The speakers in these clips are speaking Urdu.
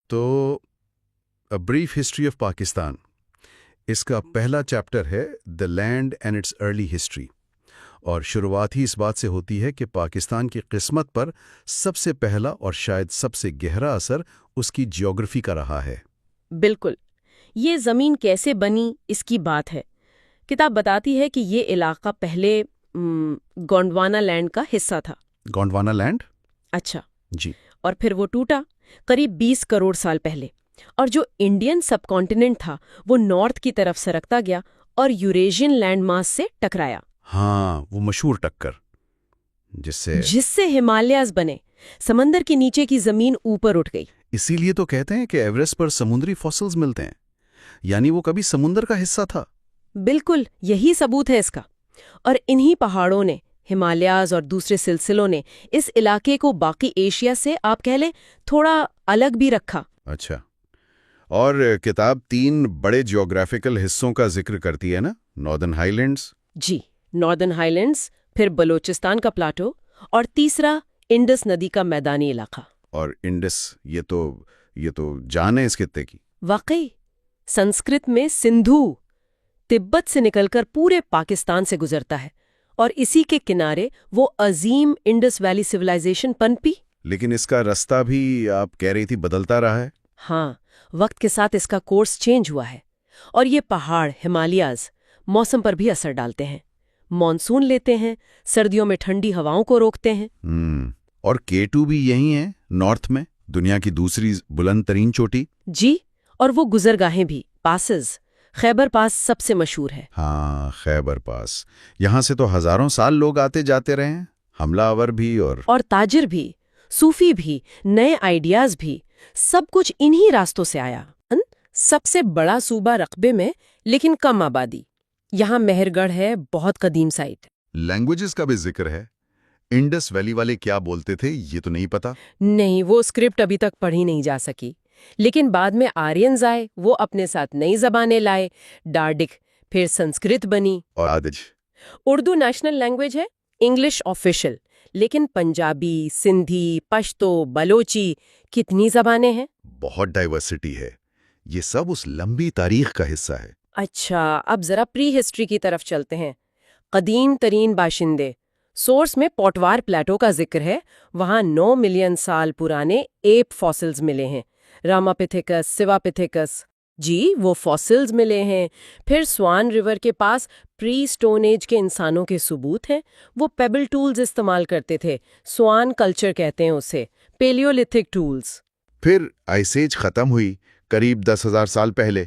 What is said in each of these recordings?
تو A Brief History of Pakistan، اس کا پہلا چیپٹر ہے The Land and Its Early History، اور شروعات ہی اس بات سے ہوتی ہے کہ پاکستان کی قسمت پر سب سے پہلا اور شاید سب سے گہرا اثر اس کی جیوگرافی کا رہا ہے۔ بالکل، یہ زمین کیسے بنی اس کی بات ہے۔ کتاب بتاتی ہے کہ یہ علاقہ پہلے گونڈوانا لینڈ کا حصہ تھا۔ گونڈوانا لینڈ؟ اچھا جی۔ اور پھر وہ ٹوٹا قریب 20 کروڑ سال پہلے، اور جو انڈین سب کانٹیننٹ تھا وہ نارتھ کی طرف سرکتا گیا اور یوریشین لینڈ ماس سے ٹکرایا۔ ہاں، وہ مشہور ٹکر جس سے ہمالیاز بنے، سمندر کے نیچے کی زمین اوپر اٹھ گئی۔ اسی لیے تو کہتے ہیں کہ ایوریسٹ پر سمندری فوسلز ملتے ہیں، یعنی وہ کبھی سمندر کا حصہ تھا۔ بالکل، یہی ثبوت ہے اس کا۔ اور انہی پہاڑوں نے، ہمالیاز اور دوسرے سلسلوں نے اس علاقے کو باقی ایشیا سے آپ کہہ لیں تھوڑا الگ بھی رکھا۔ اچھا، اور کتاب 3 بڑے جیوگرافیکل حصوں کا ذکر کرتی ہے نا؟ Northern Highlands? جی، ناردرن ہائی لینڈز، پھر بلوچستان کا پلاٹو، اور تیسرا انڈس ندی کا میدانی علاقہ۔ اور انڈس، یہ تو جان ہے اس خطے کی۔ واقعی، سنسکرت میں سندھو تبت سے نکل کر پورے پاکستان سے گزرتا ہے، اور اسی کے کنارے وہ عظیم انڈس ویلی سویلائزیشن پنپی۔ لیکن اس کا رستہ بھی آپ کہہ رہی تھی بدلتا رہا ہے۔ ہاں، وقت کے ساتھ اس کا کورس چینج ہوا ہے، اور یہ پہاڑ ہمالیاز موسم پر بھی اثر ڈالتے ہیں۔ مانسون لیتے ہیں، سردیوں میں ٹھنڈی ہواؤں کو روکتے ہیں۔ اور K2 بھی یہی ہے نارتھ میں، دنیا کی دوسری بلند ترین چوٹی۔ جی، اور وہ گزرگاہیں بھی، پاسز، خیبر پاس سب سے مشہور ہے۔ ہاں، خیبر پاس، یہاں سے تو ہزاروں سال لوگ آتے جاتے رہے ہیں، حملہ آور بھی اور تاجر بھی، صوفی بھی، نئے آئیڈیاز بھی، سب کچھ انہی راستوں سے آیا۔ سب سے بڑا صوبہ رقبے میں لیکن کم آبادی، یہاں مہر گڑھ ہے، بہت قدیم سائٹ۔ لینگویجز کا بھی ذکر ہے۔ انڈس ویلی والے کیا بولتے تھے یہ تو نہیں پتا۔ نہیں، وہ اسکرپٹ ابھی تک پڑھی نہیں جا سکی، لیکن بعد میں آرینز آئے، وہ اپنے ساتھ نئی زبانیں لائے، ڈارڈک، پھر سنسکرت بنی، اور آدج اردو نیشنل لینگویج ہے، انگلش آفیشل، لیکن پنجابی، سندھی، پشتو، بلوچی، کتنی زبانیں ہیں۔ بہت ڈائیورسٹی ہے، یہ سب اس لمبی تاریخ کا حصہ ہے۔ اچھا، اب ذرا پری ہسٹری کی طرف چلتے ہیں۔ قدیم ترین باشندے، سورس میں پوٹوار پلیٹو کا ذکر ہے، وہاں 9 ملین سال پرانے ایپ فاسلز ملے ہیں، راماپیتھیکس، سیواپیتھیکس۔ جی، وہ فاسلز ملے ہیں۔ پھر سوان ریور کے پاس پری سٹون ایج کے انسانوں کے ثبوت ہیں، وہ پیبل ٹولز استعمال کرتے تھے، سوان کلچر کہتے ہیں اسے، پیلیولتھک ٹولز۔ پھر آئس ایج ختم ہوئی قریب 10,000 سال پہلے،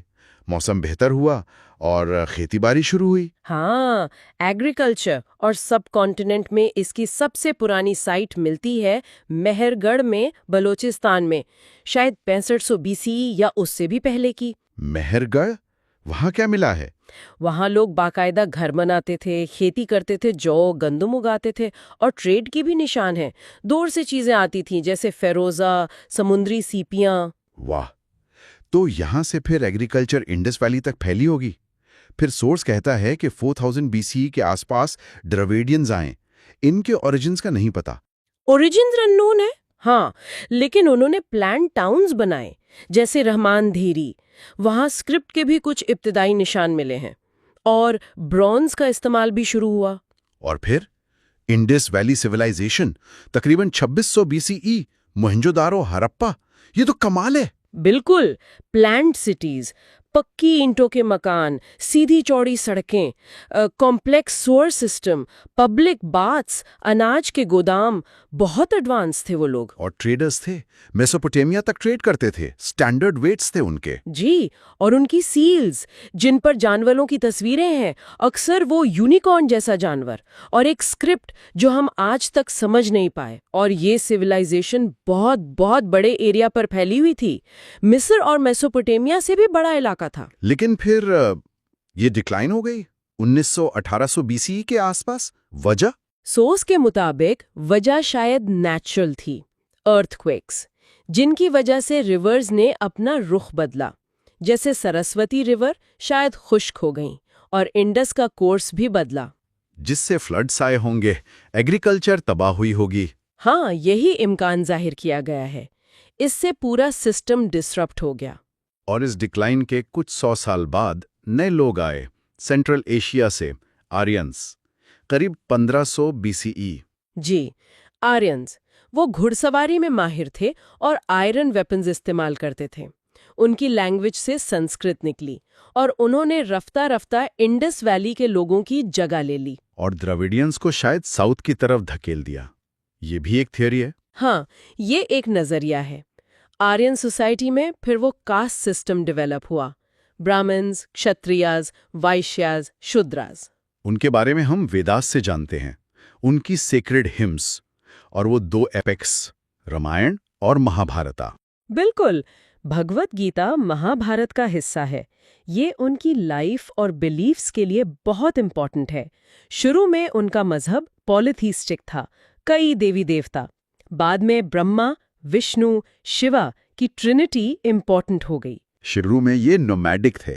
موسم بہتر ہوا اور کھیتی باڑی شروع ہوئی۔ ہاں، ایگریکلچر، اور سب کانٹیننٹ میں اس کی سب سے پرانی سائٹ ملتی ہے مہر گڑھ میں، بلوچستان میں، شاید 6500 BCE یا اس سے بھی پہلے کی۔ مہر گڑھ، وہاں کیا ملا ہے؟ وہاں لوگ باقاعدہ گھر بناتے تھے، کھیتی کرتے تھے، جو گندم اگاتے تھے، اور ٹریڈ کی بھی نشان ہے۔ دور سے چیزیں آتی تھیں جیسے فیروزہ، سمندری سیپیاں۔ واہ، تو یہاں سے پھر ایگریکلچر انڈس ویلی تک پھیلی ہوگی۔ پھر سورس کہتا ہے کہ 4000 BCE کے آس پاس ڈراویڈینز آئیں، ان کے اوریجنز کا نہیں پتا۔ اوریجنز اننون ہے، ہاں، لیکن انہوں نے پلان ٹاؤنز بنائے جیسے رحمان دھیری، وہاں اسکرپٹ کے بھی کچھ ابتدائی نشان ملے ہیں، اور برونز کا استعمال بھی شروع ہوا۔ اور پھر انڈس ویلی سویلائزیشن تقریباً 2600 BCE، موہنجو دارو، ہرپا، یہ تو کمال ہے۔ بالکل، پلانٹ سٹیز، پکی اینٹوں کے مکان، سیدھی چوڑی سڑکیں، کمپلیکس سور سسٹم، پبلک باتھس، اناج کے گودام، بہت ایڈوانس تھے وہ لوگ۔ اور ٹریڈرز تھے، میسوپوٹیمیا تک ٹریڈ کرتے تھے، سٹینڈرڈ ویٹس تھے ان کے۔ جی، اور ان کی سیلز جن پر جانوروں کی تصویریں ہیں، اکثر وہ یونیکارن جیسا جانور، اور ایک اسکرپٹ جو ہم آج تک سمجھ نہیں پائے۔ اور یہ سویلائزیشن بہت بہت بڑے ایریا پر پھیلی ہوئی تھی، مصر اور میسوپوٹیمیا سے بھی بڑا علاقہ تھا۔ لیکن پھر یہ ڈکلائن ہو گئی 1900-1800 BCE کے آس پاس، وجہ؟ سورس کے مطابق وجہ شاید نیچرل تھی، ارتھ کویکس، جن کی وجہ سے ریورز نے اپنا رخ بدلا، جیسے سرسوتی ریور شاید خشک ہو گئیں، اور انڈس کا کورس بھی بدلا، جس سے فلڈز آئے ہوں گے، ایگریکلچر تباہ ہوئی ہوگی۔ ہاں، یہی امکان ظاہر کیا گیا ہے۔ اس سے پورا سسٹم ڈسرپٹ ہو گیا۔ اور اس ڈکلائن کے کچھ 100 سال بعد نئے لوگ آئے سینٹرل ایشیا سے، آرینز، قریب 1500 BCE۔ جی، آرینز وہ گھڑ سواری میں ماہر تھے اور آئرن ویپنز استعمال کرتے تھے۔ ان کی لینگویج سے سنسکرت نکلی اور انہوں نے رفتہ رفتہ انڈس ویلی کے لوگوں کی جگہ لے لی۔ اور دراویڈینز کو شاید ساؤتھ کی طرف دھکیل دیا۔ یہ بھی ایک تھیوری ہے۔ ہاں، یہ ایک نظریہ ہے۔ آرین سوسائٹی میں پھر وہ کاسٹ سسٹم ڈیولپ ہوا، برامنز، کشتریاز، وائشیاز، شودراز۔ ان کے بارے میں ہم ویداس سے جانتے ہیں، ان کی سیکرڈ ہمس، اور وہ 2 ایپکس، رامائن اور مہابھارتا۔ بالکل، بھگوت گیتا مہا بھارت کا حصہ ہے۔ یہ ان کی لائف اور بیلیفز کے لیے بہت امپورٹنٹ ہے۔ شروع میں ان کا مذہب پولیتھیسٹک تھا، کئی دیوی دیوتا۔ بعد میں برہما، وشنو، شیوا کی ٹرینٹی امپورٹنٹ ہو گئی۔ شروع میں یہ نومیڈک تھے،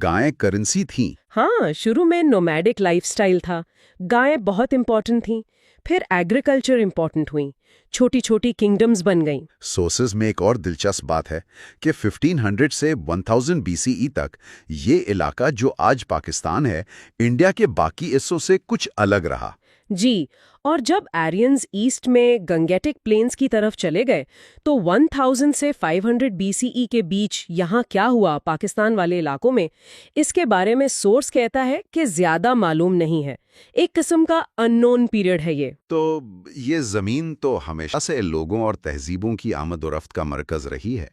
گائیں کرنسی تھیں۔ ہاں، شروع میں نومیڈک لائف سٹائل تھا، گائیں بہت امپورٹنٹ تھیں۔ پھر ایگریکلچر امپورٹنٹ ہوئیں، چھوٹی چھوٹی کنگڈمز بن گئیں۔ سورسز میں ایک اور دلچسپ بات ہے کہ 1500 سے 1000 BCE تک یہ علاقہ جو آج پاکستان ہے، انڈیا کے باقی حصوں سے کچھ الگ رہا۔ جی، اور جب آرینز ایسٹ میں گنگیٹک پلینز کی طرف چلے گئے تو 1000 سے 500 BCE کے بیچ یہاں کیا ہوا پاکستان والے علاقوں میں، اس کے بارے میں سورس کہتا ہے کہ زیادہ معلوم نہیں ہے، ایک قسم کا ان نون پیریڈ ہے یہ۔ تو یہ زمین تو ہمیشہ سے لوگوں اور تہذیبوں کی آمد و رفت کا مرکز رہی ہے،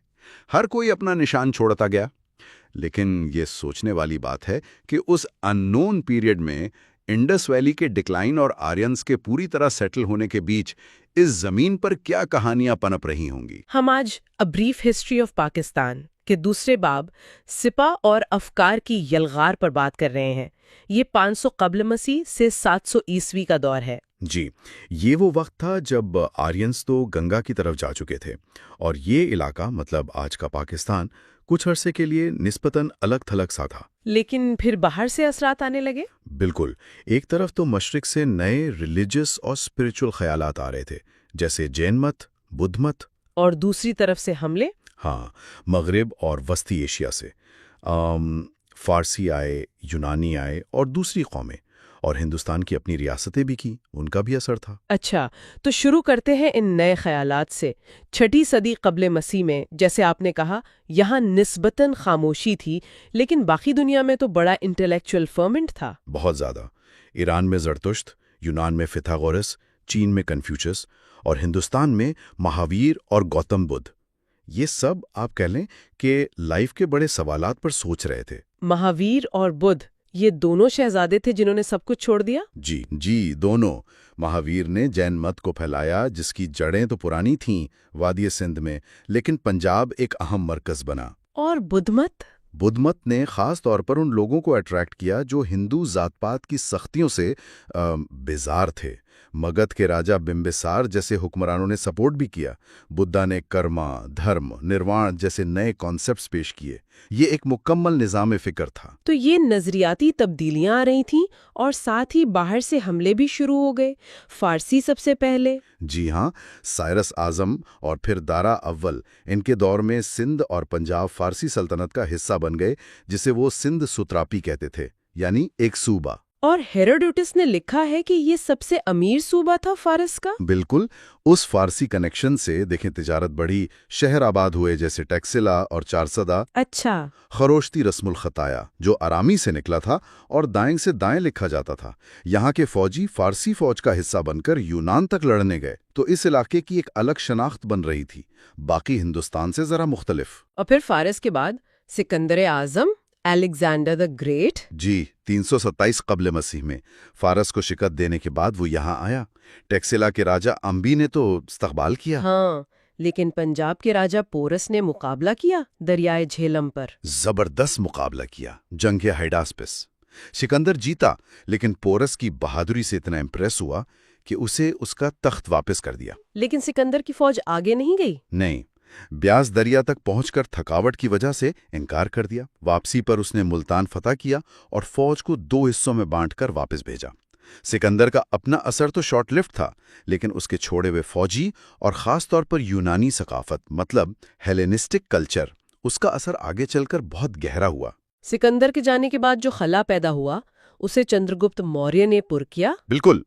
ہر کوئی اپنا نشان چھوڑتا گیا۔ لیکن یہ سوچنے والی بات ہے کہ اس ان نون پیریڈ میں انڈس ویلی کے ڈکلائن اور آرینز کے پوری طرح سیٹل ہونے کے بیچ اس زمین پر کیا کہانیاں پنپ رہی ہوں گی۔ ہم آج a brief history of Pakistan کے دوسرے باب سپا اور افکار کی یلغار پر بات کر رہے ہیں۔ یہ 500 قبل مسیح سے 700 عیسوی کا دور ہے۔ جی، یہ وہ وقت تھا جب آرینز تو گنگا کی طرف جا چکے تھے اور یہ علاقہ مطلب آج کا پاکستان کچھ عرصے کے لیے نسبتاً الگ تھلگ سا تھا۔ لیکن پھر باہر سے اثرات آنے لگے۔ بالکل، ایک طرف تو مشرق سے نئے ریلیجس اور اسپریچول خیالات آ رہے تھے، جیسے جین مت، بدھ مت، اور دوسری طرف سے حملے۔ ہاں، مغرب اور وسطی ایشیا سے فارسی آئے، یونانی آئے اور دوسری قومیں، اور ہندوستان کی اپنی ریاستیں بھی کی، ان کا بھی اثر تھا۔ اچھا، تو شروع کرتے ہیں ان نئے خیالات سے۔ 6 صدی قبل مسیح میں، جیسے آپ نے کہا، یہاں نسبتاً خاموشی تھی، لیکن باقی دنیا میں تو بڑا انٹلیکچوئل فرمنٹ تھا۔ بہت زیادہ۔ ایران میں زرتشت، یونان میں فیتھاگورس، چین میں کنفیوشس، اور ہندوستان میں مہاویر اور گوتم بدھ۔ یہ سب آپ کہہ لیں کہ لائف کے بڑے سوالات پر سوچ رہے تھے۔ مہاویر اور بدھ، یہ دونوں شہزادے تھے جنہوں نے سب کچھ چھوڑ دیا؟ جی، دونوں۔ مہاویر نے جین مت کو پھیلایا، جس کی جڑیں تو پرانی تھیں وادی سندھ میں، لیکن پنجاب ایک اہم مرکز بنا۔ اور بدھ مت نے خاص طور پر ان لوگوں کو اٹریکٹ کیا جو ہندو ذات پات کی سختیوں سے بیزار تھے۔ مگدھ کے راجہ بمبسار جیسے حکمرانوں نے سپورٹ بھی کیا۔ بدھا نے کرما، دھرم، نروان جیسے نئے کانسیپٹس پیش کیے۔ یہ ایک مکمل نظام فکر تھا۔ تو یہ نظریاتی تبدیلیاں آ رہی تھیں اور ساتھ ہی باہر سے حملے بھی شروع ہو گئے، فارسی سب سے پہلے۔ جی ہاں، سائرس اعظم اور پھر دارا اول، ان کے دور میں سندھ اور پنجاب فارسی سلطنت کا حصہ بن گئے، جسے وہ سندھ ستراپی کہتے تھے، یعنی ایک صوبہ۔ اور ہیروڈوٹس نے لکھا ہے کہ یہ سب سے امیر صوبہ تھا فارس کا۔ بالکل، اس فارسی کنیکشن سے دیکھیں تجارت بڑھی، شہر آباد ہوئے جیسے ٹیکسلا اور چارسدا۔ اچھا۔ خروشتی رسم الخطایا جو آرامی سے نکلا تھا اور دائیں سے دائیں لکھا جاتا تھا۔ یہاں کے فوجی فارسی فوج کا حصہ بن کر یونان تک لڑنے گئے، تو اس علاقے کی ایک الگ شناخت بن رہی تھی، باقی ہندوستان سے ذرا مختلف۔ اور پھر فارس کے بعد سکندر اعظم، الیگزینڈر دی گریٹ۔ جی، 327 قبل مسیح میں فارس کو شکست دینے کے بعد وہ یہاں آیا۔ ٹیکسلا کے راجہ امبی نے تو استقبال کیا۔ ہاں، لیکن پنجاب کے راجہ پورس نے مقابلہ کیا دریائے جھیلم پر۔ زبردست مقابلہ کیا، جنگ ہائیڈاسپس۔ سکندر جیتا، لیکن پورس کی بہادری سے اتنا امپریس ہوا کہ اسے اس کا تخت واپس کر دیا۔ لیکن سکندر کی فوج آگے نہیں گئی۔ نہیں، بیاس دریا تک پہنچ کر تھکاوٹ کی وجہ سے انکار کر دیا۔ واپسی پر اس نے ملتان فتح کیا اور فوج کو 2 حصوں میں بانٹ کر واپس بھیجا۔ سکندر کا اپنا اثر تو شارٹ لفٹ تھا، لیکن اس کے چھوڑے ہوئے فوجی اور خاص طور پر یونانی ثقافت مطلب ہیلینسٹک کلچر، اس کا اثر آگے چل کر بہت گہرا ہوا۔ سکندر کے جانے کے بعد جو خلا پیدا ہوا اسے چندرگپت موریہ نے پر کیا۔ بالکل،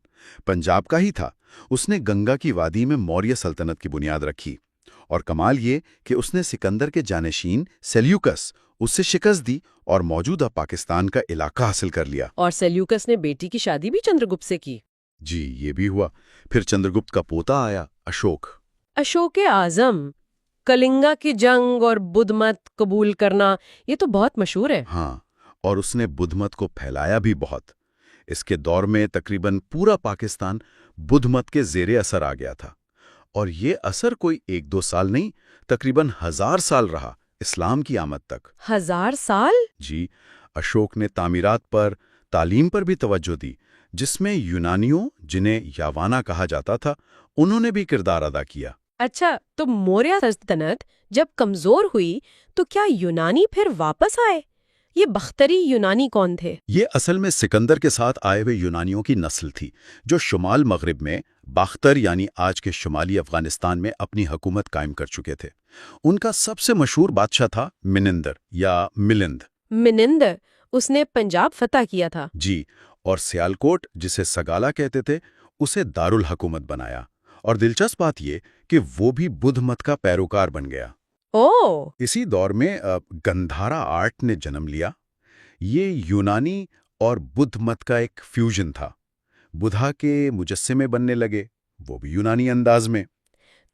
پنجاب کا ہی تھا۔ اس نے گنگا کی وادی میں موریہ سلطنت کی بنیاد رکھی، اور کمال یہ کہ اس نے سکندر کے جانشین سیلیوکس اس سے شکست دی اور موجودہ پاکستان کا علاقہ حاصل کر لیا۔ اور سیلیوکس نے بیٹی کی شادی بھی چندرگپت سے کی۔ جی، یہ بھی ہوا۔ پھر چندرگپت کا پوتا آیا، اشوک۔ اشوک اعظم، کلنگا کی جنگ اور بدھ مت قبول کرنا، یہ تو بہت مشہور ہے۔ ہاں، اور اس نے بدھ مت کو پھیلایا بھی بہت۔ اس کے دور میں تقریباً پورا پاکستان بدھ مت کے زیر اثر آ گیا تھا، اور یہ اثر کوئی 1-2 سال نہیں، تقریباً 1000 سال رہا، اسلام کی آمد تک۔ 1000 سال؟ جی، اشوک نے تعمیرات پر، تعلیم پر بھی توجہ دی، جس میں یونانیوں، جنہیں یاوانا کہا جاتا تھا، انہوں نے بھی کردار ادا کیا۔ اچھا، تو موریہ سلطنت جب کمزور ہوئی تو کیا یونانی پھر واپس آئے؟ یہ بختری یونانی کون تھے؟ یہ اصل میں سکندر کے ساتھ آئے ہوئے یونانیوں کی نسل تھی، جو شمال مغرب میں باختر یعنی آج کے شمالی افغانستان میں اپنی حکومت قائم کر چکے تھے۔ ان کا سب سے مشہور بادشاہ تھا منندر یا ملند۔ منندر، اس نے پنجاب فتح کیا تھا۔ جی، اور سیالکوٹ، جسے سگالا کہتے تھے، اسے دارالحکومت بنایا۔ اور دلچسپ بات یہ کہ وہ بھی بدھ مت کا پیروکار بن گیا۔ اوہ! اسی دور میں گندھارا آرٹ نے جنم لیا۔ یہ یونانی اور بدھ مت کا ایک فیوژن تھا۔ بدھا کے مجسمے بننے لگے، وہ بھی یونانی انداز میں۔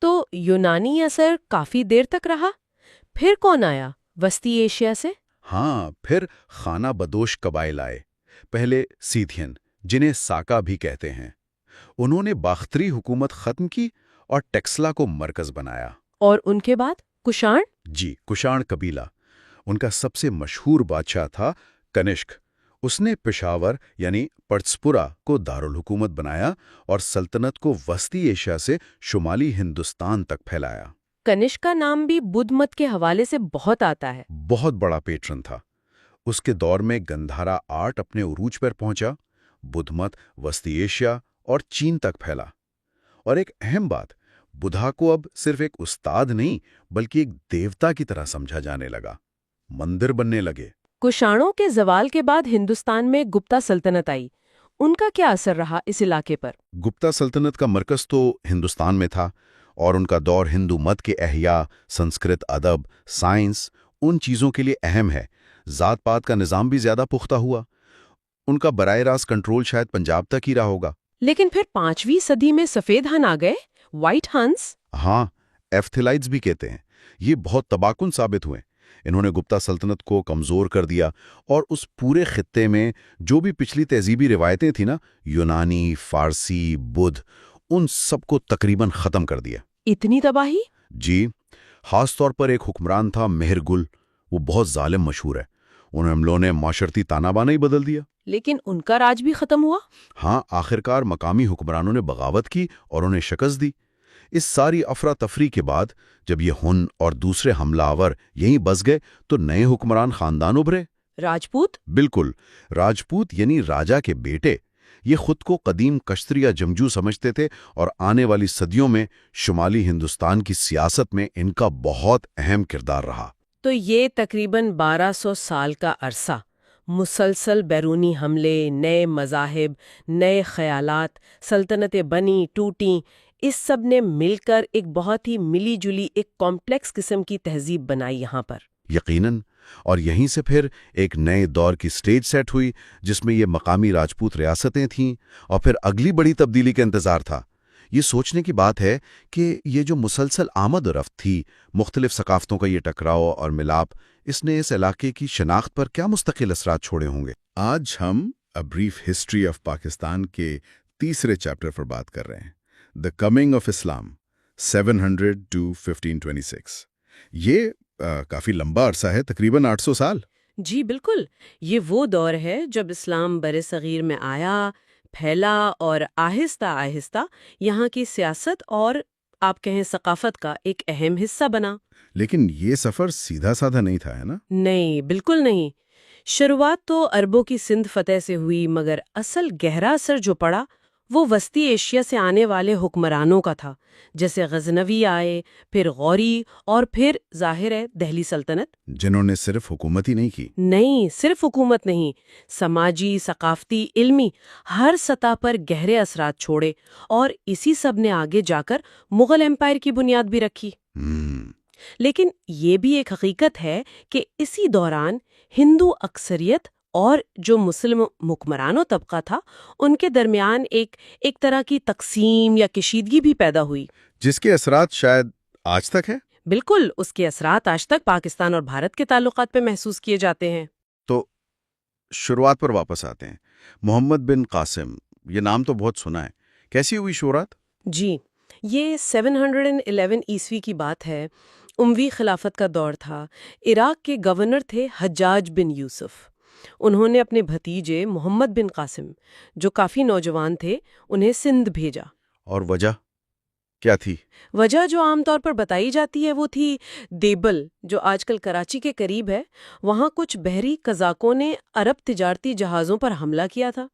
تو یونانی اثر کافی دیر تک رہا۔ پھر کون آیا وسطی ایشیا سے؟ ہاں، پھر خانہ بدوش قبائل آئے۔ پہلے سیتھین، جنہیں ساکا بھی کہتے ہیں، انہوں نے باختری حکومت ختم کی اور ٹیکسلا کو مرکز بنایا۔ اور ان کے بعد کشان؟ جی، کشان قبیلہ۔ ان کا سب سے مشہور بادشاہ تھا کنشک۔ اس نے پشاور یعنی پٹسپورا کو دارالحکومت بنایا اور سلطنت کو وسطی ایشیا سے شمالی ہندوستان تک پھیلایا۔ کنشک کا نام بھی بدھ مت کے حوالے سے بہت آتا ہے۔ بہت بڑا پیٹرن تھا۔ اس کے دور میں گندھارا آرٹ اپنے عروج پر پہنچا، بدھ مت وسطی ایشیا اور چین تک پھیلا۔ اور ایک اہم بات، بدھا کو اب صرف ایک استاد نہیں بلکہ ایک دیوتا کی طرح سمجھا جانے لگا۔ مندر بننے لگے۔ کشانوں کے زوال کے بعد ہندوستان میں گپتا سلطنت آئی۔ ان کا کیا اثر رہا اس علاقے پر؟ گپتا سلطنت کا مرکز تو ہندوستان میں تھا، اور ان کا دور ہندو مت کے احیاء، سنسکرت ادب، سائنس، ان چیزوں کے لیے اہم ہے۔ ذات پات کا نظام بھی زیادہ پختہ ہوا۔ ان کا براہ راست کنٹرول شاید پنجاب تک ہی رہا ہوگا۔ لیکن پھر 5ویں صدی میں سفید ہن آ گئے، وائٹ ہنس۔ ہاں، ایفتھلائٹس بھی کہتے ہیں۔ یہ بہت تباہ کن ثابت ہوئے۔ انہوں نے گپتا سلطنت کو کمزور کر دیا، اور اس پورے خطے میں جو بھی پچھلی تہذیبی روایتیں تھیں نا، یونانی، فارسی، بدھ، ان سب کو تقریباً ختم کر دیا۔ اتنی تباہی؟ جی، خاص طور پر ایک حکمران تھا مہر گل، وہ بہت ظالم مشہور ہے۔ ان حملوں نے معاشرتی تانا بانا ہی بدل دیا۔ لیکن ان کا راج بھی ختم ہوا؟ ہاں، آخرکار مقامی حکمرانوں نے بغاوت کی اور انہیں شکست دی۔ اس ساری افراتفری کے بعد جب یہ ہن اور دوسرے حملہ آور یہیں بس گئے تو نئے حکمران خاندان ابھرے۔ راجپوت؟ بالکل، راجپوت یعنی راجا کے بیٹے۔ یہ خود کو قدیم کشتری یا جنگجو سمجھتے تھے، اور آنے والی صدیوں میں شمالی ہندوستان کی سیاست میں ان کا بہت اہم کردار رہا۔ تو یہ تقریباً 1200 سال کا عرصہ، مسلسل بیرونی حملے، نئے مذاہب، نئے خیالات، سلطنتیں بنی ٹوٹیں، اس سب نے مل کر ایک بہت ہی ملی جلی ایک کمپلیکس قسم کی تہذیب بنائی یہاں پر۔ یقیناً، اور یہیں سے پھر ایک نئے دور کی سٹیج سیٹ ہوئی، جس میں یہ مقامی راجپوت ریاستیں تھیں، اور پھر اگلی بڑی تبدیلی کا انتظار تھا۔ یہ سوچنے کی بات ہے کہ یہ جو مسلسل آمد و رفت تھی، مختلف ثقافتوں کا یہ ٹکراؤ اور ملاپ، اس نے اس علاقے کی شناخت پر کیا مستقل اثرات چھوڑے ہوں گے۔ آج ہم a brief history of Pakistan کے تیسرے چیپٹر پر بات کر رہے ہیں، the coming of Islam 700 to 1526۔ یہ کافی لمبا عرصہ ہے، تقریباً 800 سال۔ جی بالکل، یہ وہ دور ہے جب اسلام بر صغیر میں آیا، پھیلا اور آہستہ آہستہ یہاں کی سیاست اور آپ کہیں ثقافت کا ایک اہم حصہ بنا۔ لیکن یہ سفر سیدھا سادھا نہیں تھا، ہے نا؟ نہیں، بالکل نہیں۔ شروعات تو عربوں کی سندھ فتح سے ہوئی، مگر اصل گہرا اثر جو پڑا وہ وسطی ایشیا سے آنے والے حکمرانوں کا تھا، جیسے غزنوی آئے، پھر غوری اور پھر ظاہر ہے دہلی سلطنت۔ جنہوں نے صرف حکومت ہی نہیں کی۔ نہیں، صرف حکومت نہیں، سماجی، ثقافتی، علمی، ہر سطح پر گہرے اثرات چھوڑے، اور اسی سب نے آگے جا کر مغل امپائر کی بنیاد بھی رکھی۔ لیکن یہ بھی ایک حقیقت ہے کہ اسی دوران ہندو اکثریت اور جو مسلم حکمران و طبقہ تھا ان کے درمیان ایک طرح کی تقسیم یا کشیدگی بھی پیدا ہوئی، جس کے اثرات شاید آج تک ہیں۔ بالکل، اس کے اثرات آج تک پاکستان اور بھارت کے تعلقات پہ محسوس کیے جاتے ہیں۔ تو شروعات پر واپس آتے ہیں۔ محمد بن قاسم، یہ نام تو بہت سنا ہے، کیسی ہوئی شروعات؟ جی، یہ 711 عیسوی کی بات ہے۔ اموی خلافت کا دور تھا۔ عراق کے گورنر تھے حجاج بن یوسف۔ انہوں نے اپنے بھتیجے محمد بن قاسم، جو کافی نوجوان تھے، انہیں سندھ بھیجا۔ اور وجہ کیا تھی؟ وجہ جو عام طور پر بتائی جاتی ہے وہ تھی دیبل، جو آج کل کراچی کے قریب ہے۔ وہاں کچھ بحری قزاقوں نے عرب تجارتی جہازوں پر حملہ کیا تھا،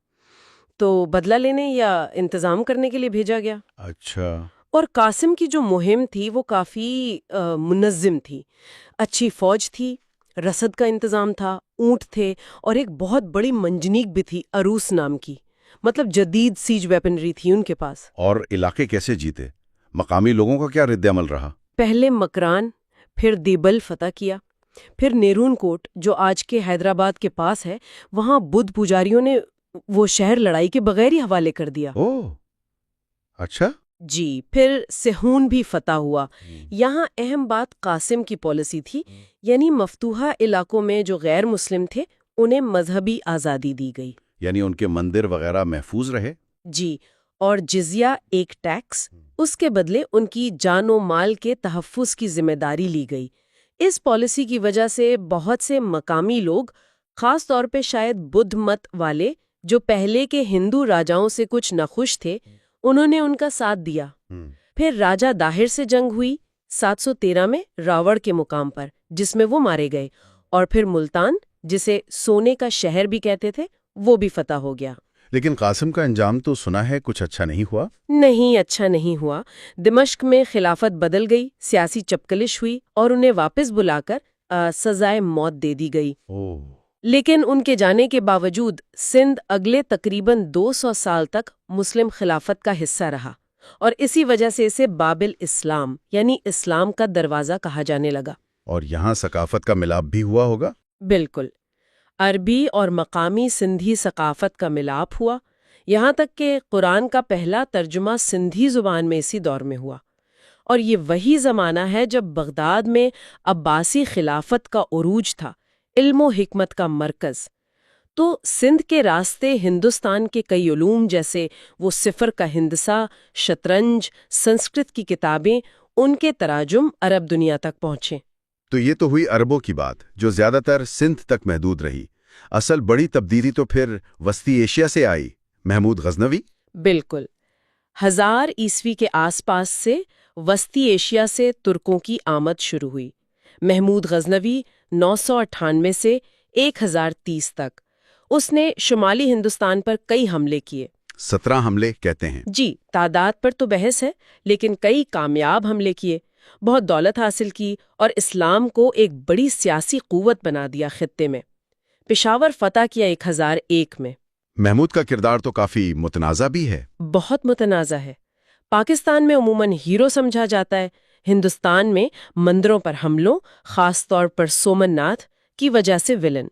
تو بدلہ لینے یا انتظام کرنے کے لیے بھیجا گیا۔ اچھا۔ اور قاسم کی جو مہم تھی وہ کافی منظم تھی، اچھی فوج تھی، رسد کا انتظام تھا، اونٹ تھے، اور ایک بہت بڑی منجنیق بھی تھی، عروس نام کی، مطلب جدید سیج ویپنری تھی ان کے پاس۔ اور علاقے کیسے جیتے؟ مقامی لوگوں کا کیا رد عمل رہا؟ پہلے مکران، پھر دیبل فتح کیا، پھر نیرون کوٹ جو آج کے حیدرآباد کے پاس ہے، وہاں بدھ پجاریوں نے وہ شہر لڑائی کے بغیر ہی حوالے کر دیا۔ اوہ، اچھا۔ جی، پھر سہون بھی فتح ہوا۔ یہاں اہم بات قاسم کی پالیسی تھی، یعنی مفتوحہ علاقوں میں جو غیر مسلم تھے انہیں مذہبی آزادی دی گئی۔ یعنی ان کے مندر وغیرہ محفوظ رہے؟ جی، اور جزیہ ایک ٹیکس، اس کے بدلے ان کی جان و مال کے تحفظ کی ذمہ داری لی گئی۔ اس پالیسی کی وجہ سے بہت سے مقامی لوگ، خاص طور پہ شاید بدھ مت والے جو پہلے کے ہندو راجاؤں سے کچھ ناخوش تھے، انہوں نے ان کا ساتھ دیا۔ پھر راجہ داہر سے جنگ ہوئی 713 میں راوڑ کے مقام پر، جس میں وہ مارے گئے، اور پھر ملتان، جسے سونے کا شہر بھی کہتے تھے، وہ بھی فتح ہو گیا۔ لیکن قاسم کا انجام تو سنا ہے کچھ اچھا نہیں ہوا؟ نہیں، اچھا نہیں ہوا۔ دمشق میں خلافت بدل گئی، سیاسی چپکلش ہوئی، اور انہیں واپس بلا کر سزائے موت دے دی گئی۔ لیکن ان کے جانے کے باوجود سندھ اگلے تقریباً 200 سال تک مسلم خلافت کا حصہ رہا، اور اسی وجہ سے اسے باب الاسلام یعنی اسلام کا دروازہ کہا جانے لگا۔ اور یہاں ثقافت کا ملاپ بھی ہوا ہوگا؟ بالکل، عربی اور مقامی سندھی ثقافت کا ملاپ ہوا، یہاں تک کہ قرآن کا پہلا ترجمہ سندھی زبان میں اسی دور میں ہوا۔ اور یہ وہی زمانہ ہے جب بغداد میں عباسی خلافت کا عروج تھا، علم و حکمت کا مرکز۔ تو سندھ کے راستے ہندوستان کے کئی علوم جیسے وہ صفر کا ہندسہ، شطرنج، سنسکرت کی کتابیں، ان کے تراجم عرب دنیا تک پہنچے۔ تو یہ تو ہوئی عربوں کی بات جو زیادہ تر سندھ تک محدود رہی۔ اصل بڑی تبدیلی تو پھر وسطی ایشیا سے آئی، محمود غزنوی۔ بالکل، 1000 عیسوی کے آس پاس سے وسطی ایشیا سے ترکوں کی آمد شروع ہوئی۔ محمود غزنوی 998 سے 1030 تک اس نے شمالی ہندوستان پر کئی حملے کیے۔ 17 حملے کہتے ہیں؟ جی، تعداد پر تو بحث ہے، لیکن کئی کامیاب حملے کیے، بہت دولت حاصل کی، اور اسلام کو ایک بڑی سیاسی قوت بنا دیا خطے میں۔ پشاور فتح کیا 1001 میں۔ محمود کا کردار تو کافی متنازع بھی ہے۔ بہت متنازع ہے۔ پاکستان میں عموماً ہیرو سمجھا جاتا ہے، ہندوستان میں مندروں پر حملوں، خاص طور پر سومن ناتھ کی وجہ سے ولن۔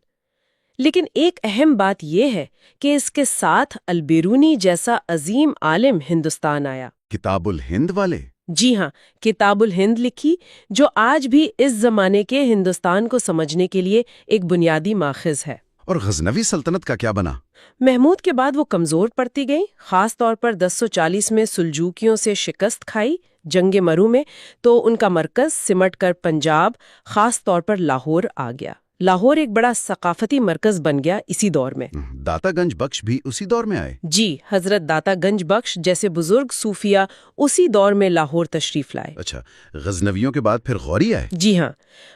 لیکن ایک اہم بات یہ ہے کہ اس کے ساتھ البیرونی جیسا عظیم عالم ہندوستان آیا۔ کتاب الہند والے؟ جی ہاں، کتاب الہند لکھی، جو آج بھی اس زمانے کے ہندوستان کو سمجھنے کے لیے ایک بنیادی ماخذ ہے۔ اور غزنوی سلطنت کا کیا بنا؟ محمود کے بعد وہ کمزور پڑتی گئی، خاص طور پر 1040 میں سلجوکیوں سے شکست کھائی جنگ مرو میں، تو ان کا مرکز سمٹ کر پنجاب، خاص طور پر لاہور آ گیا۔ لاہور ایک بڑا ثقافتی مرکز بن گیا اسی دور میں۔ داتا گنج بخش بھی اسی دور میں آئے؟ جی، حضرت داتا گنج بخش جیسے بزرگ صوفیہ اسی دور میں لاہور تشریف لائے۔ اچھا، غزنویوں کے بعد پھر غوری آئے؟ جی ہاں،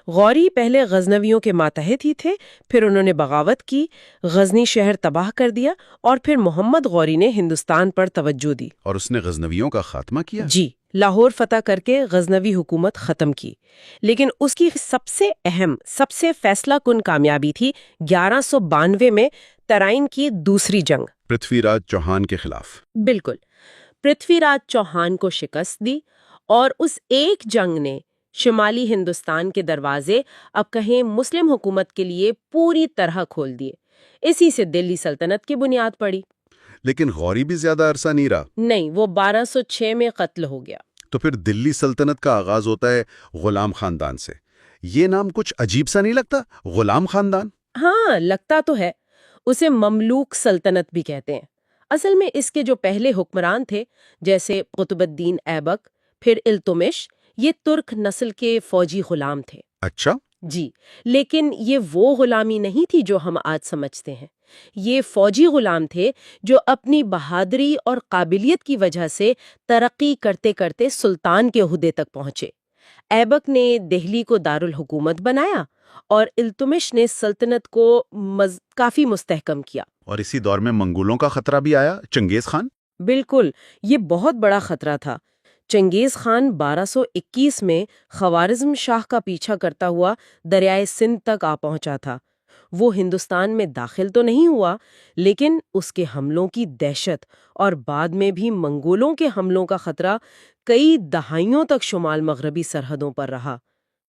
غوری پہلے غزنویوں کے ماتحت ہی تھے، پھر انہوں نے بغاوت کی، غزنی شہر تباہ کر دیا، اور پھر محمد غوری نے ہندوستان پر توجہ دی اور اس نے غزنویوں کا خاتمہ کیا؟ جی، لاہور فتح کر کے غزنوی حکومت ختم کی، لیکن اس کی سب سے اہم، سب سے فیصلہ کن کامیابی تھی 1192 میں ترائن کی دوسری جنگ، پرتھوی راج چوہان کے خلاف۔ بالکل، پرتھوی راج چوہان کو شکست دی، اور اس ایک جنگ نے شمالی ہندوستان کے دروازے اب کہیں مسلم حکومت کے لیے پوری طرح کھول دیے۔ اسی سے دلی سلطنت کی بنیاد پڑی۔ لیکن غوری بھی زیادہ عرصہ نہیں رہا۔ نہیں، وہ 1206 میں قتل ہو گیا۔ تو پھر دلی سلطنت کا آغاز ہوتا ہے غلام خاندان سے۔ یہ نام کچھ عجیب سا نہیں لگتا، غلام خاندان؟ ہاں، لگتا تو ہے۔ اسے مملوک سلطنت بھی کہتے ہیں۔ اصل میں اس کے جو پہلے حکمران تھے، جیسے قطب الدین ایبک، پھر التمش، یہ ترک نسل کے فوجی غلام تھے۔ اچھا۔ جی، لیکن یہ وہ غلامی نہیں تھی جو ہم آج سمجھتے ہیں۔ یہ فوجی غلام تھے جو اپنی بہادری اور قابلیت کی وجہ سے ترقی کرتے کرتے سلطان کے عہدے تک پہنچے۔ ایبک نے دہلی کو دارالحکومت بنایا اور التمش نے سلطنت کو کافی مستحکم کیا۔ اور اسی دور میں منگولوں کا خطرہ بھی آیا، چنگیز خان؟ بالکل، یہ بہت بڑا خطرہ تھا۔ چنگیز خان 1221 میں خوارزم شاہ کا پیچھا کرتا ہوا دریائے سندھ تک آ پہنچا تھا۔ وہ ہندوستان میں داخل تو نہیں ہوا، لیکن اس کے حملوں کی دہشت اور بعد میں بھی منگولوں کے حملوں کا خطرہ کئی دہائیوں تک شمال مغربی سرحدوں پر رہا۔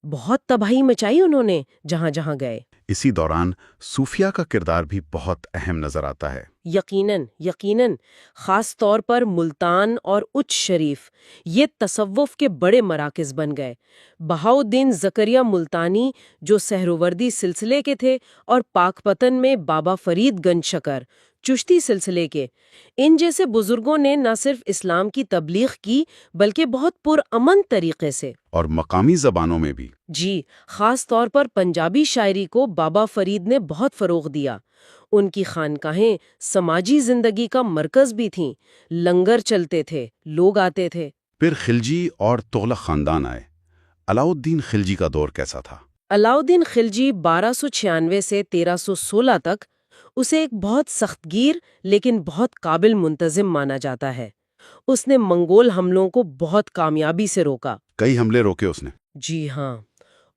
بہت تباہی مچائی انہوں نے جہاں جہاں گئے۔ اسی دوران صوفیہ کا کردار بھی بہت اہم نظر آتا ہے۔ یقیناً، خاص طور پر ملتان اور اچ شریف یہ تصوف کے بڑے مراکز بن گئے۔ بہاؤالدین زکریا ملتانی جو سہروردی سلسلے کے تھے، اور پاک پتن میں بابا فرید گنج شکر چشتی سلسلے کے، ان جیسے بزرگوں نے نہ صرف اسلام کی تبلیغ کی بلکہ بہت پرامن طریقے سے، اور مقامی زبانوں میں بھی۔ جی، خاص طور پر پنجابی شاعری کو بابا فرید نے بہت فروغ دیا۔ ان کی خانقاہیں سماجی زندگی کا مرکز بھی تھیں، لنگر چلتے تھے، لوگ آتے تھے۔ پھر خلجی اور تغلق خاندان آئے۔ علاؤالدین خلجی کا دور کیسا تھا؟ علاؤالدین خلجی 1296 سے 1316 تک اسے ایک بہت سخت گیر لیکن بہت قابل منتظم مانا جاتا ہے۔ اس نے منگول حملوں کو بہت کامیابی سے روکا۔ کئی حملے روکے اس نے؟ جی ہاں،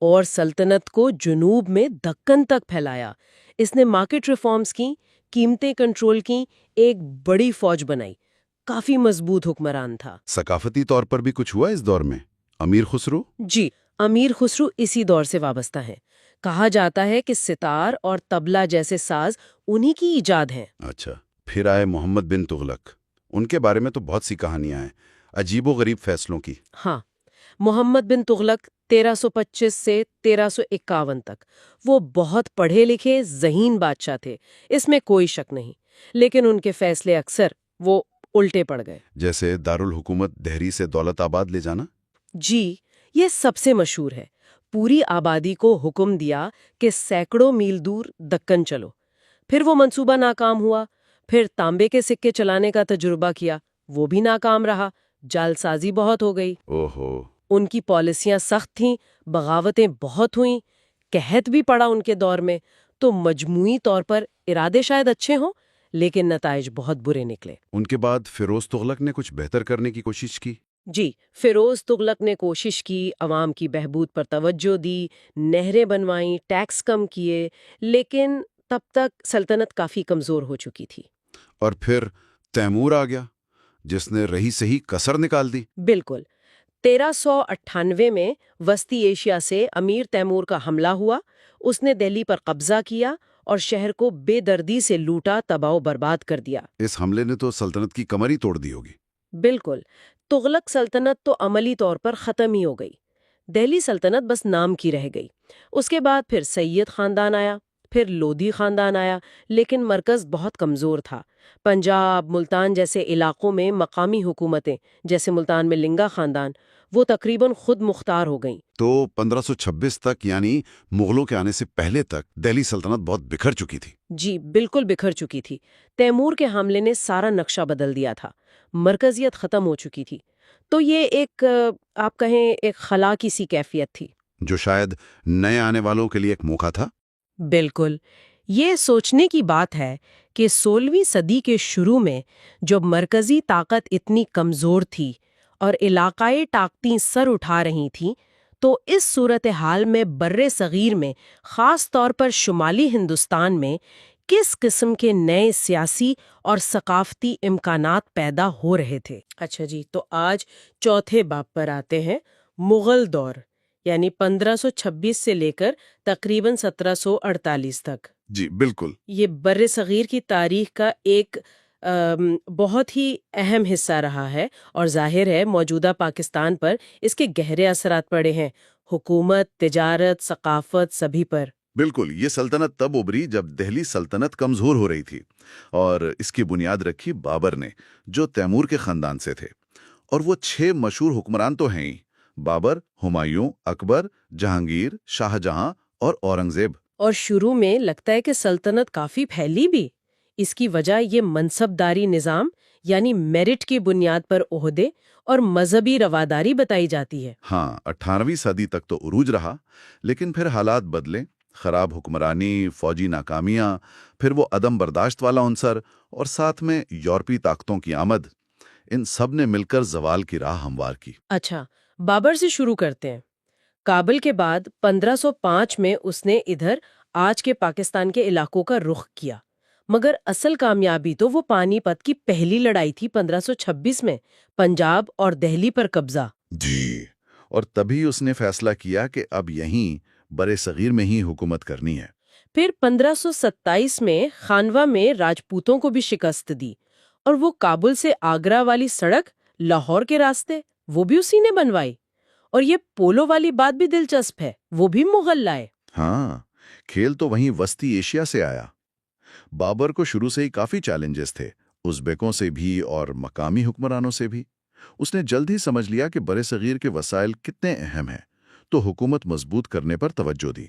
اور سلطنت کو جنوب میں دکن تک پھیلایا۔ اس نے مارکیٹ ریفارمز کی، قیمتیں کنٹرول کی، ایک بڑی فوج بنائی، کافی مضبوط حکمران تھا۔ ثقافتی طور پر بھی کچھ ہوا اس دور میں؟ امیر خسرو؟ جی، امیر خسرو اسی دور سے وابستہ ہیں۔ کہا جاتا ہے کہ ستار اور طبلہ جیسے ساز انہی کی ایجاد ہیں۔ اچھا، پھر آئے محمد بن تغلق۔ ان کے بارے میں تو بہت سی کہانیاں ہیں، عجیب و غریب فیصلوں کی۔ ہاں، محمد بن تغلق 1325 سے 1351 تک وہ بہت پڑھے لکھے ذہین بادشاہ تھے، اس میں کوئی شک نہیں، لیکن ان کے فیصلے اکثر وہ الٹے پڑ گئے۔ جیسے دارالحکومت دہلی سے دولت آباد لے جانا؟ جی، یہ سب سے مشہور ہے۔ پوری آبادی کو حکم دیا کہ سینکڑوں میل دور دکن چلو۔ پھر وہ منصوبہ ناکام ہوا۔ پھر تانبے کے سکے چلانے کا تجربہ کیا، وہ بھی ناکام رہا، جال سازی بہت ہو گئی۔ اوہو۔ ان کی پالیسیاں سخت تھیں، بغاوتیں بہت ہوئیں، قحط بھی پڑا ان کے دور میں۔ تو مجموعی طور پر ارادے شاید اچھے ہوں، لیکن نتائج بہت برے نکلے۔ ان کے بعد فیروز تغلق نے کچھ بہتر کرنے کی کوشش کی؟ جی، فیروز تغلق نے کوشش کی، عوام کی بہبود پر توجہ دی، نہریں بنوائیں، ٹیکس کم کیے، لیکن تب تک سلطنت کافی کمزور ہو چکی تھی۔ اور پھر تیمور آ گیا، جس نے رہی سہی کسر نکال دی۔ بالکل، 1398 میں وسطی ایشیا سے امیر تیمور کا حملہ ہوا۔ اس نے دہلی پر قبضہ کیا اور شہر کو بے دردی سے لوٹا، تباہ و برباد کر دیا۔ اس حملے نے تو سلطنت کی کمر ہی توڑ دی ہوگی۔ بالکل، تغلق سلطنت تو عملی طور پر ختم ہی ہو گئی۔ دہلی سلطنت بس نام کی رہ گئی۔ اس کے بعد پھر سید خاندان آیا، پھر لودھی خاندان آیا، لیکن مرکز بہت کمزور تھا۔ پنجاب، ملتان جیسے علاقوں میں مقامی حکومتیں، جیسے ملتان میں لنگا خاندان، وہ تقریباً خود مختار ہو گئیں۔ تو 1526 تک یعنی مغلوں کے آنے سے پہلے تک دہلی سلطنت بہت بکھر چکی تھی۔ جی بالکل بکھر چکی تھی۔ تیمور کے حملے نے سارا نقشہ بدل دیا تھا، مرکزیت ختم ہو چکی تھی۔ تو یہ ایک آپ کہیں ایک خلا کی سی کیفیت تھی، جو شاید نئے آنے والوں کے لیے ایک موقع تھا۔ بالکل۔ یہ سوچنے کی بات ہے کہ 16ویں صدی کے شروع میں جب مرکزی طاقت اتنی کمزور تھی اور علاقائی طاقتیں سر اٹھا رہی تھیں، تو اس صورتحال میں برِ صغیر میں خاص طور پر شمالی ہندوستان میں کس قسم کے نئے سیاسی اور ثقافتی امکانات پیدا ہو رہے تھے۔ اچھا جی، تو آج چوتھے باب پر آتے ہیں، مغل دور، یعنی 1526 سے لے کر تقریباً 1748 تک۔ جی بالکل۔ یہ برِ صغیر کی تاریخ کا ایک بہت ہی اہم حصہ رہا ہے، اور ظاہر ہے موجودہ پاکستان پر اس کے گہرے اثرات پڑے ہیں، حکومت، تجارت، ثقافت، سبھی پر۔ بالکل، یہ سلطنت تب ابھری جب دہلی سلطنت کمزور ہو رہی تھی، اور اس کی بنیاد رکھی بابر نے، جو تیمور کے خاندان سے تھے۔ اور وہ 6 مشہور حکمران تو ہیں ہی، بابر، ہمایوں، اکبر، جہانگیر، شاہ جہاں اور اورنگزیب۔ اور شروع میں لگتا ہے کہ سلطنت کافی پھیلی بھی۔ اس کی وجہ یہ منصب داری نظام، یعنی میرٹ کی بنیاد پر عہدے اور مذہبی رواداری بتائی جاتی ہے۔ ہاں، 18ویں صدی تک تو عروج رہا، لیکن پھر حالات بدلے، خراب حکمرانی، فوجی ناکامیاں، پھر وہ عدم برداشت والا عنصر، اور ساتھ میں یورپی طاقتوں کی آمد، ان سب نے مل کر زوال کی راہ ہموار کی۔ اچھا، بابر سے شروع کرتے ہیں۔ کابل کے بعد 1505 میں اس نے ادھر آج کے پاکستان کے علاقوں کا رخ کیا، مگر اصل کامیابی تو وہ پانی پت کی پہلی لڑائی تھی 1526 میں، پنجاب اور دہلی پر قبضہ۔ جی، اور تبھی اس نے فیصلہ کیا کہ اب یہیں برے صغیر میں ہی حکومت کرنی ہے۔ پھر 1527 میں خانوا میں راجپوتوں کو بھی شکست دی، اور وہ کابل سے آگرہ والی سڑک، لاہور کے راستے، وہ بھی اسی نے بنوائی۔ اور یہ پولو والی بات بھی دلچسپ ہے، وہ بھی مغل لائے۔ ہاں، کھیل تو وہیں وسطی ایشیا سے آیا۔ بابر کو شروع سے ہی کافی چیلنجز تھے، ازبیکوں سے بھی اور مقامی حکمرانوں سے بھی۔ اس نے جلد ہی سمجھ لیا کہ برے صغیر کے وسائل کتنے اہم ہیں، تو حکومت مضبوط کرنے پر توجہ دی۔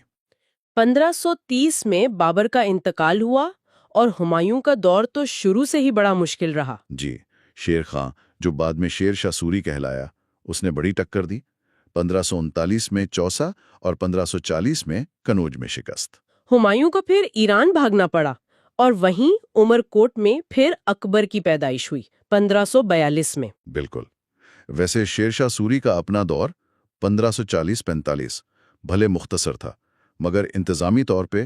1530 میں بابر کا انتقال ہوا، اور ہمایوں کا دور تو شروع سے ہی بڑا مشکل رہا۔ جی، شیر خاں، جو بعد میں شیر شاہ سوری کہلایا، اس نے بڑی ٹکر دی۔ 1539 میں چوسا اور 1540 میں کنوج میں شکست۔ ہمایوں کو پھر ایران بھاگنا پڑا، اور وہیں عمر کوٹ میں پھر اکبر کی پیدائش ہوئی 1542 میں۔ بالکل۔ ویسے شیر شاہ سوری کا اپنا دور 1540-45 بھلے مختصر تھا، مگر انتظامی طور پہ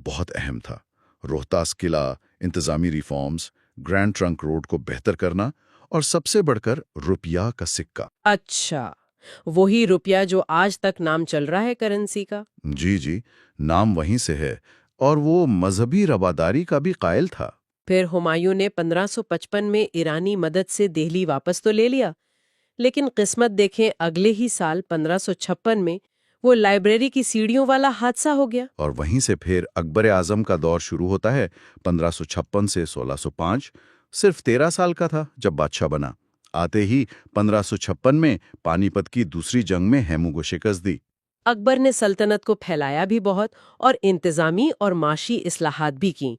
بہت اہم تھا۔ روہتاس قلعہ، انتظامی ریفارمز، گرینڈ ٹرنک روڈ کو بہتر کرنا، اور سب سے بڑھ کر روپیہ کا سکہ۔ اچھا، وہی روپیہ جو آج تک نام چل رہا ہے کرنسی کا؟ جی جی، نام وہیں سے ہے، اور وہ مذہبی رواداری کا بھی قائل تھا۔ پھر ہمایوں نے 1555 میں ایرانی مدد سے دہلی واپس تو لے لیا، لیکن قسمت دیکھیں اگلے ہی سال 1556 میں وہ لائبریری کی سیڑھیوں والا حادثہ ہو گیا۔ اور وہیں سے پھر اکبر اعظم کا دور شروع ہوتا ہے 1556 سے 1605۔ صرف 13 سال کا تھا جب بادشاہ بنا۔ آتے ہی 1556 میں پانی پت کی دوسری جنگ میں ہیمو کو شکست دی۔ اکبر نے سلطنت کو پھیلایا بھی بہت، اور انتظامی اور معاشی اصلاحات بھی کیں،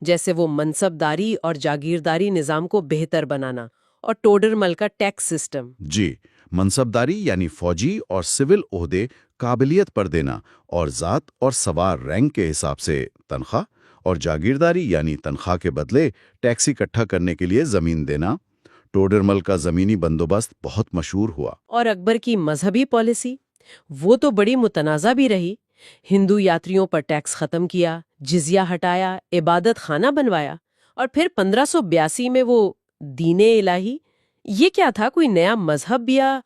جیسے وہ منصب داری اور جاگیرداری نظام کو بہتر بنانا، اور ٹوڈر مل کا ٹیکس سسٹم۔ جی، منصبداری یعنی فوجی اور سول عہدے قابلیت پر دینا، اور ذات اور سوار رینک کے حساب سے تنخواہ، اور جاگیرداری یعنی تنخواہ کے بدلے ٹیکس اکٹھا کرنے کے لیے زمین دینا۔ ٹوڈرمل کا زمینی بندوبست بہت مشہور ہوا۔ اور اکبر کی مذہبی پالیسی، وہ تو بڑی متنازع بھی رہی۔ ہندو یاتریوں پر ٹیکس ختم کیا، جزیہ ہٹایا، عبادت خانہ بنوایا، اور پھر 1582 میں وہ دین الہی، یہ کیا تھا، کوئی نیا مذہب یا؟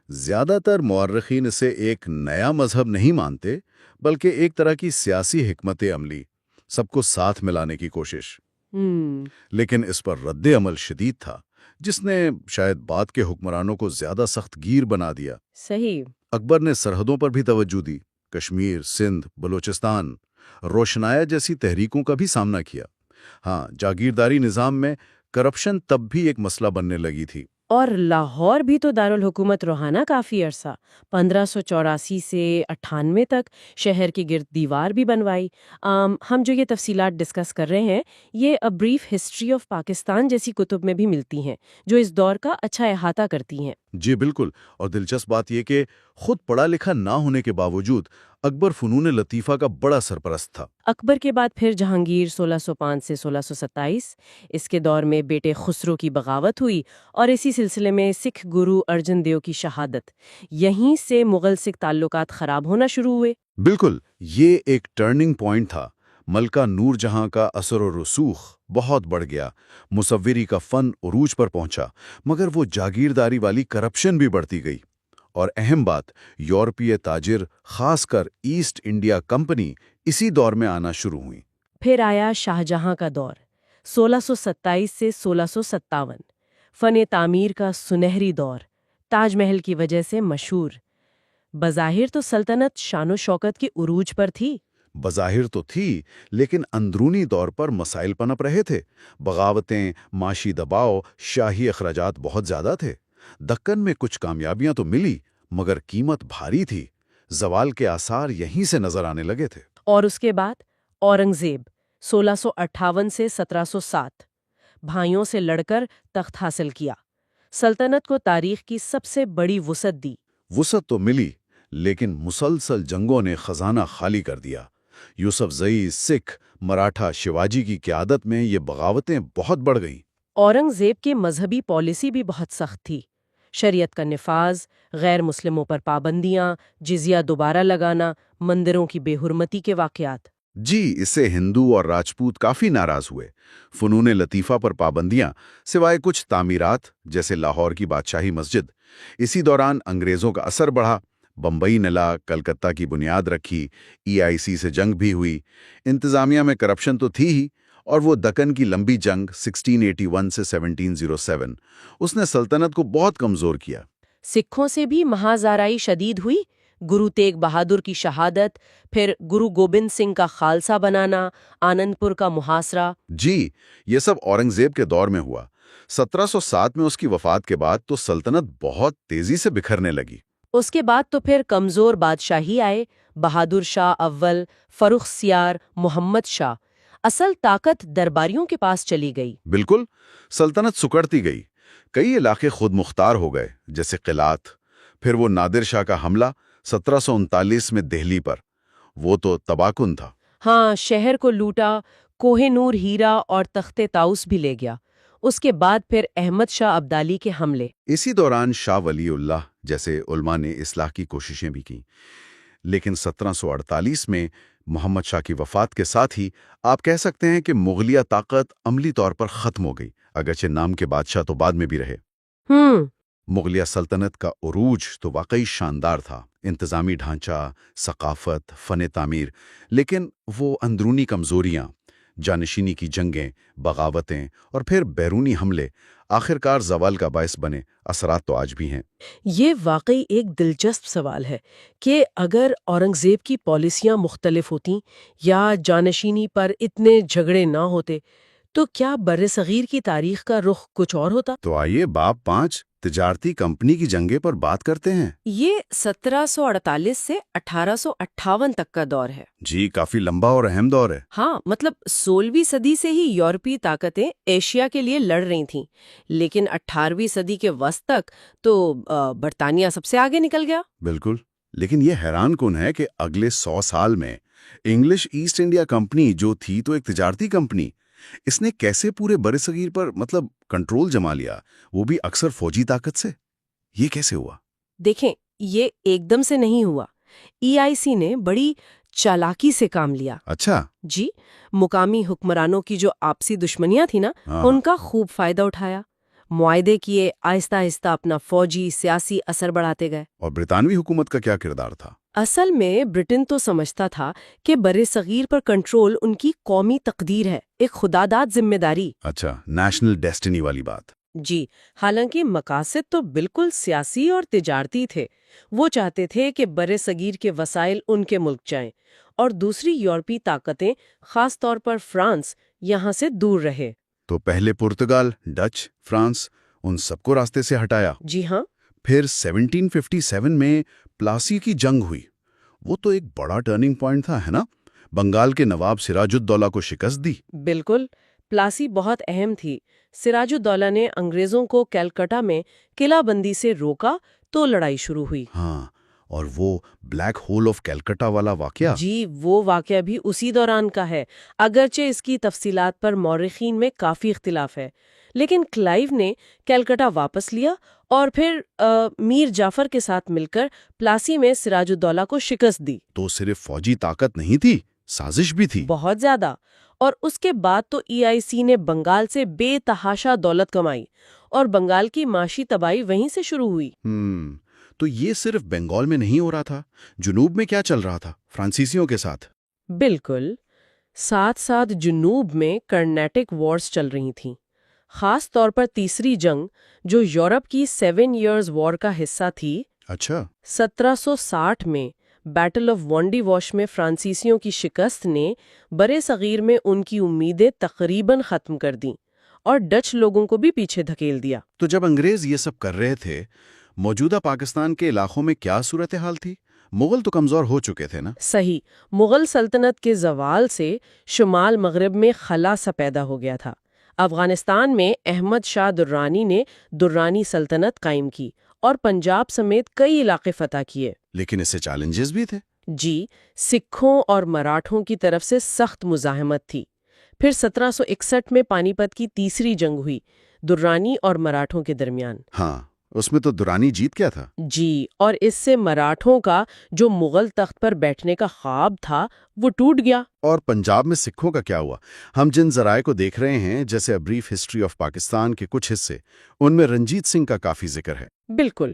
زیادہ تر مورخین اسے ایک نیا مذہب نہیں مانتے، بلکہ ایک طرح کی سیاسی حکمت عملی، سب کو ساتھ ملانے کی کوشش۔ لیکن اس پر رد عمل شدید تھا، جس نے شاید بعد کے حکمرانوں کو زیادہ سخت گیر بنا دیا۔ صحیح۔ اکبر نے سرحدوں پر بھی توجہ دی، کشمیر، سندھ، بلوچستان، روشنایا جیسی تحریکوں کا بھی سامنا کیا۔ ہاں، جاگیرداری نظام میں کرپشن تب بھی ایک مسئلہ بننے لگی تھی۔ اور لاہور بھی تو دارالحکومت رہا کافی عرصہ، 1584 سے 98 تک شہر کے گرد دیوار بھی بنوائی۔ ہم جو یہ تفصیلات ڈسکس کر رہے ہیں یہ A Brief History of Pakistan جیسی کتب میں بھی ملتی ہیں جو اس دور کا اچھا احاطہ کرتی ہیں۔ جی بالکل، اور دلچسپ بات یہ کہ خود پڑھا لکھا نہ ہونے کے باوجود اکبر فنون لطیفہ کا بڑا سرپرست تھا۔ اکبر کے بعد پھر جہانگیر 1605 سے 1627، اس کے دور میں بیٹے خسرو کی بغاوت ہوئی اور اسی سلسلے میں سکھ گرو ارجن دیو کی شہادت، یہیں سے مغل سکھ تعلقات خراب ہونا شروع ہوئے۔ بالکل، یہ ایک ٹرننگ پوائنٹ تھا۔ ملکہ نور جہاں کا اثر و رسوخ بہت بڑھ گیا، مصوری کا فن عروج پر پہنچا، مگر وہ جاگیرداری والی کرپشن بھی بڑھتی گئی۔ اور اہم بات، یورپی تاجر خاص کر ایسٹ انڈیا کمپنی اسی دور میں آنا شروع ہوئی۔ پھر آیا شاہجہاں کا دور، 1627 سے 1657، فن تعمیر کا سنہری دور، تاج محل کی وجہ سے مشہور۔ بظاہر تو سلطنت شان و شوکت کے عروج پر تھی۔ بظاہر تو تھی، لیکن اندرونی طور پر مسائل پنپ رہے تھے۔ بغاوتیں، معاشی دباؤ، شاہی اخراجات بہت زیادہ تھے۔ دکن میں کچھ کامیابیاں تو ملی، مگر قیمت بھاری تھی۔ زوال کے آثار یہیں سے نظر آنے لگے تھے۔ اور اس کے بعد اورنگزیب 1658 سے 1707، بھائیوں سے لڑ کر تخت حاصل کیا، سلطنت کو تاریخ کی سب سے بڑی وسعت دی۔ وسعت تو ملی، لیکن مسلسل جنگوں نے خزانہ خالی کر دیا۔ یوسف زئی، سکھ، مراٹھا، شیواجی کی قیادت میں یہ بغاوتیں بہت بڑھ گئیں۔ اورنگزیب کی مذہبی پالیسی بھی بہت سخت تھی، شریعت کا نفاذ، غیر مسلموں پر پابندیاں، جزیہ دوبارہ لگانا، مندروں کی بے حرمتی کے واقعات۔ جی، اس سے ہندو اور راجپوت کافی ناراض ہوئے۔ فنون لطیفہ پر پابندیاں، سوائے کچھ تعمیرات جیسے لاہور کی بادشاہی مسجد۔ اسی دوران انگریزوں کا اثر بڑھا، بمبئی نلا، کلکتہ کی بنیاد رکھی، EIC سے جنگ بھی ہوئی۔ انتظامیہ میں کرپشن تو تھی ہی، اور وہ دکن کی لمبی جنگ 1681 سے 1707، اس نے سلطنت کو بہت کمزور کیا۔ سکھوں سے بھی مہازارائی شدید ہوئی، گرو تیگ بہادر کی شہادت، پھر گرو گوبند سنگھ کا خالصہ بنانا، آنند پور کا محاصرہ۔ جی، یہ سب اورنگزیب کے دور میں ہوا۔ 1707 میں اس کی وفات کے بعد تو سلطنت بہت تیزی سے بکھرنے لگی۔ اس کے بعد تو پھر کمزور بادشاہی آئے، بہادر شاہ اول، فرخ سیار، محمد شاہ۔ اصل طاقت درباریوں کے پاس چلی گئی۔ بالکل، سلطنت سکڑتی گئی، کئی علاقے خود مختار ہو گئے جیسے قلات۔ پھر وہ نادر شاہ کا حملہ 1739 میں دہلی پر، وہ تو تباہ کن تھا۔ ہاں، شہر کو لوٹا، کوہ نور ہیرا اور تخت طاؤس بھی لے گیا۔ اس کے بعد پھر احمد شاہ ابدالی کے حملے۔ اسی دوران شاہ ولی اللہ جیسے علماء نے اصلاح کی کوششیں بھی کیں، لیکن 1748 میں محمد شاہ کی وفات کے ساتھ ہی آپ کہہ سکتے ہیں کہ مغلیہ طاقت عملی طور پر ختم ہو گئی، اگرچہ نام کے بادشاہ تو بعد میں بھی رہے۔ مغلیہ سلطنت کا عروج تو واقعی شاندار تھا، انتظامی ڈھانچہ، ثقافت، فن تعمیر، لیکن وہ اندرونی کمزوریاں، جانشینی کی جنگیں، بغاوتیں اور پھر بیرونی حملے آخرکار زوال کا باعث بنے۔ اثرات تو آج بھی ہیں۔ یہ واقعی ایک دلچسپ سوال ہے کہ اگر اورنگزیب کی پالیسیاں مختلف ہوتیں یا جانشینی پر اتنے جھگڑے نہ ہوتے تو کیا برصغیر کی تاریخ کا رخ کچھ اور ہوتا؟ تو آئیے باب 5 تجارتی کمپنی کی جنگیں پر بات کرتے ہیں۔ یہ 1748 سے 1858 تک کا دور ہے۔ جی، کافی لمبا اور اہم دور ہے۔ ہاں، مطلب 16ویں صدی سے ہی یورپی طاقتیں ایشیا کے لیے لڑ رہی تھیں، لیکن 18ویں صدی کے وسط تک تو برطانیہ سب سے آگے نکل گیا۔ بالکل، لیکن یہ حیران کن ہے کہ اگلے 100 سال میں انگلش ایسٹ انڈیا کمپنی جو تھی تو ایک تجارتی کمپنی، اس نے کیسے پورے برصغیر پر کنٹرول جما لیا، وہ بھی اکثر فوجی طاقت سے؟ یہ کیسے ہوا؟ دیکھیں، یہ ایک دم سے نہیں ہوا۔ EIC نے بڑی چالاکی سے کام لیا۔ اچھا۔ جی، مقامی حکمرانوں کی جو آپسی دشمنیاں تھیں نا، ان کا خوب فائدہ اٹھایا، معاہدے کیے، آہستہ آہستہ اپنا فوجی سیاسی اثر بڑھاتے گئے۔ اور برطانوی حکومت کا کیا کردار تھا؟ اصل میں برٹن تو سمجھتا تھا کہ برصغیر پر کنٹرول ان کی قومی تقدیر ہے، ایک خداداد ذمہ داری۔ اچھا، نیشنل ڈیسٹنی والی بات۔ جی، حالانکہ مقاصد تو بالکل سیاسی اور تجارتی تھے۔ وہ چاہتے تھے کہ برصغیر کے وسائل ان کے ملک جائیں اور دوسری یورپی طاقتیں، خاص طور پر فرانس، یہاں سے دور رہے۔ تو پہلے پرتگال، ڈچ، فرانس، ان سب کو راستے سے ہٹایا۔ جی ہاں، پھر 1757 میں پلاسی کی جنگ ہوئی، وہ تو ایک بڑا ٹرننگ پوائنٹ تھا، ہے نا؟ بنگال کے نواب سراج الدولہ کو شکست دی۔ بالکل، پلاسی بہت اہم تھی۔ سراج الدولہ نے انگریزوں کو کیلکٹا میں قلعہ بندی سے روکا تو لڑائی شروع ہوئی۔ ہاں، اور وہ بلیک ہول آف کیلکٹا والا واقعہ۔ جی، وہ واقعہ بھی اسی دوران کا ہے، اگرچہ اس کی تفصیلات پر مورخین میں کافی اختلاف ہے، لیکن کلائیو نے کیلکٹا واپس لیا اور پھر میر جعفر کے ساتھ مل کر پلاسی میں سراج الدولہ کو شکست دی۔ تو صرف فوجی طاقت نہیں تھی، سازش بھی تھی۔ بہت زیادہ، اور اس کے بعد تو EIC نے بنگال سے بے تحاشا دولت کمائی اور بنگال کی معاشی تباہی وہیں سے شروع ہوئی۔ تو یہ صرف بنگال میں نہیں ہو رہا تھا، جنوب میں کیا چل رہا تھا فرانسیسیوں کے ساتھ؟ بالکل، ساتھ ساتھ جنوب میں کرنیٹک وارز چل رہی تھیں، خاص طور پر تیسری جنگ جو یورپ کی 7 ایئرز وار کا حصہ تھی۔ اچھا، 1760 میں بیٹل آف وانڈی واش میں فرانسیسیوں کی شکست نے برے صغیر میں ان کی امیدیں تقریباً ختم کر دیں اور ڈچ لوگوں کو بھی پیچھے دھکیل دیا۔ تو جب انگریز یہ سب کر رہے تھے، موجودہ پاکستان کے علاقوں میں کیا صورتحال تھی؟ مغل تو کمزور ہو چکے تھے نا؟ صحیح، مغل سلطنت کے زوال سے شمال مغرب میں خلا سا پیدا ہو گیا تھا۔ افغانستان میں احمد شاہ درانی نے درانی سلطنت قائم کی اور پنجاب سمیت کئی علاقے فتح کیے۔ لیکن اس سے چیلنجز بھی تھے۔ جی، سکھوں اور مراٹھوں کی طرف سے سخت مزاحمت تھی۔ پھر 1761 میں پانی پت کی تیسری جنگ ہوئی، درانی اور مراٹھوں کے درمیان۔ ہاں، اس میں تو درانی جیت گیا تھا۔ جی، اور اس سے مراٹھوں کا جو مغل تخت پر بیٹھنے کا خواب تھا وہ ٹوٹ گیا۔ اور پنجاب میں سکھوں کا کیا ہوا؟ ہم جن ذرائع کو دیکھ رہے ہیں، جیسے بریف ہسٹری آف پاکستان کے کچھ حصے، ان میں رنجیت سنگھ کا کافی ذکر ہے۔ بالکل،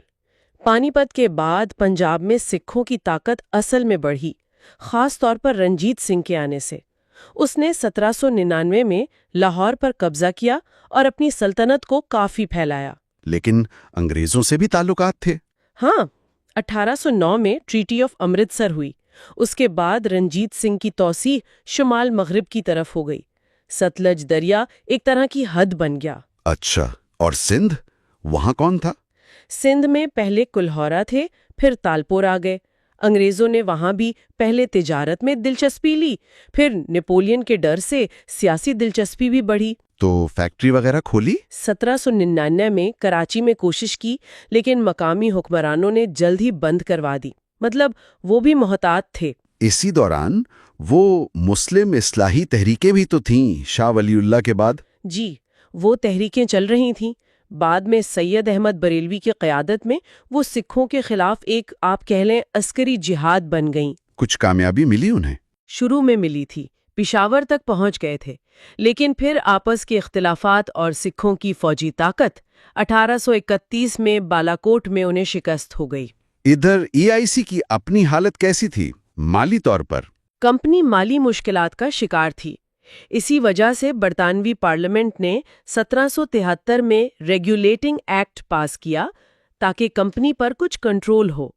پانی پت کے بعد پنجاب میں سکھوں کی طاقت اصل میں بڑھی، خاص طور پر رنجیت سنگھ کے آنے سے۔ اس نے 1799 میں لاہور پر قبضہ کیا اور اپنی سلطنت کو کافی پھیلایا۔ لیکن انگریزوں سے بھی تعلقات تھے۔ ہاں، 1809 میں ٹریٹی آف امرتسر ہوئی۔ اس کے بعد رنجیت سنگھ کی توسیع شمال مغرب کی طرف ہو گئی۔ ستلج دریا ایک طرح کی حد بن گیا۔ اچھا، اور سندھ؟ وہاں کون تھا؟ سندھ میں پہلے کلہورا تھے، پھر تالپور آ گئے۔ انگریزوں نے وہاں بھی پہلے تجارت میں دلچسپی لی، پھر نیپولین کے ڈر سے سیاسی دلچسپی بھی بڑھی۔ تو فیکٹری وغیرہ کھولی؟ 1799 میں کراچی میں کوشش کی، لیکن مقامی حکمرانوں نے جلد ہی بند کروا دی، مطلب وہ بھی محتاط تھے۔ اسی دوران وہ مسلم اصلاحی تحریکیں بھی تو تھیں شاہ ولی اللہ کے بعد۔ جی، وہ تحریکیں چل رہی تھیں۔ بعد میں سید احمد بریلوی کی قیادت میں وہ سکھوں کے خلاف ایک آپ کہہ لیں عسکری جہاد بن گئیں۔ کچھ کامیابی ملی انہیں؟ شروع میں ملی تھی، پشاور تک پہنچ گئے تھے، لیکن پھر آپس کے اختلافات اور سکھوں کی فوجی طاقت 1831 میں بالاکوٹ میں انہیں شکست ہو گئی۔ ادھر EIC کی اپنی حالت کیسی تھی مالی طور پر؟ کمپنی مالی مشکلات کا شکار تھی۔ اسی وجہ سے برطانوی پارلیمنٹ نے 1773 میں ریگولیٹنگ ایکٹ پاس کیا تاکہ کمپنی پر کچھ کنٹرول ہو۔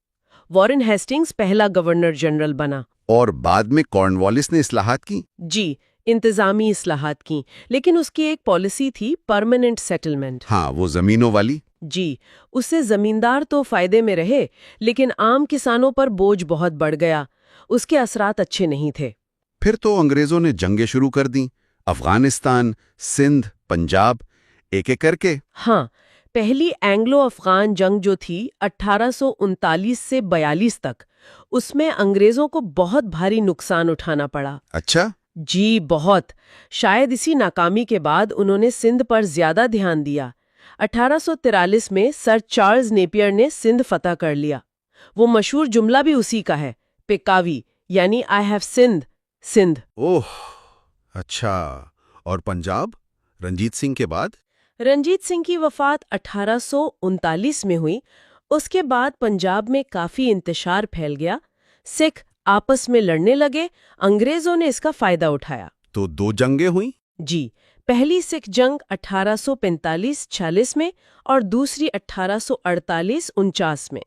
وارن ہیسٹنگز پہلا گورنر جنرل بنا۔ اور بعد میں کارنوالیس نے اصلاحات کی؟ جی، انتظامی اصلاحات کی، لیکن اس کی ایک پالیسی تھی پرماننٹ سیٹلمنٹ۔ ہاں، وہ زمینوں والی۔ جی، اس سے زمیندار تو فائدے میں رہے، لیکن عام کسانوں پر بوجھ بہت بڑھ گیا۔ اس کے اثرات اچھے نہیں تھے۔ پھر تو انگریزوں نے جنگیں شروع کر دیں، افغانستان، سندھ، پنجاب، ایک ایک کر کے۔ ہاں، پہلی اینگلو افغان جنگ جو تھی 1839 سے 42 تک، اس میں انگریزوں کو بہت بھاری نقصان اٹھانا پڑا۔ اچھا؟ جی، بہت۔ شاید اسی ناکامی کے بعد انہوں نے سندھ پر زیادہ دھیان دیا۔ 1843 میں سر چارلز نیپیئر نے سندھ فتح کر لیا۔ وہ مشہور جملہ بھی اسی کا ہے، پیکاوی، یعنی آئی ہیو سندھ، سندھ۔ اوہ، اچھا۔ اور پنجاب رنجیت سنگھ کے بعد؟ رنجیت سنگھ کی وفات 1839 میں ہوئی۔ اس کے بعد پنجاب میں کافی انتشار پھیل گیا، سکھ آپس میں لڑنے لگے، انگریزوں نے اس کا فائدہ اٹھایا۔ تو 2 جنگیں ہوئیں؟ جی، پہلی سکھ جنگ 1845-46 میں اور دوسری 1848-49 میں۔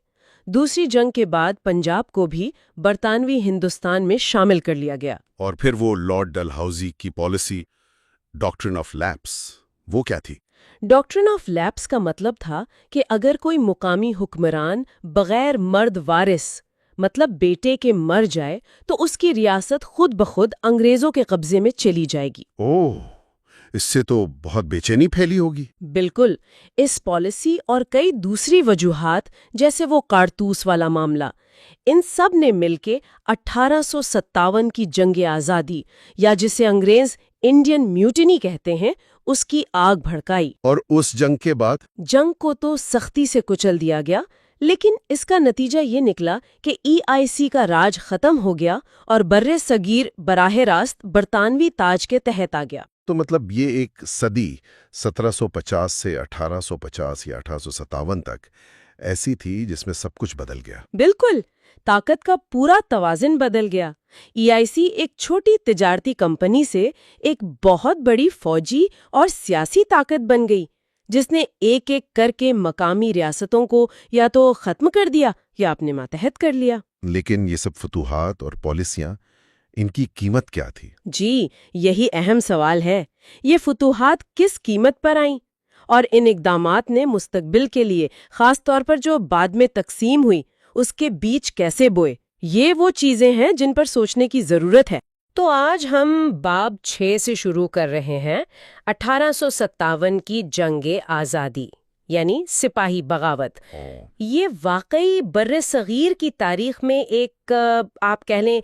دوسری جنگ کے بعد پنجاب کو بھی برطانوی ہندوستان میں شامل کر لیا گیا۔ اور پھر وہ لارڈ ڈلہاؤزی کی پالیسی ڈاکٹرن آف لیپس، وہ کیا تھی؟ ڈاکٹرن آف لیپس کا مطلب تھا کہ اگر کوئی مقامی حکمران بغیر مرد وارث مطلب بیٹے کے مر جائے تو اس کی ریاست خود بخود انگریزوں کے قبضے میں چلی جائے گی۔ اوہ، اس سے تو بہت بے چینی پھیلی ہوگی۔ بالکل، اس پالیسی اور کئی دوسری وجوہات جیسے وہ کارتوس والا معاملہ، ان سب نے مل کے 1857 کی جنگ آزادی یا جسے انگریز انڈین میوٹنی کہتے ہیں اس کی آگ بھڑکائی۔ اور اس جنگ کے بعد جنگ کو تو سختی سے کچل دیا گیا، لیکن اس کا نتیجہ یہ نکلا کہ EIC کا راج ختم ہو گیا اور بر صغیر براہ راست برطانوی تاج کے تحت آ گیا۔ تو مطلب یہ ایک صدی 1750 سے 1850 یا 1857 تک ایسی تھی جس میں سب کچھ بدل گیا۔ بالکل، طاقت کا پورا توازن بدل گیا۔ EIC ایک چھوٹی تجارتی کمپنی سے ایک بہت بڑی فوجی اور سیاسی طاقت بن گئی، جس نے ایک ایک کر کے مقامی ریاستوں کو یا تو ختم کر دیا یا اپنے ماتحت کر لیا۔ لیکن یہ سب فتوحات اور پالیسیاں، ان کی قیمت کیا تھی؟ جی، یہی اہم سوال ہے۔ یہ فتوحات کس قیمت پر آئیں؟ اور ان اقدامات نے مستقبل کے لیے، خاص طور پر جو بعد میں تقسیم ہوئی، اس کے بیچ کیسے بوئے؟ یہ وہ چیزیں ہیں جن پر سوچنے کی ضرورت ہے۔ تو آج ہم باب 6 سے شروع کر رہے ہیں، 1857 کی جنگ آزادی یعنی سپاہی بغاوت۔ یہ واقعی بر صغیر کی تاریخ میں ایک آپ کہہ لیں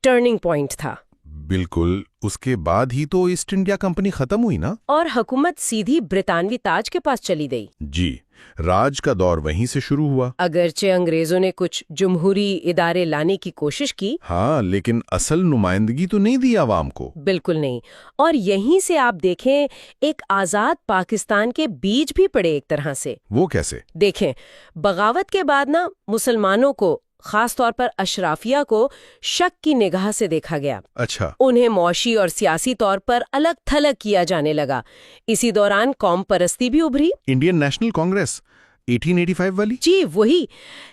ٹرننگ پوائنٹ تھا۔ بالکل، اس کے بعد ہی تو ایسٹ انڈیا کمپنی ختم ہوئی نا؟ اور حکومت سیدھی برطانوی تاج کے پاس چلی گئی۔ جی، راج کا دور وہیں سے شروع ہوا۔ اگرچہ انگریزوں نے کچھ جمہوری ادارے لانے کی کوشش کی، ہاں، لیکن اصل نمائندگی تو نہیں دی عوام کو۔ بالکل نہیں۔ اور یہیں سے آپ دیکھیں ایک آزاد پاکستان کے بیج بھی پڑے ایک طرح سے۔ وہ کیسے؟ دیکھیں، بغاوت کے بعد نا مسلمانوں کو، خاص طور پر اشرافیہ کو، شک کی نگاہ سے دیکھا گیا۔ اچھا۔ انہیں معاشی اور سیاسی طور پر الگ تھلگ کیا جانے لگا۔ اسی دوران قوم پرستی بھی ابھری۔ انڈین نیشنل کانگریس 1885 والی؟ جی وہی،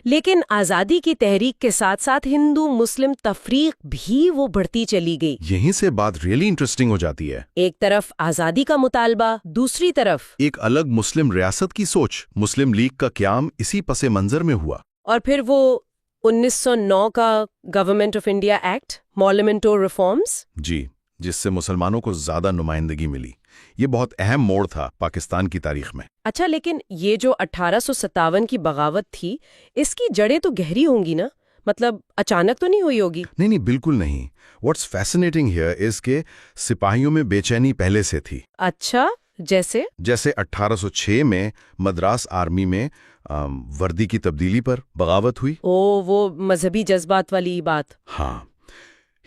لیکن آزادی کی تحریک کے ساتھ ساتھ ہندو مسلم تفریق بھی وہ بڑھتی چلی گئی۔ یہیں سے بات ریئلی انٹرسٹنگ ہو جاتی ہے۔ ایک طرف آزادی کا مطالبہ، دوسری طرف ایک الگ مسلم ریاست کی سوچ۔ مسلم لیگ کا قیام اسی پس منظر میں ہوا۔ اور پھر وہ 1909 کا Government of India Act, Morley Minto Reforms. جی، جس سے مسلمانوں کو زیادہ نمائندگی ملی۔ یہ بہت اہم موڑ تھا پاکستان کی تاریخ میں۔ اچھا، لیکن یہ جو 1857 کی بغاوت تھی، اس کی جڑیں تو گہری ہوں گی نا؟ مطلب اچانک تو نہیں ہوئی ہوگی؟ نہیں، بالکل نہیں۔ واٹس فیسنیٹنگ ہیئر از کہ سپاہیوں میں بے چینی پہلے سے تھی۔ اچھا، جیسے 1806 میں مدراس آرمی میں وردی کی تبدیلی پر بغاوت ہوئی۔ وہ مذہبی جذبات والی بات۔ ہاں،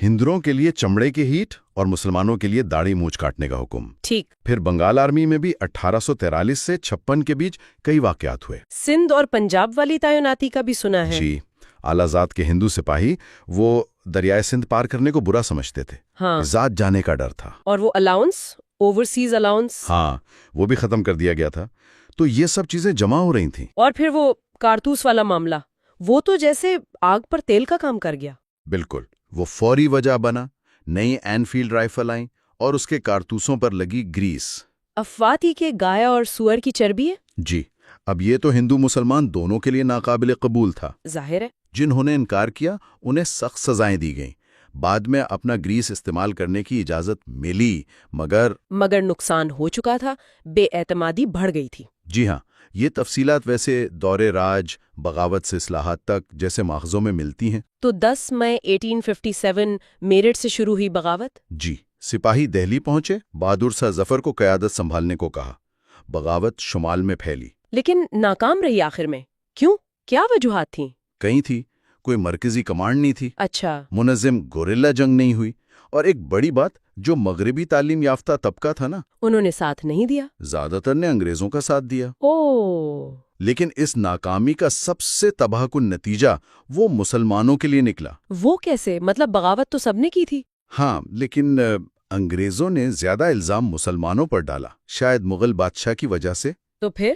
ہندوؤں کے لیے چمڑے کے ہیٹ اور مسلمانوں کے لیے داڑھی مونچھ کاٹنے کا حکم۔ ٹھیک۔ پھر بنگال آرمی میں بھی 1843 سے 56 کے بیچ کئی واقعات ہوئے۔ سندھ اور پنجاب والی تعیناتی کا بھی سنا ہے۔ جی، اعلیٰ ذات کے ہندو سپاہی وہ دریائے سندھ پار کرنے کو برا سمجھتے تھے۔ ہاں، ذات جانے کا ڈر تھا۔ اور وہ الاؤنس، اوورسیز الاؤنس، ہاں، وہ بھی ختم کر دیا گیا تھا۔ تو یہ سب چیزیں جمع ہو رہی تھیں۔ اور پھر وہ کارتوس والا معاملہ، وہ تو جیسے آگ پر تیل کا کام کر گیا۔ بالکل، وہ فوری وجہ بنا، نئی اینفیلڈ رائفل آئیں اور اس کے کارتوسوں پر لگی گریس۔ افواہ تھی کہ گائے اور سور کی چربی ہے۔ جی، اب یہ تو ہندو مسلمان دونوں کے لیے ناقابل قبول تھا۔ ظاہر ہے۔ جنہوں نے انکار کیا انہیں سخت سزائیں دی گئیں۔ بعد میں اپنا گریس استعمال کرنے کی اجازت ملی، مگر نقصان ہو چکا تھا، بے اعتمادی بڑھ گئی تھی۔ جی ہاں، یہ تفصیلات ویسے دور راج، بغاوت سے اصلاحات تک جیسے ماخذوں میں ملتی ہیں۔ تو 10 مئی 1857 میرٹھ سے شروع ہوئی بغاوت۔ جی، سپاہی دہلی پہنچے، بہادر شاہ ظفر کو قیادت سنبھالنے کو کہا۔ بغاوت شمال میں پھیلی۔ لیکن ناکام رہی آخر میں۔ کیوں؟ کیا وجوہات تھیں؟ کہیں تھی، کوئی مرکزی کمانڈ نہیں تھی، اچھا، منظم گوریلا جنگ نہیں ہوئی، اور ایک بڑی بات، جو مغربی تعلیم یافتہ طبقہ تھا نا، انہوں نے ساتھ نہیں دیا۔ زیادہ تر نے انگریزوں کا ساتھ دیا۔ اوہ، لیکن اس ناکامی کا سب سے تباہ کن نتیجہ وہ مسلمانوں کے لیے نکلا۔ وہ کیسے؟ مطلب بغاوت تو سب نے کی تھی۔ ہاں، لیکن انگریزوں نے زیادہ الزام مسلمانوں پر ڈالا، شاید مغل بادشاہ کی وجہ سے۔ تو پھر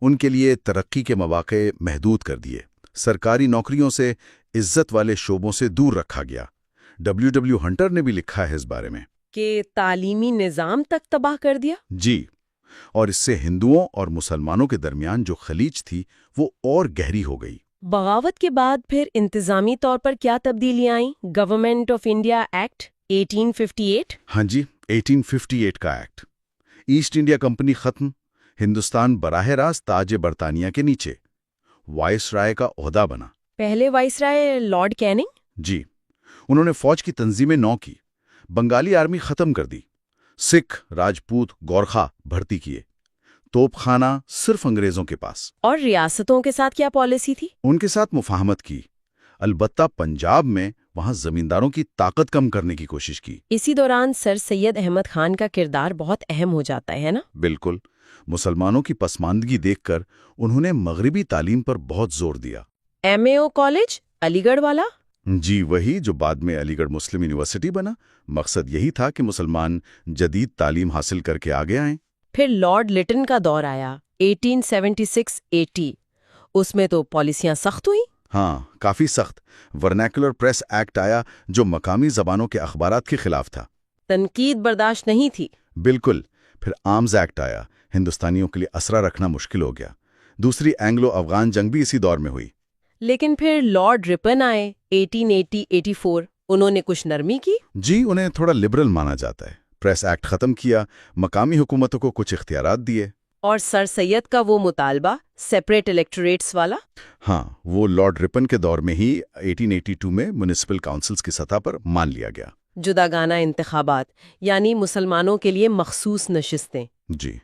ان کے لیے ترقی کے مواقع محدود کر دیے، سرکاری نوکریوں سے، عزت والے شعبوں سے دور رکھا گیا۔ ڈبلیو ہنٹر نے بھی لکھا ہے اس بارے میں کہ تعلیمی نظام تک تباہ کر دیا۔ جی، اور اس سے ہندوؤں اور مسلمانوں کے درمیان جو خلیج تھی وہ اور گہری ہو گئی۔ بغاوت کے بعد پھر انتظامی طور پر کیا تبدیلیاں آئیں؟ Government of India act 1858؟ ہاں جی، 1858 کا ایکٹ۔ ایسٹ انڈیا کمپنی ختم، ہندوستان براہ راست تاج برطانیہ کے نیچے، وائس رائے کا عہدہ بنا۔ پہلے وائس رائے لارڈ کیننگ؟ جی، انہوں نے فوج کی تنظیمیں نو کی، بنگالی آرمی ختم کر دی، سکھ، راجپوت، گورکھا بھرتی کیے، توپ خانہ صرف انگریزوں کے پاس۔ اور ریاستوں کے ساتھ کیا پالیسی تھی؟ ان کے ساتھ مفاہمت کی، البتہ پنجاب میں وہاں زمینداروں کی طاقت کم کرنے کی کوشش کی۔ اسی دوران سر سید احمد خان کا کردار بہت اہم ہو جاتا ہے نا؟ بالکل، مسلمانوں کی پسماندگی دیکھ کر انہوں نے مغربی تعلیم پر بہت زور دیا۔ MAO کالج علی گڑھ والا؟ جی وہی جو بعد میں علی گڑھ مسلم یونیورسٹی بنا۔ مقصد یہی تھا کہ مسلمان جدید تعلیم حاصل کر کے آگے آئیں۔ پھر لارڈ لٹن کا دور آیا 1876-80، اس میں تو پالیسیاں سخت ہوئیں۔ ہاں، کافی سخت۔ ورنیکولر پریس ایکٹ آیا جو مقامی زبانوں کے اخبارات کے خلاف تھا۔ تنقید برداشت نہیں تھی۔ بالکل۔ پھر آرمز ایکٹ آیا، ہندوستانیوں کے لیے اسرہ رکھنا مشکل ہو گیا۔ دوسری اینگلو افغان جنگ بھی اسی دور میں ہوئی۔ لیکن پھر لارڈ رپن آئے 1880-84، انہوں نے کچھ نرمی کی۔ جی، انہیں تھوڑا لبرل مانا جاتا ہے۔ پریس ایکٹ ختم کیا، مقامی حکومتوں کو کچھ اختیارات دیے۔ اور سر سید کا وہ مطالبہ سیپریٹ الیکٹوریٹس والا؟ ہاں، وہ لارڈ رپن کے دور میں ہی 1882 میں میونسپل کاؤنسلز کی سطح پر مان لیا گیا۔ جداگانہ انتخابات، یعنی مسلمانوں کے لیے مخصوص نشستیں۔ جی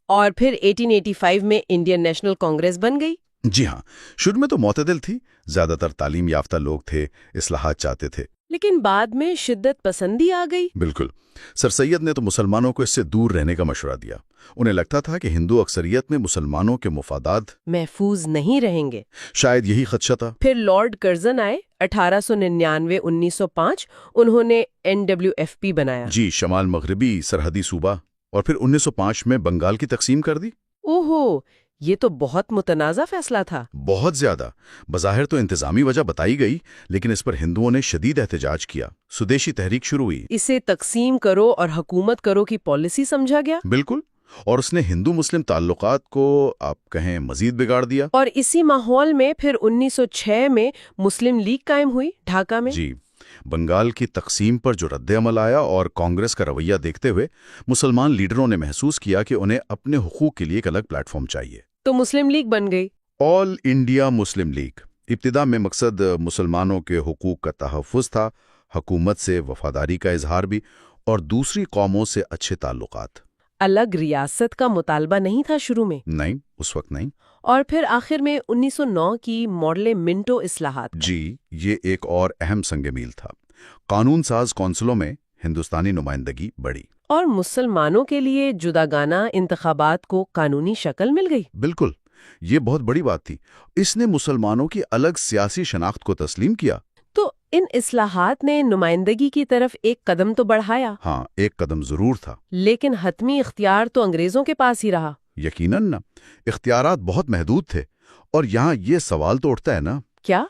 اور پھر 1885 میں انڈین نیشنل کانگریس بن گئی۔ جی ہاں، شروع میں تو معتدل تھی، زیادہ تر تعلیم یافتہ لوگ تھے، اصلاحات چاہتے تھے۔ لیکن بعد میں شدت پسندی آ گئی۔ بالکل، سر سید نے تو مسلمانوں کو اس سے دور رہنے کا مشورہ دیا۔ انہیں لگتا تھا کہ ہندو اکثریت میں مسلمانوں کے مفادات محفوظ نہیں رہیں گے۔ شاید یہی خدشہ تھا۔ پھر لارڈ کرزن آئے 1899-1905، انہوں نے NWFP بنایا۔ جی، شمال مغربی سرحدی صوبہ، اور پھر 1905 میں بنگال کی تقسیم کر دی۔ اوہو، یہ تو بہت متنازع فیصلہ تھا۔ بہت زیادہ۔ بظاہر تو انتظامی وجہ بتائی گئی، لیکن اس پر ہندوؤں نے شدید احتجاج کیا، سودیشی تحریک شروع ہوئی۔ اسے تقسیم کرو اور حکومت کرو کی پالیسی سمجھا گیا۔ بالکل، اور اس نے ہندو مسلم تعلقات کو آپ کہیں مزید بگاڑ دیا۔ اور اسی ماحول میں پھر 1906 میں مسلم لیگ قائم ہوئی ڈھاکہ میں۔ جی، بنگال کی تقسیم پر جو رد عمل آیا اور کانگریس کا رویہ دیکھتے ہوئے مسلمان لیڈروں نے محسوس کیا کہ انہیں اپنے حقوق کے لیے ایک الگ پلیٹ فارم چاہیے۔ تو مسلم لیگ بن گئی۔ آل انڈیا مسلم لیگ۔ ابتدا میں مقصد مسلمانوں کے حقوق کا تحفظ تھا، حکومت سے وفاداری کا اظہار بھی، اور دوسری قوموں سے اچھے تعلقات۔ الگ ریاست کا مطالبہ نہیں تھا شروع میں۔ نہیں، اس وقت نہیں۔ اور پھر آخر میں 1909 کی ماڈل منٹو اصلاحات۔ جی، یہ ایک اور اہم سنگ میل تھا۔ قانون ساز کونسلوں میں ہندوستانی نمائندگی بڑھی۔ اور مسلمانوں کے لیے جداگانہ انتخابات کو قانونی شکل مل گئی۔ بالکل، یہ بہت بڑی بات تھی۔ اس نے مسلمانوں کی الگ سیاسی شناخت کو تسلیم کیا۔ تو ان اصلاحات نے نمائندگی کی طرف ایک قدم تو بڑھایا۔ ہاں، ایک قدم ضرور تھا۔ لیکن حتمی اختیار تو انگریزوں کے پاس ہی رہا۔ یقیناً نہ، اختیارات بہت محدود تھے۔ اور یہاں یہ سوال تو اٹھتا ہے نا کیا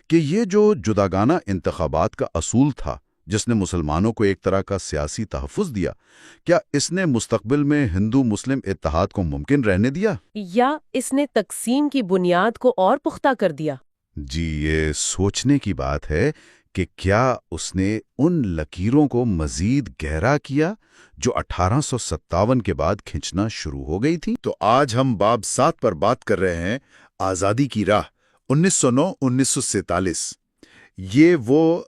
کہ یہ جو جداگانہ انتخابات کا اصول تھا، جس نے مسلمانوں کو ایک طرح کا سیاسی تحفظ دیا، کیا اس نے مستقبل میں ہندو مسلم اتحاد کو ممکن رہنے دیا؟ یا اس نے تقسیم کی بنیاد کو اور پختہ کر دیا؟ جی، یہ سوچنے کی بات ہے کہ کیا اس نے ان لکیروں کو مزید گہرا کیا جو 1857 کے بعد کھنچنا شروع ہو گئی تھی؟ تو آج ہم باب 7 پر بات کر رہے ہیں، آزادی کی راہ، 1909-1947۔ یہ وہ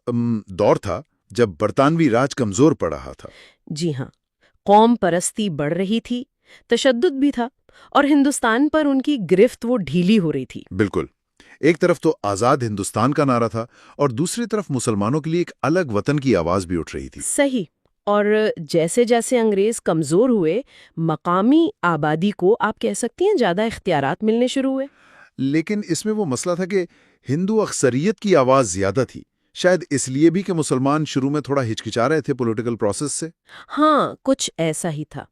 دور تھا جب برطانوی راج کمزور پڑ رہا تھا۔ جی ہاں، قوم پرستی بڑھ رہی تھی، تشدد بھی تھا، اور ہندوستان پر ان کی گرفت وہ ڈھیلی ہو رہی تھی۔ بالکل، ایک طرف تو آزاد ہندوستان کا نعرہ تھا، اور دوسری طرف مسلمانوں کے لیے ایک الگ وطن کی آواز بھی اٹھ رہی تھی۔ صحیح۔ اور جیسے جیسے انگریز کمزور ہوئے، مقامی آبادی کو آپ کہہ سکتی ہیں زیادہ اختیارات ملنے شروع ہوئے۔ لیکن اس میں وہ مسئلہ تھا کہ ہندو اکثریت کی آواز زیادہ تھی، شاید اس لیے بھی کہ مسلمان شروع میں تھوڑا ہچکچا رہے تھے پولیٹیکل پروسیس سے۔ ہاں، کچھ ایسا ہی تھا۔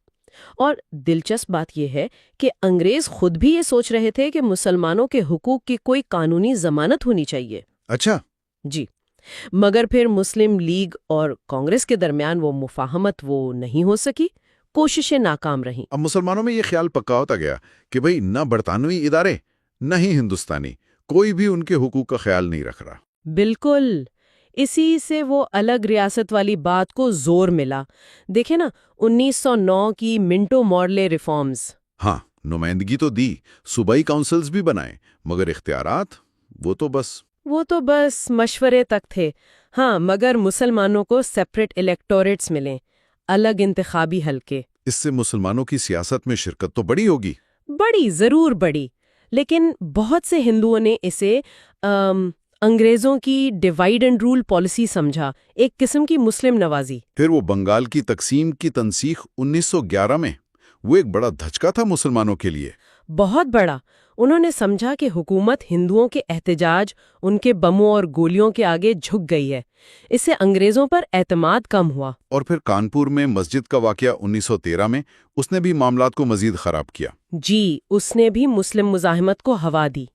اور دلچسپ بات یہ ہے کہ انگریز خود بھی یہ سوچ رہے تھے کہ مسلمانوں کے حقوق کی کوئی قانونی ضمانت ہونی چاہیے۔ اچھا۔ جی، مگر پھر مسلم لیگ اور کانگریس کے درمیان وہ مفاہمت وہ نہیں ہو سکی، کوششیں ناکام رہیں۔ اب مسلمانوں میں یہ خیال پکا ہوتا گیا کہ بھئی نہ برطانوی ادارے نہ ہی ہندوستانی، کوئی بھی ان کے حقوق کا خیال نہیں رکھ رہا۔ بالکل، اسی سے وہ الگ ریاست والی بات کو زور ملا۔ دیکھیں نا 1909 کی منٹو مورلے ریفارمز۔ ہاں، نمائندگی تو دی، صوبائی کونسلز بھی بنائے، مگر اختیارات وہ تو بس مشورے تک تھے۔ ہاں، مگر مسلمانوں کو سیپریٹ الیکٹوریٹس ملیں، الگ انتخابی حلقے۔ اس سے مسلمانوں کی سیاست میں شرکت تو بڑی ہوگی۔ بڑی، ضرور بڑی، لیکن بہت سے ہندوؤں نے اسے انگریزوں کی ڈیوائیڈ اینڈ رول پالیسی سمجھا، ایک قسم کی مسلم نوازی۔ پھر وہ بنگال کی تقسیم کی تنسیخ 1911 میں، وہ ایک بڑا دھچکا تھا مسلمانوں کے لیے۔ بہت بڑا۔ انہوں نے سمجھا کہ حکومت ہندوؤں کے احتجاج، ان کے بموں اور گولیوں کے آگے جھک گئی ہے۔ اس سے انگریزوں پر اعتماد کم ہوا۔ اور پھر کانپور میں مسجد کا واقعہ 1913 میں، اس نے بھی معاملات کو مزید خراب کیا۔ جی، اس نے بھی مسلم مزاحمت کو ہوا دی۔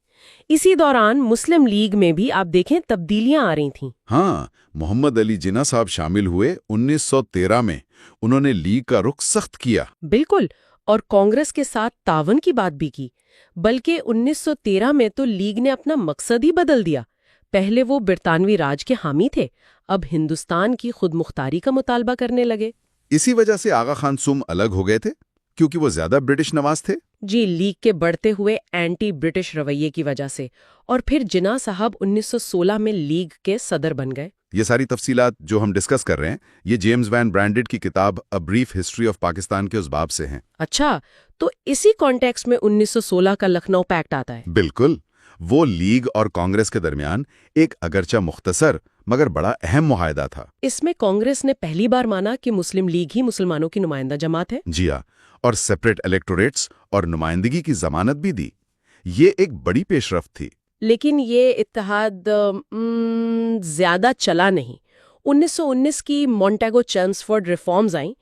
اسی دوران مسلم لیگ میں بھی آپ دیکھیں تبدیلیاں آ رہی تھیں۔ ہاں، محمد علی جناح صاحب شامل ہوئے 1913 میں، انہوں نے لیگ کا رخ سخت کیا۔ بالکل، اور کانگریس کے ساتھ تعاون کی بات بھی کی۔ بلکہ 1913 میں تو لیگ نے اپنا مقصد ہی بدل دیا۔ پہلے وہ برطانوی راج کے حامی تھے، اب ہندوستان کی خود مختاری کا مطالبہ کرنے لگے۔ اسی وجہ سے آغا خان سم الگ ہو گئے تھے، کیونکہ وہ زیادہ برٹش نواز تھے۔ جی، لیگ کے بڑھتے ہوئے اینٹی برٹش رویے کی وجہ سے۔ اور پھر جناح صاحب 1916 میں لیگ کے صدر بن گئے۔ یہ ساری تفصیلات جو ہم ڈسکس کر رہے ہیں، یہ جیمز وین برانڈڈ کی کتاب a brief history of Pakistan کے اس باب سے ہیں۔ اچھا، تو اسی کانٹیکسٹ میں 1916 کا لکھنؤ پیکٹ آتا ہے۔ بالکل، وہ لیگ اور کانگریس کے درمیان ایک اگرچہ مختصر مگر بڑا اہم معاہدہ تھا۔ اس میں کانگریس نے پہلی بار مانا کہ مسلم لیگ ہی مسلمانوں کی نمائندہ جماعت ہے۔ جی ہاں، اور سیپریٹ الیکٹوریٹس اور نمائندگی کی ضمانت بھی دی۔ یہ ایک بڑی پیش رفت تھی۔ لیکن یہ اتحاد زیادہ چلا نہیں۔ 1919 کی مونٹیگو چیمسفورڈ ریفارمز آئیں،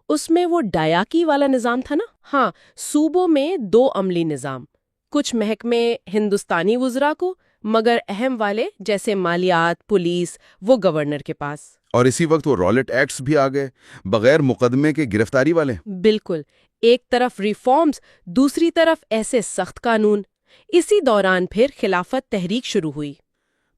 اس میں وہ ڈایاکی والا نظام تھا نا۔ ہاں، صوبوں میں 2 عملی نظام، کچھ محکمے ہندوستانی وزراء کو، مگر اہم والے جیسے مالیات، پولیس، وہ گورنر کے پاس۔ اور اسی وقت وہ رولٹ ایکٹس بھی آ گئے، بغیر مقدمے کے گرفتاری والے۔ بالکل، ایک طرف ریفارمز، دوسری طرف ایسے سخت قانون۔ اسی دوران پھر خلافت تحریک شروع ہوئی۔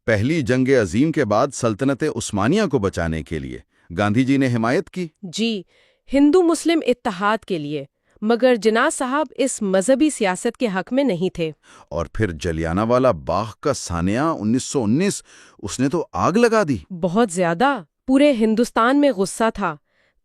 پہلی جنگ عظیم کے بعد سلطنت عثمانیہ کو بچانے کے لیے گاندھی جی نے حمایت کی۔ جی، ہندو مسلم اتحاد کے لیے، مگر جناح صاحب اس مذہبی سیاست کے حق میں نہیں تھے۔ اور پھر جلیانہ والا باغ کا سانحہ 1919، اس نے تو آگ لگا دی۔ بہت زیادہ، پورے ہندوستان میں غصہ تھا۔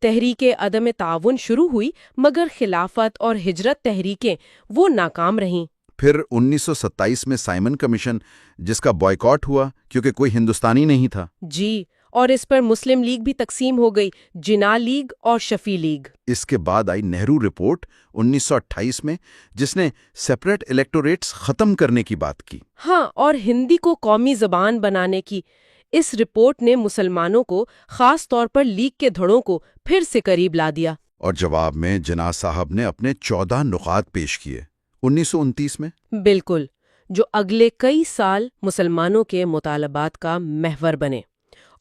تحریک عدم تعاون شروع ہوئی، مگر خلافت اور ہجرت تحریکیں وہ ناکام رہیں۔ پھر 1927 میں سائمن کمیشن، جس کا بائیکاٹ ہوا کیونکہ کوئی ہندوستانی نہیں تھا۔ جی، اور اس پر مسلم لیگ بھی تقسیم ہو گئی، جناح لیگ اور شفیع لیگ۔ اس کے بعد آئی نہرو رپورٹ 1928 میں، جس نے سیپریٹ الیکٹوریٹس ختم کرنے کی بات کی۔ ہاں، اور ہندی کو قومی زبان بنانے کی۔ اس رپورٹ نے مسلمانوں کو، خاص طور پر لیگ کے دھڑوں کو، پھر سے قریب لا دیا۔ اور جواب میں جناح صاحب نے اپنے 14 نقاط پیش کیے 1929 میں۔ بالکل، جو اگلے کئی سال مسلمانوں کے مطالبات کا محور بنے۔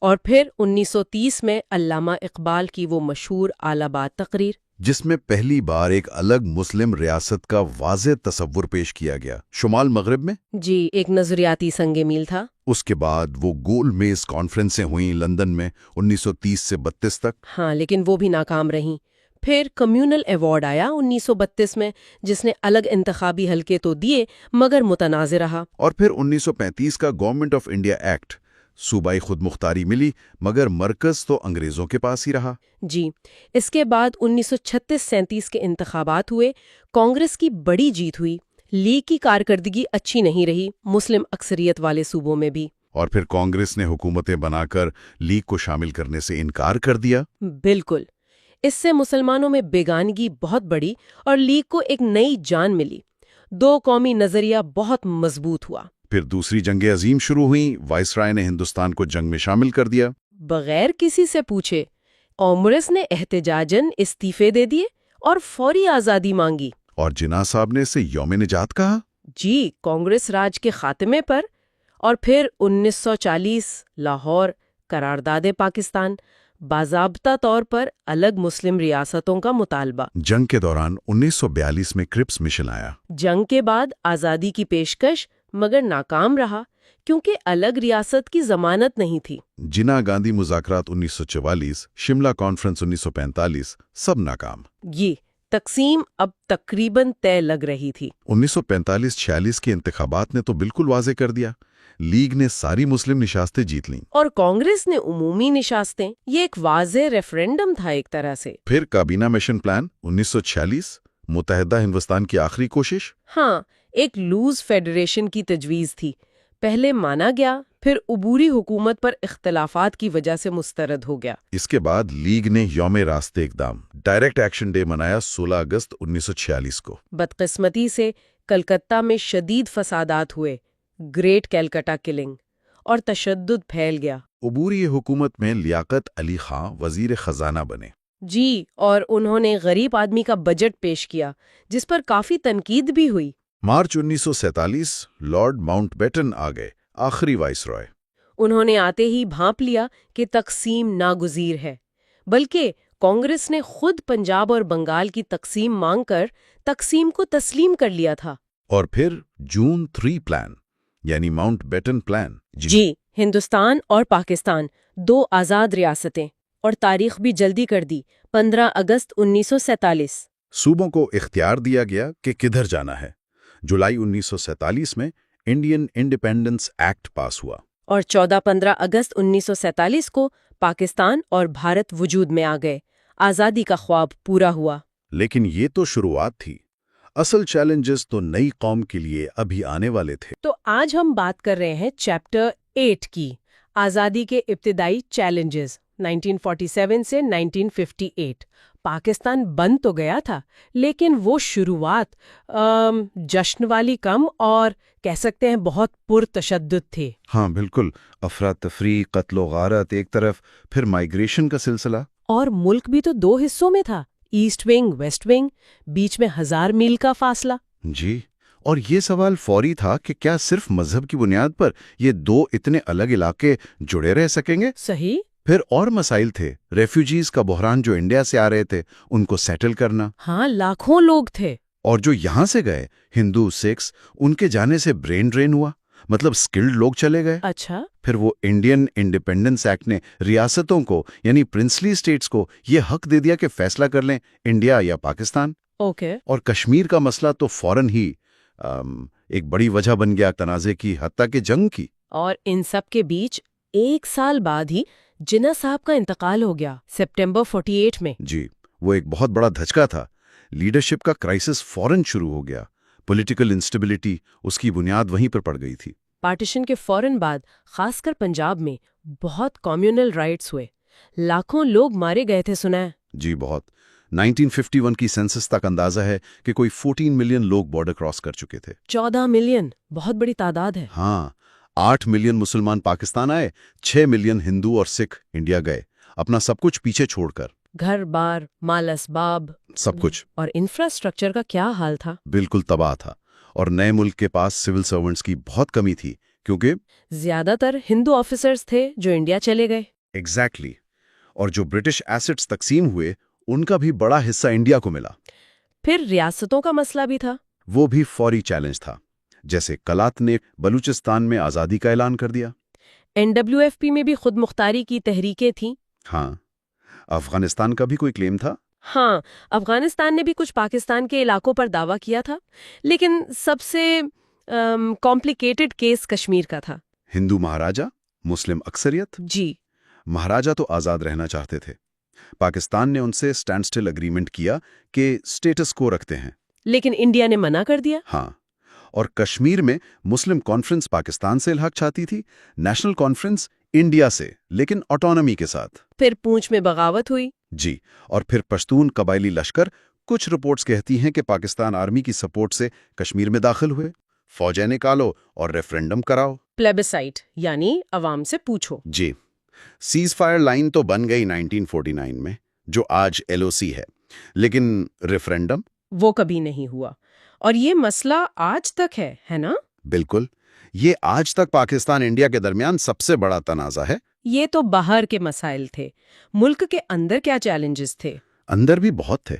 اور پھر 1930 میں علامہ اقبال کی وہ مشہور آل آباد تقریر، جس میں پہلی بار ایک الگ مسلم ریاست کا واضح تصور پیش کیا گیا شمال مغرب میں۔ جی، ایک نظریاتی سنگ میل تھا۔ اس کے بعد وہ گول میز کانفرنسیں ہوئیں لندن میں 1930 سے 32 تک۔ ہاں، لیکن وہ بھی ناکام رہیں۔ پھر کمیونل ایوارڈ آیا 1932 میں، جس نے الگ انتخابی حلقے تو دیے مگر متنازع رہا۔ اور پھر 1935 کا گورنمنٹ آف انڈیا ایکٹ، صوبائی خود مختاری ملی مگر مرکز تو انگریزوں کے پاس ہی رہا۔ جی، اس کے بعد 1936-37 کے انتخابات ہوئے، کانگریس کی بڑی جیت ہوئی، لیگ کی کارکردگی اچھی نہیں رہی مسلم اکثریت والے صوبوں میں بھی۔ اور پھر کانگریس نے حکومتیں بنا کر لیگ کو شامل کرنے سے انکار کر دیا۔ بالکل، اس سے مسلمانوں میں بیگانگی بہت بڑی اور لیگ کو ایک نئی جان ملی۔ 2 قومی نظریہ بہت مضبوط ہوا۔ پھر دوسری جنگ عظیم شروع ہوئی، وائسرائے نے ہندوستان کو جنگ میں شامل کر دیا۔ بغیر کسی سے پوچھے کانگریس نے احتجاجاً استعفے دے دیے اور فوری آزادی مانگی۔ اور جناح صاحب نے اسے یوم نجات کہا۔ جی، کانگریس راج کے خاتمے پر۔ اور پھر 1940 لاہور، قرارداد پاکستان، باضابطہ طور پر الگ مسلم ریاستوں کا مطالبہ۔ جنگ کے دوران 1942 میں کرپس مشن آیا۔ جنگ کے بعد آزادی کی پیشکش مگر ناکام رہا کیونکہ الگ ریاست کی ضمانت نہیں تھی۔ جناح گاندھی مذاکرات 1944، شملہ کانفرنس 1945، سب ناکام۔ یہ تقسیم اب تقریباً طے لگ رہی تھی۔ 1945-46 کے انتخابات نے تو بالکل واضح کر دیا، لیگ نے ساری مسلم نشاستیں جیت لیں۔ اور کانگریس نے عمومی نشاستیں، یہ ایک واضح ریفرنڈم تھا ایک طرح سے۔ پھر کابینہ مشن پلان 1946، متحدہ ہندوستان کی آخری کوشش۔ ہاں، ایک لوز فیڈریشن کی تجویز تھی، پہلے مانا گیا، پھر عبوری حکومت پر اختلافات کی وجہ سے مسترد ہو گیا۔ اس کے بعد لیگ نے یوم راستے اقدام، ڈائریکٹ ایکشن ڈے منایا 16 اگست 1946 کو۔ بدقسمتی سے کلکتہ میں شدید فسادات ہوئے، گریٹ کیلکٹا کلنگ، اور تشدد پھیل گیا۔ عبوری حکومت میں لیاقت علی خان وزیر خزانہ بنے۔ جی، اور انہوں نے غریب آدمی کا بجٹ پیش کیا جس پر کافی تنقید بھی ہوئی۔ مارچ 1947 لارڈ ماؤنٹ بیٹن آ گئے، آخری وائس رائے۔ انہوں نے آتے ہی بھانپ لیا کہ تقسیم ناگزیر ہے، بلکہ کانگریس نے خود پنجاب اور بنگال کی تقسیم مانگ کر تقسیم کو تسلیم کر لیا تھا۔ اور پھر جون 3 پلان، یعنی ماؤنٹ بیٹن پلان۔ جی، ہندوستان اور پاکستان، دو آزاد ریاستیں، اور تاریخ بھی جلدی کر دی، 15 اگست 1947۔ صوبوں کو اختیار دیا گیا کہ کدھر جانا ہے۔ جولائی 1947 میں انڈین انڈیپینڈنس ایکٹ پاس ہوا۔ اور 14-15 اگست 1947 کو پاکستان اور بھارت وجود میں آ گئے، آزادی کا خواب پورا ہوا۔ لیکن یہ تو شروعات تھی، اصل چیلنجز تو نئی قوم کے لیے ابھی آنے والے تھے۔ تو آج ہم بات کر رہے ہیں چیپٹر 8 کی، آزادی کے ابتدائی چیلنجز، 1947 سے 1958۔ پاکستان بن تو گیا تھا، لیکن وہ شروعات جشن والی کم اور کہہ سکتے ہیں بہت پرتشدد تھے۔ ہاں بالکل، افراتفری، قتل و غارت ایک طرف، پھر مائیگریشن کا سلسلہ۔ اور ملک بھی تو دو حصوں میں تھا، ایسٹ ونگ، ویسٹ ونگ، بیچ میں 1000 میل کا فاصلہ۔ جی، اور یہ سوال فوری تھا کہ کیا صرف مذہب کی بنیاد پر یہ دو اتنے الگ علاقے جڑے رہ سکیں گے؟ صحیح۔ پھر اور مسائل تھے، ریفیوجیز کا بحران جو انڈیا سے آ رہے تھے ان کو سیٹل کرنا۔ ہاں، لاکھوں لوگ تھے۔ اور جو یہاں سے گئے، ہندو، سکھس، ان کے جانے سے برین ڈرین ہوا، مطلب سکلڈ لوگ چلے گئے۔ اچھا۔ پھر وہ انڈین انڈیپینڈنس ایکٹ نے ریاستوں کو یعنی پرنسلی اسٹیٹس کو یہ حق دے دیا کہ فیصلہ کر لیں انڈیا یا پاکستان۔ اوکے۔ اور کشمیر کا مسئلہ تو فوراً ہی ایک بڑی وجہ بن گیا تنازع کی، حتیٰ کہ جنگ کی۔ اور ان سب کے بیچ 1 سال بعد ہی جناح صاحب کا انتقال ہو گیا، سپٹمبر 48 میں۔ جی، وہ ایک بہت بڑا دھچکا تھا، لیڈرشپ کا کرائسس فوراً شروع ہو گیا، پولیٹیکل انسٹیبلٹی اس کی بنیاد وہیں پر پڑ گئی تھی۔ پارٹیشن کے فوراً بعد خاص کر پنجاب میں بہت کمیونل رائٹس ہوئے، لاکھوں لوگ مارے گئے تھے، سنا ہے؟ جی بہت۔ 1951 کی سینسس تک اندازہ ہے کہ کوئی 14 ملین لوگ بارڈر کراس کر چکے تھے۔ 14 ملین، بہت بڑی تعداد ہے۔ ہاں، 8 ملین مسلمان پاکستان آئے، 6 ملین ہندو اور سکھ انڈیا گئے، اپنا سب کچھ پیچھے چھوڑ کر۔ گھر بار، مال اسباب، سب کچھ۔ اور انفراسٹرکچر کا کیا حال تھا؟ بالکل تباہ تھا، اور نئے ملک کے پاس سول سرونٹس کی بہت کمی تھی، کیونکہ زیادہ تر ہندو آفیسرز تھے جو انڈیا چلے گئے۔ ایگزیکٹلی، اور جو برٹش ایسٹس تقسیم ہوئے ان کا بھی بڑا حصہ انڈیا کو ملا۔ پھر ریاستوں کا مسئلہ بھی تھا۔ وہ بھی فوری چیلنج تھا، جیسے کلات نے بلوچستان میں آزادی کا اعلان کر دیا۔ NWFP میں بھی خود مختاری کی تحریکیں تھیں۔ ہاں، افغانستان کا بھی کوئی کلیم تھا۔ ہاں، افغانستان نے بھی کچھ پاکستان کے علاقوں پر دعویٰ کیا تھا، لیکن سب سے کمپلیکیٹڈ کیس کشمیر کا تھا۔ ہندو مہاراجا، مسلم اکثریت۔ جی، مہاراجا تو آزاد رہنا چاہتے تھے، پاکستان نے ان سے اسٹینڈ سٹل اگریمنٹ کیا کہ سٹیٹس کو رکھتے ہیں، لیکن انڈیا نے منع کر دیا۔ ہاں۔ اور کشمیر میں مسلم کانفرنس پاکستان سے الحاق چاہتی تھی، نیشنل کانفرنس انڈیا سے، لیکن آٹونومی کے ساتھ۔ پھر پونچھ میں بغاوت ہوئی۔ جی، اور پھر پشتون قبائلی لشکر، کچھ رپورٹس کہتی ہیں کہ پاکستان آرمی کی سپورٹ سے کشمیر میں داخل ہوئے، فوجیں نکالو اور ریفرنڈم کراؤ۔ پلیبسائٹ، یعنی عوام سے پوچھو۔ جی، سیز فائر لائن تو بن گئی 1949 میں، جو آج LOC ہے، لیکن ریفرنڈم وہ کبھی نہیں ہوا، اور یہ مسئلہ آج تک ہے نا؟ بالکل، یہ آج تک پاکستان انڈیا کے درمیان سب سے بڑا تنازع ہے۔ یہ تو باہر کے مسائل تھے، ملک کے اندر کیا چیلنجز تھے؟ اندر بھی بہت تھے۔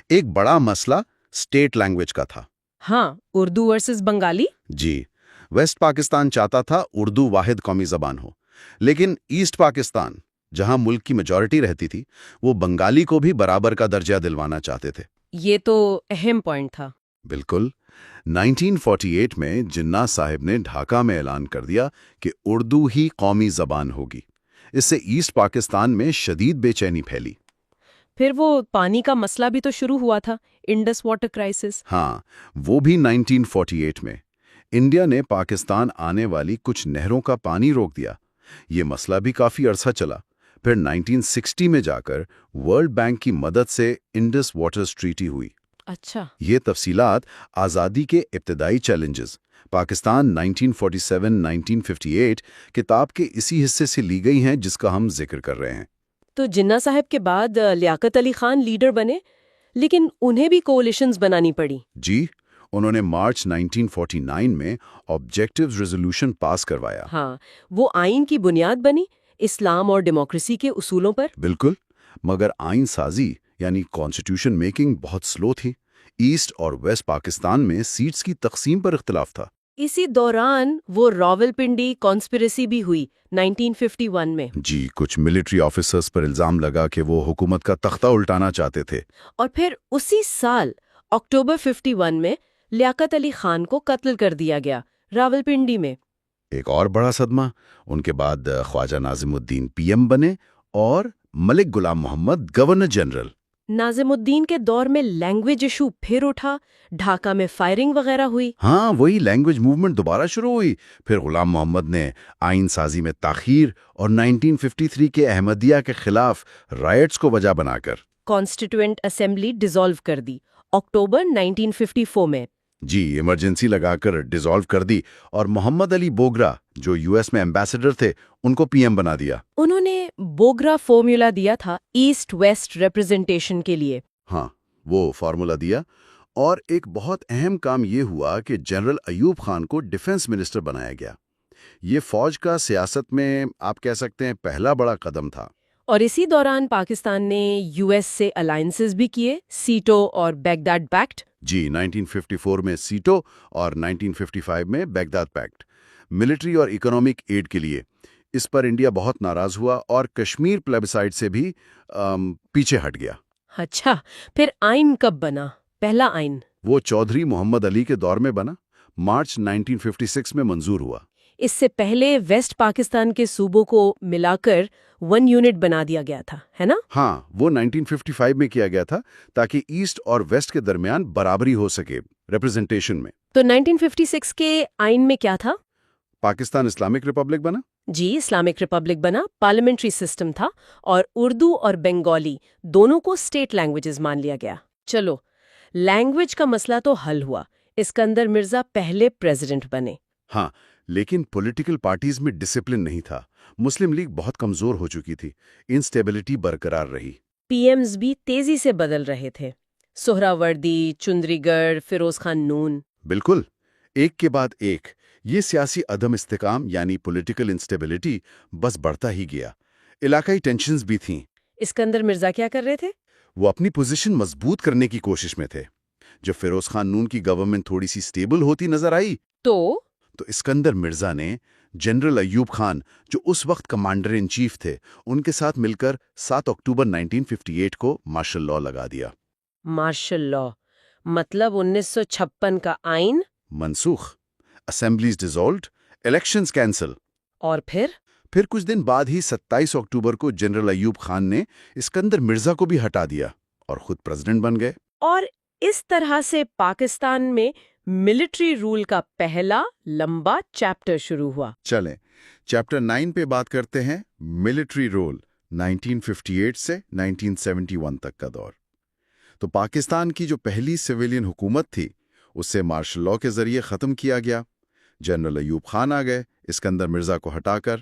ایک بڑا مسئلہ اسٹیٹ لینگویج کا تھا۔ ہاں، اردو ورسز بنگالی؟ جی، ویسٹ پاکستان چاہتا تھا اردو واحد قومی زبان ہو، لیکن ایسٹ پاکستان جہاں ملک کی میجورٹی رہتی تھی وہ بنگالی کو بھی برابر کا درجہ دلوانا چاہتے تھے۔ یہ تو اہم پوائنٹ تھا۔ بالکل۔ 1948 میں جناح صاحب نے ڈھاکہ میں اعلان کر دیا کہ اردو ہی قومی زبان ہوگی۔ اس سے ایسٹ پاکستان میں شدید بے چینی پھیلی۔ پھر وہ پانی کا مسئلہ بھی تو شروع ہوا تھا، انڈس واٹر کرائسس۔ ہاں، وہ بھی 1948 میں انڈیا نے پاکستان آنے والی کچھ نہروں کا پانی روک دیا۔ یہ مسئلہ بھی کافی عرصہ چلا۔ پھر 1960 میں جا کر ورلڈ بینک کی مدد سے انڈس واٹرز ٹریٹی ہوئی۔ اچھا، یہ تفصیلات آزادی کے ابتدائی چیلنجز پاکستان 1947-1958 کتاب کے اسی حصے سے لی گئی ہیں جس کا ہم ذکر کر رہے ہیں۔ تو جناح صاحب کے بعد لیاقت علی خان لیڈر بنے، لیکن انہیں بھی کولیشنز بنانی پڑی۔ جی، انہوں نے مارچ 1949 میں آبجیکٹیوز ریزولوشن پاس کروایا۔ ہاں، وہ آئین کی بنیاد بنی، اسلام اور ڈیموکریسی کے اصولوں پر۔ بالکل، مگر آئین سازی یعنی کانسٹیٹیوشن میکنگ بہت سلو تھی۔ ایسٹ اور ویسٹ پاکستان میں سیٹس کی تقسیم پر اختلاف تھا۔ اسی دوران وہ راولپنڈی کانسپریسی بھی ہوئی 1951 میں۔ جی، کچھ ملٹری آفیسرز پر الزام لگا کہ وہ حکومت کا تختہ الٹانا چاہتے تھے۔ اور پھر اسی سال اکتوبر 51 میں لیاقت علی خان کو قتل کر دیا گیا راولپنڈی میں۔ ایک اور بڑا صدمہ، ان کے بعد خواجہ ناظم الدین پی ایم بنے اور ملک غلام محمد گورنر جنرل۔ ناظم الدین کے دور میں لینگویج ایشو پھر اٹھا، ڈھاکہ میں فائرنگ وغیرہ ہوئی۔ ہاں، وہی لینگویج موومنٹ دوبارہ شروع ہوئی۔ پھر غلام محمد نے آئین سازی میں تاخیر اور 1953 کے احمدیہ کے خلاف رائٹس کو وجہ بنا کر کانسٹیٹوئنٹ اسمبلی ڈیزالو کر دی اکتوبر 1954 میں۔ جی، ایمرجنسی لگا کر ڈیزالو کر دی اور محمد علی بوگرا جو یو ایس میں ایمبیسڈر تھے ان کو پی ایم بنا دیا۔ انہوں نے بوگرا فارمولا دیا تھا ایسٹ ویسٹ ریپرزنٹیشن کے لیے۔ ہاں، وہ فارمولا دیا، اور ایک بہت اہم کام یہ ہوا کہ جنرل ایوب خان کو ڈیفنس منسٹر بنایا گیا۔ یہ فوج کا سیاست میں آپ کہہ سکتے ہیں پہلا بڑا قدم تھا۔ اور اسی دوران پاکستان نے یو ایس سے الائنسز بھی کیے، سیٹو اور بغداد پیکٹ۔ جی، 1954 میں سیٹو اور 1955 میں بغداد پیکٹ، ملٹری اور اکنامک ایڈ کے لیے۔ اس پر انڈیا بہت ناراض ہوا اور کشمیر پلیبسائٹ سے بھی پیچھے ہٹ گیا۔ اچھا، پھر آئین کب بنا؟ پہلا آئین وہ چودھری محمد علی کے دور میں بنا، مارچ 1956 میں منظور ہوا۔ اس سے پہلے ویسٹ پاکستان کے صوبوں کو ملا کر 1 یونٹ بنا دیا گیا تھا، ہے نا؟ ہاں، وہ 1955 میں کیا گیا تھا تاکہ ایسٹ اور ویسٹ کے درمیان برابری ہو سکے ریپرزنٹیشن میں۔ تو 1956 کے آئین میں کیا تھا؟ پاکستان اسلامک ریپبلک بنا۔ جی، اسلامک ریپبلک بنا، پارلیمنٹری سسٹم تھا، اور اردو اور بنگالی دونوں کو اسٹیٹ لینگویجز مان لیا گیا۔ چلو، لینگویج کا مسئلہ تو حل ہوا، اسکندر مرزا پہلے پریزیڈنٹ بنے۔ ہاں، لیکن پولیٹیکل پارٹیز میں ڈسپلن نہیں تھا۔ مسلم لیگ بہت کمزور ہو چکی تھی، انسٹیبلٹی برقرار رہی۔ پی ایمز بھی تیزی سے بدل رہے تھے، سہراوردی، چندری گڑھ، فیروز خان نون۔ بالکل، ایک کے بعد ایک یہ سیاسی عدم استحکام یعنی پولیٹیکل انسٹیبلٹی بس بڑھتا ہی گیا۔ علاقائی ٹینشنز بھی تھیں۔ اسکندر مرزا کیا کر رہے تھے؟ وہ اپنی پوزیشن مضبوط کرنے کی کوشش میں تھے۔ جب فیروز خان نون کی گورنمنٹ تھوڑی سی سٹیبل ہوتی نظر آئی تو اسکندر مرزا نے جنرل ایوب خان جو اس وقت کمانڈر ان چیف تھے ان کے ساتھ مل کر 7 اکتوبر 1958 کو مارشل لاء لگا دیا۔ مارشل لاء مطلب 1956 کا آئین منسوخ، اسمبلیز ڈیزولڈ، الیکشنز کینسل۔ اور پھر کچھ دن بعد ہی 27 اکتوبر کو جنرل ایوب خان نے اسکندر مرزا کو بھی ہٹا دیا اور خود پریزیڈنٹ بن گئے۔ اور اس طرح سے پاکستان میں ملٹری رول کا پہلا لمبا چیپٹر شروع ہوا۔ چلیں چیپٹر 9 پہ بات کرتے ہیں، ملٹری رول 1958 سے 1971 تک کا دور۔ تو پاکستان کی جو پہلی سویلین حکومت تھی اسے مارشل لاء کے ذریعے ختم کیا گیا۔ جنرل ایوب خان آ گئے اسکندر مرزا کو ہٹا کر۔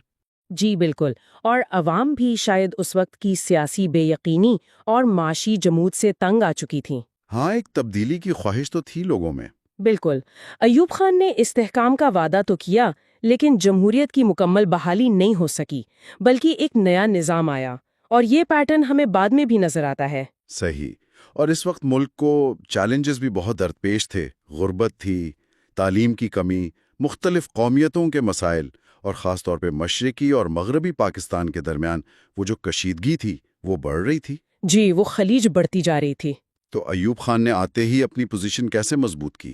جی بالکل، اور عوام بھی شاید اس وقت کی سیاسی بے یقینی اور معاشی جمود سے تنگ آ چکی تھیں۔ ہاں، ایک تبدیلی کی خواہش تو تھی لوگوں میں۔ بالکل، ایوب خان نے استحکام کا وعدہ تو کیا، لیکن جمہوریت کی مکمل بحالی نہیں ہو سکی، بلکہ ایک نیا نظام آیا، اور یہ پیٹرن ہمیں بعد میں بھی نظر آتا ہے۔ صحیح۔ اور اس وقت ملک کو چیلنجز بھی بہت درپیش تھے، غربت تھی، تعلیم کی کمی، مختلف قومیتوں کے مسائل، اور خاص طور پہ مشرقی اور مغربی پاکستان کے درمیان وہ جو کشیدگی تھی وہ بڑھ رہی تھی۔ جی، وہ خلیج بڑھتی جا رہی تھی۔ تو ایوب خان نے آتے ہی اپنی پوزیشن کیسے مضبوط کی؟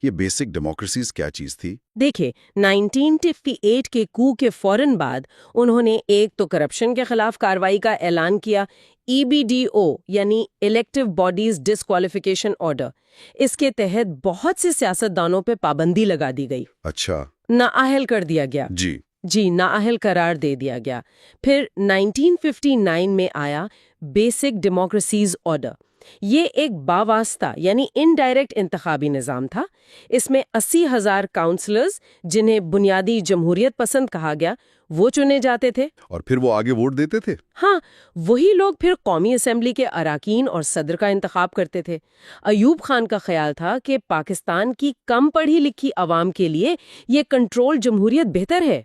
یہ بیسک ڈیموکریسیز کیا چیز تھی؟ دیکھیں، 1958 کے کو کے فوراً بعد انہوں نے ایک تو کرپشن کے خلاف کارروائی کا اعلان کیا، EBDO یعنی الیکٹو باڈیز ڈسکوالیفیکیشن آرڈر۔ اس کے تحت بہت سے سیاستدانوں پہ پابندی لگا دی گئی، اچھا۔ نااہل کر دیا گیا۔ جی، نااہل قرار دے دیا گیا۔ پھر 1959 میں آیا بیسک ڈیموکریسیز آرڈر۔ یہ ایک باواسطہ یعنی انڈائریکٹ انتخابی نظام تھا۔ اس میں 80,000 کاؤنسلرز، جنہیں بنیادی جمہوریت پسند کہا گیا، وہ چنے جاتے تھے، اور پھر وہ آگے ووٹ دیتے تھے؟ ہاں، وہی لوگ پھر قومی اسمبلی کے اراکین اور صدر کا انتخاب کرتے تھے۔ ایوب خان کا خیال تھا کہ پاکستان کی کم پڑھی لکھی عوام کے لیے یہ کنٹرول جمہوریت بہتر ہے۔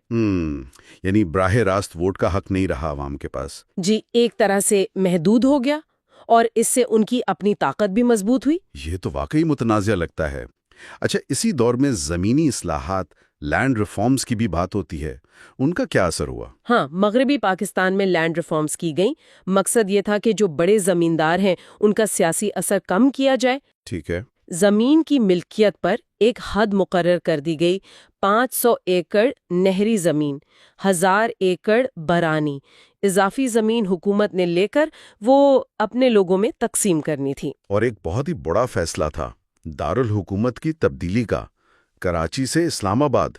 یعنی براہ راست ووٹ کا حق نہیں رہا عوام کے پاس۔ جی، ایک طرح سے محدود ہو گیا، اور اس سے ان کی اپنی طاقت بھی مضبوط ہوئی۔ یہ تو واقعی متنازع لگتا ہے۔ اچھا، اسی دور میں زمینی اصلاحات، لینڈ ریفارمز کی بھی بات ہوتی ہے، ان کا کیا اثر ہوا؟ ہاں، مغربی پاکستان میں لینڈ ریفارمز کی گئیں۔ مقصد یہ تھا کہ جو بڑے زمیندار ہیں ان کا سیاسی اثر کم کیا جائے۔ ٹھیک ہے۔ زمین کی ملکیت پر ایک حد مقرر کر دی گئی، 500 ایکڑ نہری زمین، 1000 ایکڑ برانی۔ اضافی زمین حکومت نے لے کر وہ اپنے لوگوں میں تقسیم کرنی تھی۔ اور ایک بہت ہی بڑا فیصلہ تھا دارالحکومت کی تبدیلی کا، کراچی سے اسلام آباد۔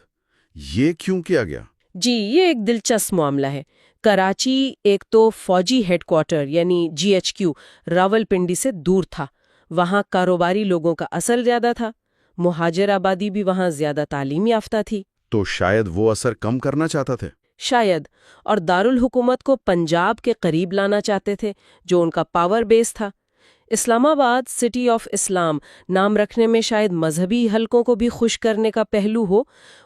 یہ کیوں کیا گیا؟ جی، یہ ایک دلچسپ معاملہ ہے۔ کراچی ایک تو فوجی ہیڈ کوارٹر یعنی GHQ راولپنڈی سے دور تھا، وہاں کاروباری لوگوں کا اثر زیادہ تھا، مہاجر آبادی بھی وہاں زیادہ تعلیم یافتہ تھی۔ تو شاید وہ اثر کم کرنا چاہتا تھے۔ شاید، اور دارالحکومت کو پنجاب کے قریب لانا چاہتے تھے جو ان کا پاور بیس تھا۔ اسلام آباد سٹی آف اسلام نام رکھنے میں شاید مذہبی حلقوں کو بھی خوش کرنے کا پہلو ہو۔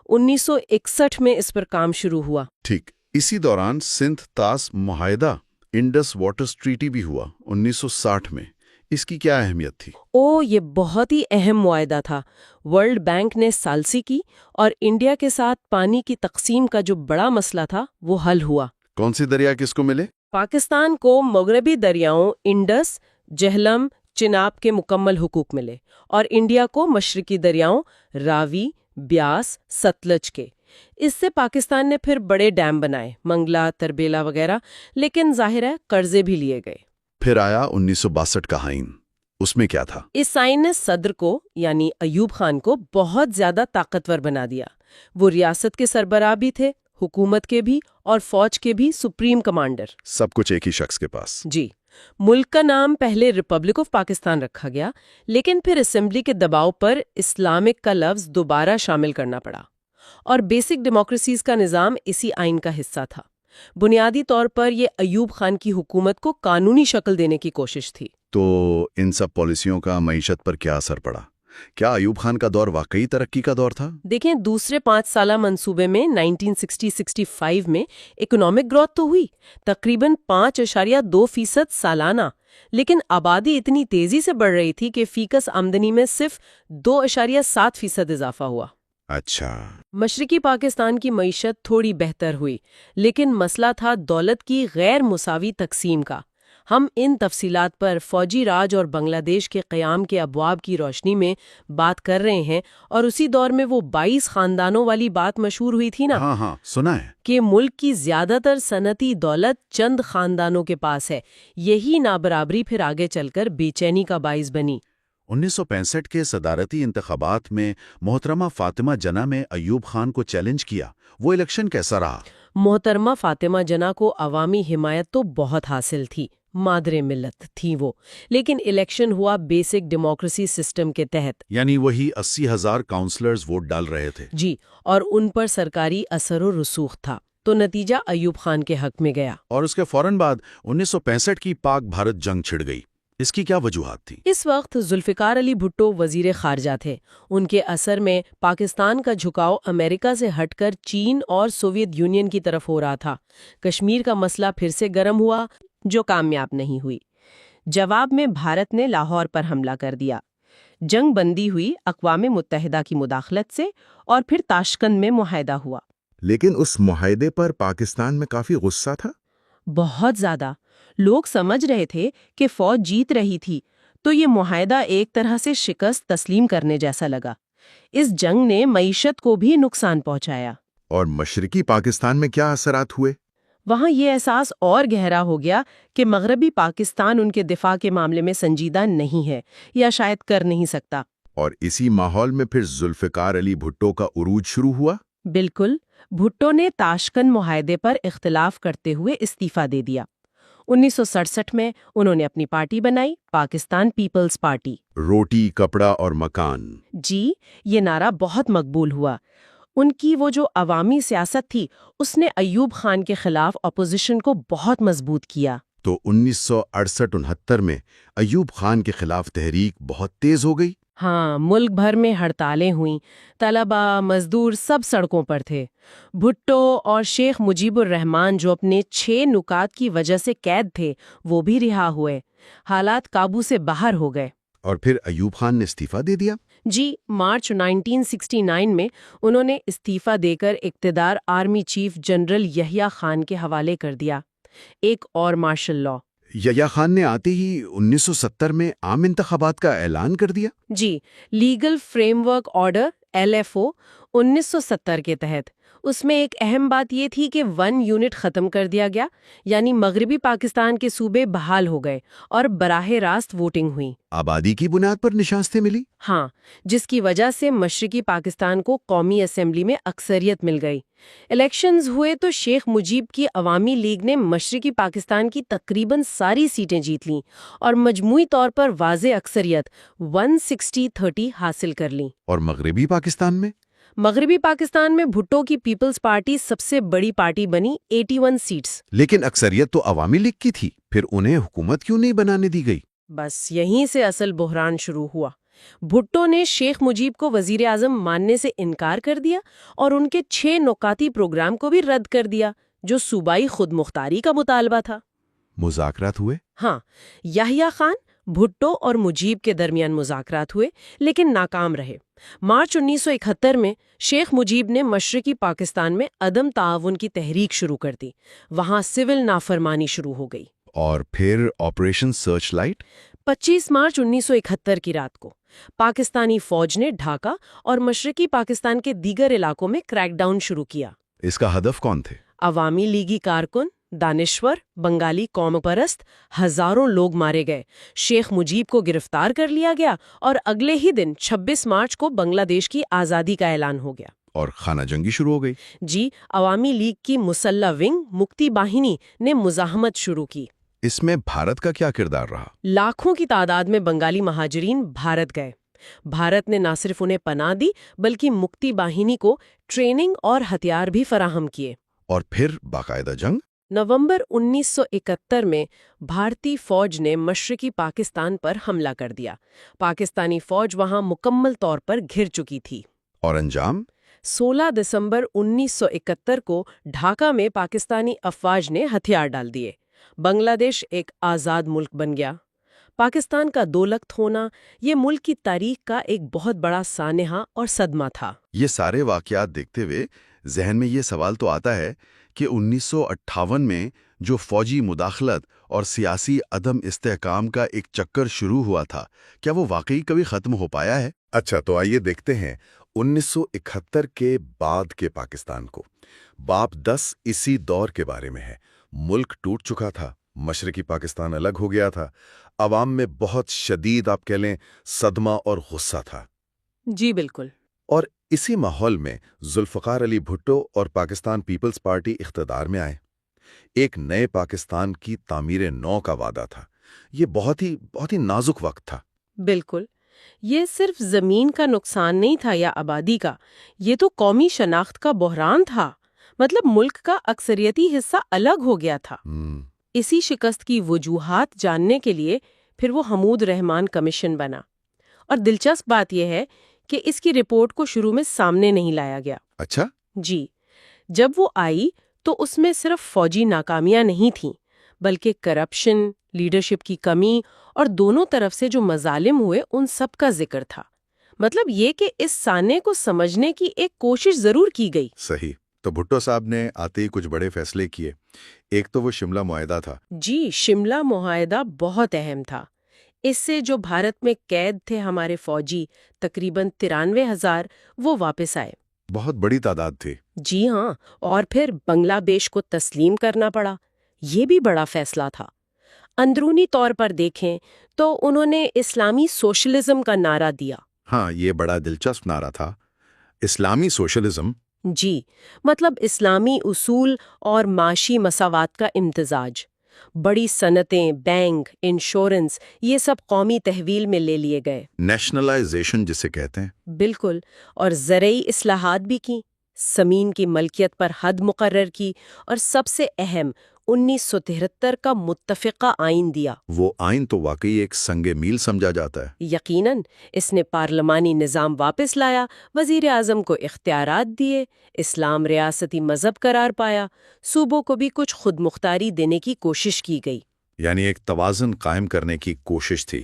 1961 میں اس پر کام شروع ہوا۔ ٹھیک، اسی دوران سندھ طاس معاہدہ، انڈس واٹرز ٹریٹی بھی ہوا 1960 میں۔ اس کی کیا اہمیت تھی؟ یہ بہت ہی اہم معاہدہ تھا۔ ورلڈ بینک نے ثالثی کی اور انڈیا کے ساتھ پانی کی تقسیم کا جو بڑا مسئلہ تھا وہ حل ہوا۔ کون سی دریا کس کو ملے؟ پاکستان کو مغربی دریاؤں انڈس، جہلم، چناب کے مکمل حقوق ملے، اور انڈیا کو مشرقی دریاؤں راوی، بیاس، ستلج کے۔ اس سے پاکستان نے پھر بڑے ڈیم بنائے، منگلا، تربیلا وغیرہ، لیکن ظاہر ہے قرضے بھی لیے گئے۔ پھر آیا 1962 کا آئین، اس میں کیا تھا؟ اس آئین نے صدر کو یعنی ایوب خان کو بہت زیادہ طاقتور بنا دیا۔ وہ ریاست کے سربراہ بھی تھے، حکومت کے بھی، اور فوج کے بھی سپریم کمانڈر۔ سب کچھ ایک ہی شخص کے پاس۔ جی، ملک کا نام پہلے ریپبلک آف پاکستان رکھا گیا، لیکن پھر اسمبلی کے دباؤ پر اسلامک کا لفظ دوبارہ شامل کرنا پڑا، اور بیسک ڈیموکریسیز کا نظام اسی آئین کا حصہ تھا۔ بنیادی طور پر یہ ایوب خان کی حکومت کو قانونی شکل دینے کی کوشش تھی۔ تو ان سب پالیسیوں کا معیشت پر کیا اثر پڑا؟ کیا ایوب خان کا دور واقعی ترقی کا دور تھا؟ دیکھیں، دوسرے 5 سالہ منصوبے میں 1960-65 میں اکنامک گروتھ تو ہوئی، تقریباً 5.2% سالانہ، لیکن آبادی اتنی تیزی سے بڑھ رہی تھی کہ فیکس آمدنی میں صرف 2.7% اضافہ ہوا۔ اچھا۔ مشرقی پاکستان کی معیشت تھوڑی بہتر ہوئی، لیکن مسئلہ تھا دولت کی غیر مساوی تقسیم کا۔ ہم ان تفصیلات پر فوجی راج اور بنگلہ دیش کے قیام کے ابواب کی روشنی میں بات کر رہے ہیں، اور اسی دور میں وہ 22 خاندانوں والی بات مشہور ہوئی تھی نا، ہاں سنا ہے، کہ ملک کی زیادہ تر صنعتی دولت چند خاندانوں کے پاس ہے۔ یہی نابرابری پھر آگے چل کر بے چینی کا باعث بنی۔ 1965 کے صدارتی انتخابات میں محترمہ فاطمہ جناح میں ایوب خان کو چیلنج کیا، وہ الیکشن کیسا رہا؟ محترمہ فاطمہ جناح کو عوامی حمایت تو بہت حاصل تھی، مادر ملت تھی وہ، لیکن الیکشن ہوا بیسک ڈیموکریسی سسٹم کے تحت، یعنی وہی 80,000 کاؤنسلرز ووٹ ڈال رہے تھے۔ جی، اور ان پر سرکاری اثر و رسوخ تھا، تو نتیجہ ایوب خان کے حق میں گیا۔ اور اس کے فوراً بعد 1965 کی پاک بھارت جنگ چھڑ گئی۔ اس کی کیا وجوہات تھی؟ اس وقت ذوالفقار علی بھٹو وزیر خارجہ تھے۔ ان کے اثر میں پاکستان کا جھکاؤ امریکہ سے ہٹ کر چین اور سوویت یونین کی طرف ہو رہا تھا۔ کشمیر کا مسئلہ پھر سے گرم ہوا، جو کامیاب نہیں ہوئی۔ جواب میں بھارت نے لاہور پر حملہ کر دیا۔ جنگ بندی ہوئی اقوام متحدہ کی مداخلت سے، اور پھر تاشقند میں معاہدہ ہوا۔ لیکن اس معاہدے پر پاکستان میں کافی غصہ تھا۔ بہت زیادہ۔ لوگ سمجھ رہے تھے کہ فوج جیت رہی تھی، تو یہ معاہدہ ایک طرح سے شکست تسلیم کرنے جیسا لگا۔ اس جنگ نے معیشت کو بھی نقصان پہنچایا۔ اور مشرقی پاکستان میں کیا اثرات ہوئے؟ وہاں یہ احساس اور گہرا ہو گیا کہ مغربی پاکستان ان کے دفاع کے معاملے میں سنجیدہ نہیں ہے، یا شاید کر نہیں سکتا۔ اور اسی ماحول میں پھر ذوالفقار علی بھٹو کا عروج شروع ہوا۔ بالکل۔ بھٹو نے تاشقند معاہدے پر اختلاف کرتے ہوئے استعفیٰ دے دیا۔ 1967 میں انہوں نے اپنی پارٹی بنائی، پاکستان پیپلز پارٹی۔ روٹی، کپڑا اور مکان۔ جی، یہ نعرہ بہت مقبول ہوا۔ ان کی وہ جو عوامی سیاست تھی، اس نے ایوب خان کے خلاف اپوزیشن کو بہت مضبوط کیا۔ تو 1968-69 میں ایوب خان کے خلاف تحریک بہت تیز ہو گئی۔ ہاں، ملک بھر میں ہڑتالیں ہوئیں، طلباء، مزدور سب سڑکوں پر تھے۔ بھٹو اور شیخ مجیب الرحمان، جو اپنے 6 نکات کی وجہ سے قید تھے، وہ بھی رہا ہوئے۔ حالات قابو سے باہر ہو گئے۔ اور پھر ایوب خان نے استعفیٰ دے دیا۔ جی، مارچ 1969 میں انہوں نے استعفیٰ دے کر اقتدار army chief general Yahya Khan کے حوالے کر دیا۔ ایک اور مارشل لاء۔ یحییٰ خان نے آتے ہی 1970 میں عام انتخابات کا اعلان کر دیا۔ جی، Legal Framework Order LFO 1970 کے تحت۔ اس میں ایک اہم بات یہ تھی کہ 1 یونٹ ختم کر دیا گیا، یعنی مغربی پاکستان کے صوبے بحال ہو گئے اور براہ راست ووٹنگ ہوئی۔ آبادی کی بنیاد پر نشستیں ملی۔ ہاں، جس کی وجہ سے مشرقی پاکستان کو قومی اسمبلی میں اکثریت مل گئی۔ الیکشنز ہوئے تو شیخ مجیب کی عوامی لیگ نے مشرقی پاکستان کی تقریباً ساری سیٹیں جیت لیں اور مجموعی طور پر واضح اکثریت 160-30 حاصل کر لیں۔ اور مغربی پاکستان میں بھٹو کی پیپلز پارٹی سب سے بڑی پارٹی بنی، 81 سیٹس۔ لیکن اکثریت تو عوامی لیگ کی تھی، پھر انہیں حکومت کیوں نہیں بنانے دی گئی؟ بس یہیں سے اصل بحران شروع ہوا۔ بھٹو نے شیخ مجیب کو وزیر اعظم ماننے سے انکار کر دیا اور ان کے 6 نکاتی پروگرام کو بھی رد کر دیا، جو صوبائی خود مختاری کا مطالبہ تھا۔ مذاکرات ہوئے؟ ہاں، یحییٰ خان، بھٹو اور مجیب کے درمیان مذاکرات ہوئے، لیکن ناکام رہے۔ مارچ 1971 میں شیخ مجیب نے مشرقی پاکستان میں عدم تعاون کی تحریک شروع کر دی۔ وہاں سول نافرمانی شروع ہو گئی۔ اور پھر آپریشن سرچ لائٹ؟ 25 مارچ 1971 کی رات کو پاکستانی فوج نے ڈھاکہ اور مشرقی پاکستان کے دیگر علاقوں میں کریک ڈاؤن شروع کیا۔ اس کا ہدف کون تھے؟ عوامی لیگی کارکن، دانشور، بنگالی قوم پرست، ہزاروں لوگ مارے گئے۔ شیخ مجیب کو گرفتار کر لیا گیا اور اگلے ہی دن 26 مارچ کو بنگلہ دیش کی آزادی کا اعلان ہو گیا۔ اور خانہ جنگی شروع ہو گئی۔ جی، عوامی لیگ کی مسلح ونگ مکتی باہنی نے مزاحمت شروع کی۔ اس میں بھارت کا کیا کردار رہا؟ لاکھوں کی تعداد میں بنگالی مہاجرین بھارت گئے۔ بھارت نے نہ صرف انہیں پناہ دی بلکہ مکتی باہنی کو ٹریننگ اور ہتھیار بھی فراہم کیے۔ اور پھر باقاعدہ جنگ؟ نومبر 1971 میں بھارتی فوج نے مشرقی پاکستان پر حملہ کر دیا۔ پاکستانی فوج وہاں مکمل طور پر گھر چکی تھی۔ اور انجام؟ 16 دسمبر 1971 کو ڈھاکہ میں پاکستانی افواج نے ہتھیار ڈال دیے۔ بنگلہ دیش ایک آزاد ملک بن گیا۔ پاکستان کا دولت ہونا یہ ملک کی تاریخ کا ایک بہت بڑا سانحہ اور صدمہ تھا۔ یہ سارے واقعات دیکھتے ہوئے ذہن میں یہ سوال تو آتا ہے کہ 1958 میں جو فوجی مداخلت اور سیاسی عدم استحکام کا ایک چکر شروع ہوا تھا، کیا وہ واقعی کبھی ختم ہو پایا ہے؟ اچھا، تو آئیے دیکھتے ہیں 1971 کے بعد کے پاکستان کو۔ باب 10 اسی دور کے بارے میں ہے۔ ملک ٹوٹ چکا تھا، مشرقی پاکستان الگ ہو گیا تھا، عوام میں بہت شدید آپ کہہ لیں صدمہ اور غصہ تھا۔ جی بالکل۔ اور اسی ماحول میں ذوالفقار علی بھٹو اور پاکستان پیپلز پارٹی اقتدار میں آئے۔ ایک نئے پاکستان کی تعمیر نو کا وعدہ تھا۔ یہ بہت ہی نازک وقت تھا۔ بالکل، یہ صرف زمین کا نقصان نہیں تھا یا آبادی کا، یہ تو قومی شناخت کا بحران تھا۔ مطلب ملک کا اکثریتی حصہ الگ ہو گیا تھا۔ اسی شکست کی وجوہات جاننے کے لیے پھر وہ حمود رحمان کمیشن بنا، اور دلچسپ بات یہ ہے کہ اس کی رپورٹ کو شروع میں سامنے نہیں لایا گیا۔ اچھا، جی، جب وہ آئی تو اس میں صرف فوجی ناکامیاں نہیں تھیں، بلکہ کرپشن، لیڈرشپ کی کمی اور دونوں طرف سے جو مظالم ہوئے ان سب کا ذکر تھا۔ مطلب یہ کہ اس سانے کو سمجھنے کی ایک کوشش ضرور کی گئی۔ صحیح۔ تو بھٹو صاحب نے آتے ہی کچھ بڑے فیصلے کیے۔ ایک تو وہ شملہ معاہدہ تھا۔ جی، شملہ معاہدہ بہت اہم تھا۔ اس سے جو بھارت میں قید تھے ہمارے فوجی، تقریباً 93,000، وہ واپس آئے۔ بہت بڑی تعداد تھی۔ جی ہاں، اور پھر بنگلہ دیش کو تسلیم کرنا پڑا۔ یہ بھی بڑا فیصلہ تھا۔ اندرونی طور پر دیکھیں تو انہوں نے اسلامی سوشلزم کا نعرہ دیا۔ ہاں، یہ بڑا دلچسپ نعرہ تھا، اسلامی سوشلزم۔ جی، مطلب اسلامی اصول اور معاشی مساوات کا امتزاج۔ بڑی صنعتیں، بینک، انشورنس، یہ سب قومی تحویل میں لے لیے گئے۔ نیشنلائزیشن جسے کہتے ہیں۔ بالکل، اور زرعی اصلاحات بھی کی، زمین کی ملکیت پر حد مقرر کی، اور سب سے اہم 1973 کا متفقہ آئین دیا۔ وہ آئین تو واقعی ایک سنگ میل سمجھا جاتا ہے۔ یقیناً اس نے پارلیمانی نظام واپس لایا، وزیر اعظم کو اختیارات دیے، اسلام ریاستی مذہب قرار پایا، صوبوں کو بھی کچھ خود مختاری دینے کی کوشش کی گئی۔ یعنی ایک توازن قائم کرنے کی کوشش تھی۔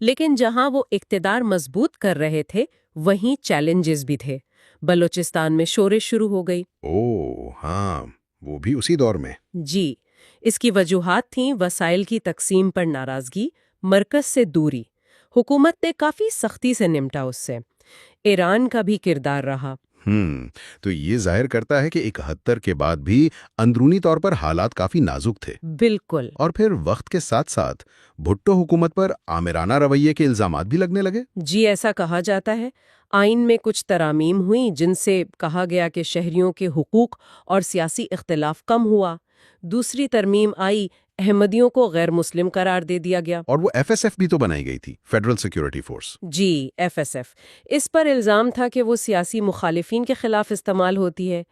لیکن جہاں وہ اقتدار مضبوط کر رہے تھے، وہیں چیلنجز بھی تھے۔ بلوچستان میں شورش شروع ہو گئی۔ اوہ ہاں، وہ بھی اسی دور میں۔ جی، اس کی وجوہات تھیں وسائل کی تقسیم پر ناراضگی، مرکز سے دوری۔ حکومت نے کافی سختی سے نمٹا اس سے۔ ایران کا بھی کردار رہا۔ تو یہ ظاہر کرتا ہے کہ 71 کے بعد بھی اندرونی طور پر حالات کافی نازک تھے۔ بالکل۔ اور پھر وقت کے ساتھ ساتھ بھٹو حکومت پر آمرانہ رویے کے الزامات بھی لگنے لگے۔ جی، ایسا کہا جاتا ہے۔ آئین میں کچھ ترامیم ہوئیں جن سے کہا گیا کہ شہریوں کے حقوق اور سیاسی اختلاف کم ہوا۔ دوسری ترمیم آئی، احمدیوں کو غیر مسلم قرار دے دیا گیا۔ اور وہ FSF بھی تو بنائی گئی تھی، فیڈرل سیکیورٹی فورس۔ جی، FSF۔ اس پر الزام تھا کہ وہ سیاسی مخالفین کے خلاف استعمال ہوتی ہے۔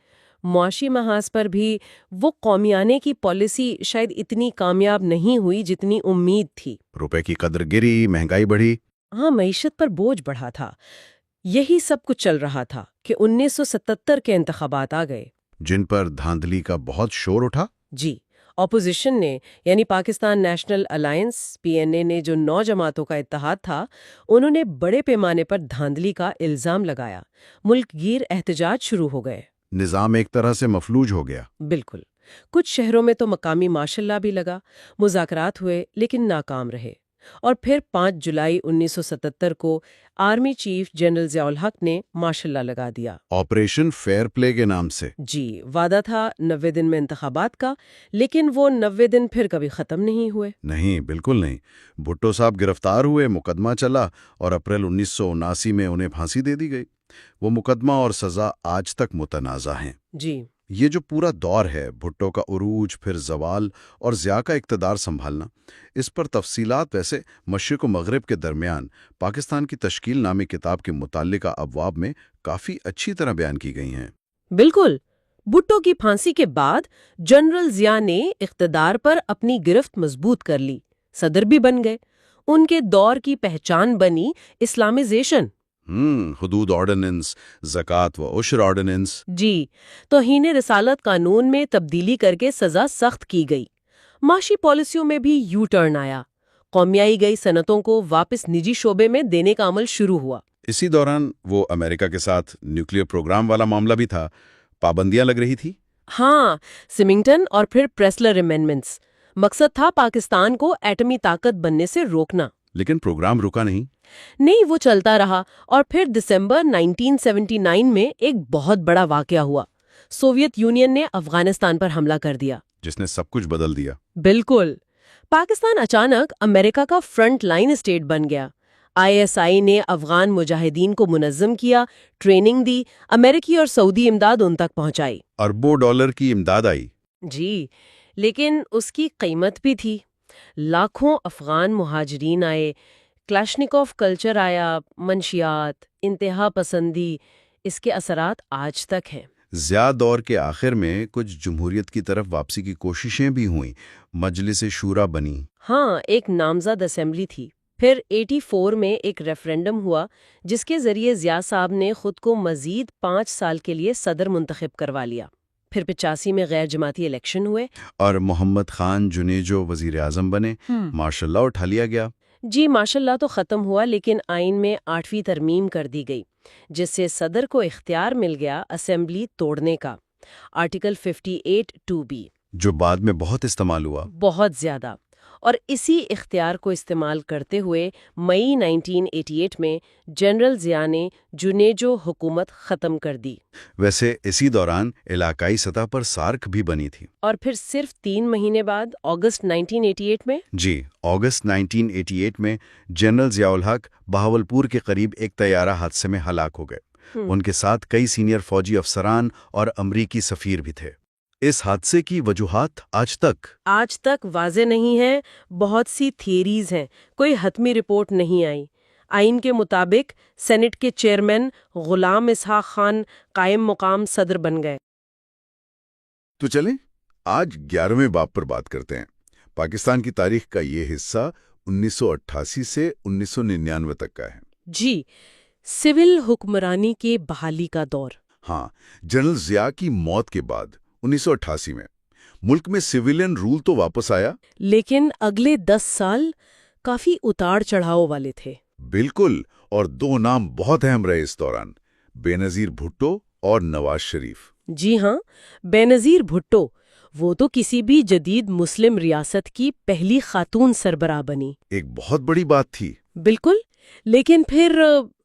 معاشی محاذ پر بھی وہ قومیانے کی پالیسی شاید اتنی کامیاب نہیں ہوئی جتنی امید تھی۔ روپے کی قدر گری، مہنگائی بڑھی۔ ہاں، معیشت پر بوجھ بڑھا تھا۔ یہی سب کچھ چل رہا تھا کہ 1977 کے انتخابات آ گئے، جن پر دھاندلی کا بہت شور اٹھا۔ جی، اپوزیشن نے یعنی پاکستان نیشنل الائنس PNA نے، جو 9 جماعتوں کا اتحاد تھا، انہوں نے بڑے پیمانے پر دھاندلی کا الزام لگایا۔ ملک گیر احتجاج شروع ہو گئے۔ نظام ایک طرح سے مفلوج ہو گیا۔ بالکل۔ کچھ شہروں میں تو مقامی مارشل لا بھی لگا، مذاکرات ہوئے لیکن ناکام رہے۔ اور پھر 5 جولائی 1977 کو آرمی چیف جنرل ضیاء الحق نے مارشل لا لگا دیا۔ آپریشن فیئر پلے کے نام سے۔ جی، وعدہ تھا 90 دن میں انتخابات کا، لیکن وہ 90 دن پھر کبھی ختم نہیں ہوئے۔ نہیں، بالکل نہیں۔ بھٹو صاحب گرفتار ہوئے، مقدمہ چلا، اور اپریل 1979 میں انہیں پھانسی دے دی گئی۔ وہ مقدمہ اور سزا آج تک متنازع ہیں۔ جی، یہ جو پورا دور ہے، بھٹو کا عروج، پھر زوال اور ضیاء کا اقتدار سنبھالنا، اس پر تفصیلات ویسے مشرق و مغرب کے درمیان پاکستان کی تشکیل نامی کتاب کے متعلقہ ابواب میں کافی اچھی طرح بیان کی گئی ہیں۔ بالکل۔ بھٹو کی پھانسی کے بعد جنرل ضیاء نے اقتدار پر اپنی گرفت مضبوط کر لی، صدر بھی بن گئے۔ ان کے دور کی پہچان بنی اسلامائزیشن۔ حدود آرڈیننس، زکوٰۃ و عشر آرڈیننس۔ جی، توہین رسالت قانون میں تبدیلی کر کے سزا سخت کی گئی۔ معاشی پالیسیوں میں بھی یو ٹرن آیا۔ قومیائی گئی صنعتوں کو واپس نجی شعبے میں دینے کا عمل شروع ہوا۔ اسی دوران وہ امریکہ کے ساتھ نیوکلیر پروگرام والا معاملہ بھی تھا، پابندیاں لگ رہی تھی۔ ہاں، سمنگٹن اور پھر پریسلر ایمینڈمنٹس۔ مقصد تھا پاکستان کو ایٹمی طاقت بننے سے روکنا۔ لیکن پروگرام رکا نہیں۔ نہیں، وہ چلتا رہا، اور پھر دسمبر 1979 میں ایک بہت بڑا واقعہ ہوا۔ سوویت یونین نے افغانستان پر حملہ کر دیا، جس نے سب کچھ بدل دیا۔ بالکل۔ پاکستان اچانک امریکہ کا فرنٹ لائن اسٹیٹ بن گیا۔ ISI نے افغان مجاہدین کو منظم کیا، ٹریننگ دی، امریکی اور سعودی امداد ان تک پہنچائی۔ اربوں ڈالر کی امداد آئی۔ جی، لیکن اس کی قیمت بھی تھی۔ لاکھوں افغان مہاجرین آئے، کلاشنکوف کلچر آیا، منشیات، انتہا پسندی، اس کے اثرات آج تک ہیں۔ ضیاء دور کے آخر میں کچھ جمہوریت کی طرف واپسی کی کوششیں بھی ہوئیں، مجلس شورا بنی۔ ہاں، ایک نامزد اسمبلی تھی۔ پھر 84 میں ایک ریفرینڈم ہوا جس کے ذریعے ضیاء صاحب نے خود کو مزید 5 سال کے لیے صدر منتخب کروا لیا۔ پھر 85 میں غیر جماعتی الیکشن ہوئے۔ اور محمد خان جنیجو وزیر اعظم بنے، ماشاء اللہ اٹھا لیا گیا۔ جی ماشاء اللہ تو ختم ہوا، لیکن آئین میں 8ویں ترمیم کر دی گئی جس سے صدر کو اختیار مل گیا اسمبلی توڑنے کا، آرٹیکل 58(2)B، جو بعد میں بہت استعمال ہوا۔ بہت زیادہ۔ اور اسی اختیار کو استعمال کرتے ہوئے مئی 1988 میں جنرل ضیاء نے جنیجو حکومت ختم کر دی۔ ویسے اسی دوران علاقائی سطح پر سارک بھی بنی تھی۔ اور پھر صرف 3 مہینے بعد اگست 1988 میں جی، اگست 1988 میں جنرل ضیاء الحق بہاولپور کے قریب ایک طیارہ حادثے میں ہلاک ہو گئے۔ ان کے ساتھ کئی سینئر فوجی افسران اور امریکی سفیر بھی تھے۔ اس حادثے کی وجوہات آج تک واضح نہیں ہیں، بہت سی تھیریز ہیں، کوئی حتمی رپورٹ نہیں آئی۔ آئین کے مطابق سینٹ کے چیئرمین غلام اسحاق خان قائم مقام صدر بن گئے۔ تو چلیں آج 11ویں باب پر بات کرتے ہیں۔ پاکستان کی تاریخ کا یہ حصہ 1988 سے 1999 تک کا ہے۔ جی، سول حکمرانی کے بحالی کا دور۔ ہاں، جنرل ضیاء کی موت کے بعد 1988 میں ملک میں سویلین رول تو واپس آیا، لیکن اگلے 10 سال کافی اتار چڑھاؤ والے تھے۔ بالکل، اور 2 نام بہت اہم رہے اس دوران، بے نظیر بھٹو اور نواز شریف۔ جی ہاں، بے نظیر بھٹو، وہ تو کسی بھی جدید مسلم ریاست کی پہلی خاتون سربراہ بنی۔ ایک بہت بڑی بات تھی۔ بالکل، لیکن پھر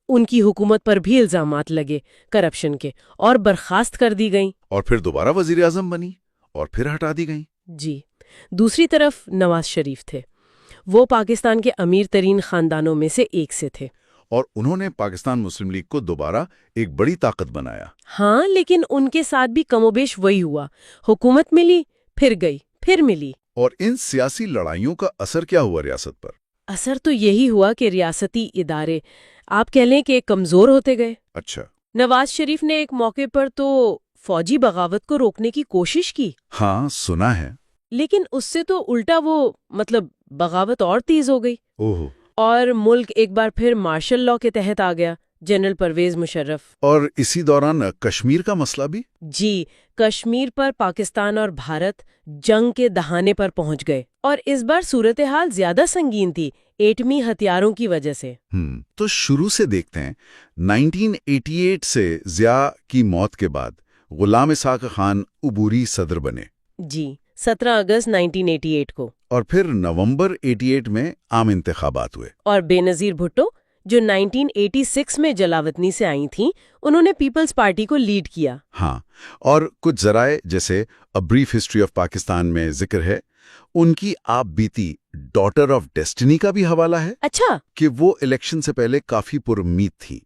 ان کی حکومت پر بھی الزامات لگے کرپشن کے، اور برخاست کر دی گئیں۔ اور پھر دوبارہ وزیر اعظم بنی اور پھر ہٹا دی گئیں۔ جی، دوسری طرف نواز شریف تھے، وہ پاکستان کے امیر ترین خاندانوں میں سے ایک سے تھے، اور انہوں نے پاکستان مسلم لیگ کو دوبارہ ایک بڑی طاقت بنایا۔ ہاں، لیکن ان کے ساتھ بھی کم و بیش وہی ہوا، حکومت ملی، پھر گئی، پھر ملی۔ اور ان سیاسی لڑائیوں کا اثر کیا ہوا ریاست پر؟ اثر تو یہی ہوا کہ ریاستی ادارے آپ کہہ لیں کہ کمزور ہوتے گئے۔ اچھا، نواز شریف نے ایک موقع پر تو فوجی بغاوت کو روکنے کی کوشش کی، ہاں سنا ہے۔ لیکن اس سے تو الٹا وہ بغاوت اور تیز ہو گئی، اوہ، اور ملک ایک بار پھر مارشل لاء کے تحت آ گیا، جنرل پرویز مشرف۔ اور اسی دوران کشمیر کا مسئلہ بھی؟ جی، کشمیر پر پاکستان اور بھارت جنگ کے دہانے پر پہنچ گئے، اور اس بار صورتحال زیادہ سنگین تھی، ایٹمی ہتھیاروں کی وجہ سے۔ تو شروع سے دیکھتے ہیں۔ 1988 سے ضیاء کی موت کے بعد غلام اسحاق خان عبوری صدر بنے۔ جی، 17 اگست 1988 کو۔ اور پھر نومبر 88 میں عام انتخابات ہوئے۔ اور بے نظیر بھٹو، جو 1986 میں جلاوطنی سے آئی تھیں، انہوں نے پیپلز پارٹی کو لیڈ کیا۔ ہاں، اور کچھ ذرائع جیسے A Brief History of Pakistan میں ذکر ہے، ان کی آپ بیتی ڈاٹر آف ڈیسٹنی کا بھی حوالہ ہے۔ اچھا، کہ وہ الیکشن سے پہلے کافی پر امید تھی،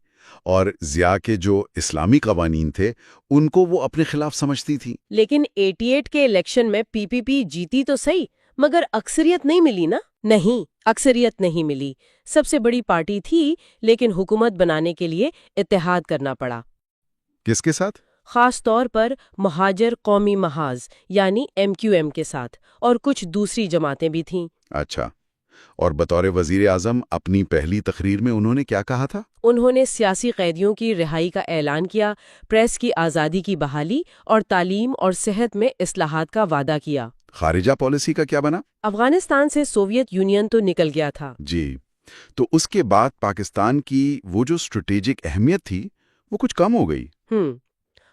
اور ضیاء کے جو اسلامی قوانین تھے ان کو وہ اپنے خلاف سمجھتی تھی۔ لیکن 88 کے الیکشن میں PPP جیتی تو صحیح، مگر اکثریت نہیں ملی نا؟ نہیں، اکثریت نہیں ملی۔ سب سے بڑی پارٹی تھی، لیکن حکومت بنانے کے لیے اتحاد کرنا پڑا۔ کس کے ساتھ؟ خاص طور پر مہاجر قومی محاذ یعنی MQM کے ساتھ، اور کچھ دوسری جماعتیں بھی تھیں۔ اچھا، اور بطور وزیر اعظم اپنی پہلی تقریر میں انہوں نے کیا کہا تھا؟ انہوں نے سیاسی قیدیوں کی رہائی کا اعلان کیا، پریس کی آزادی کی بحالی اور تعلیم اور صحت میں اصلاحات کا وعدہ کیا۔ خارجہ پالیسی کا کیا بنا؟ افغانستان سے سوویت یونین تو نکل گیا تھا۔ جی، تو اس کے بعد پاکستان کی وہ جو اسٹریٹجک اہمیت تھی وہ کچھ کم ہو گئی۔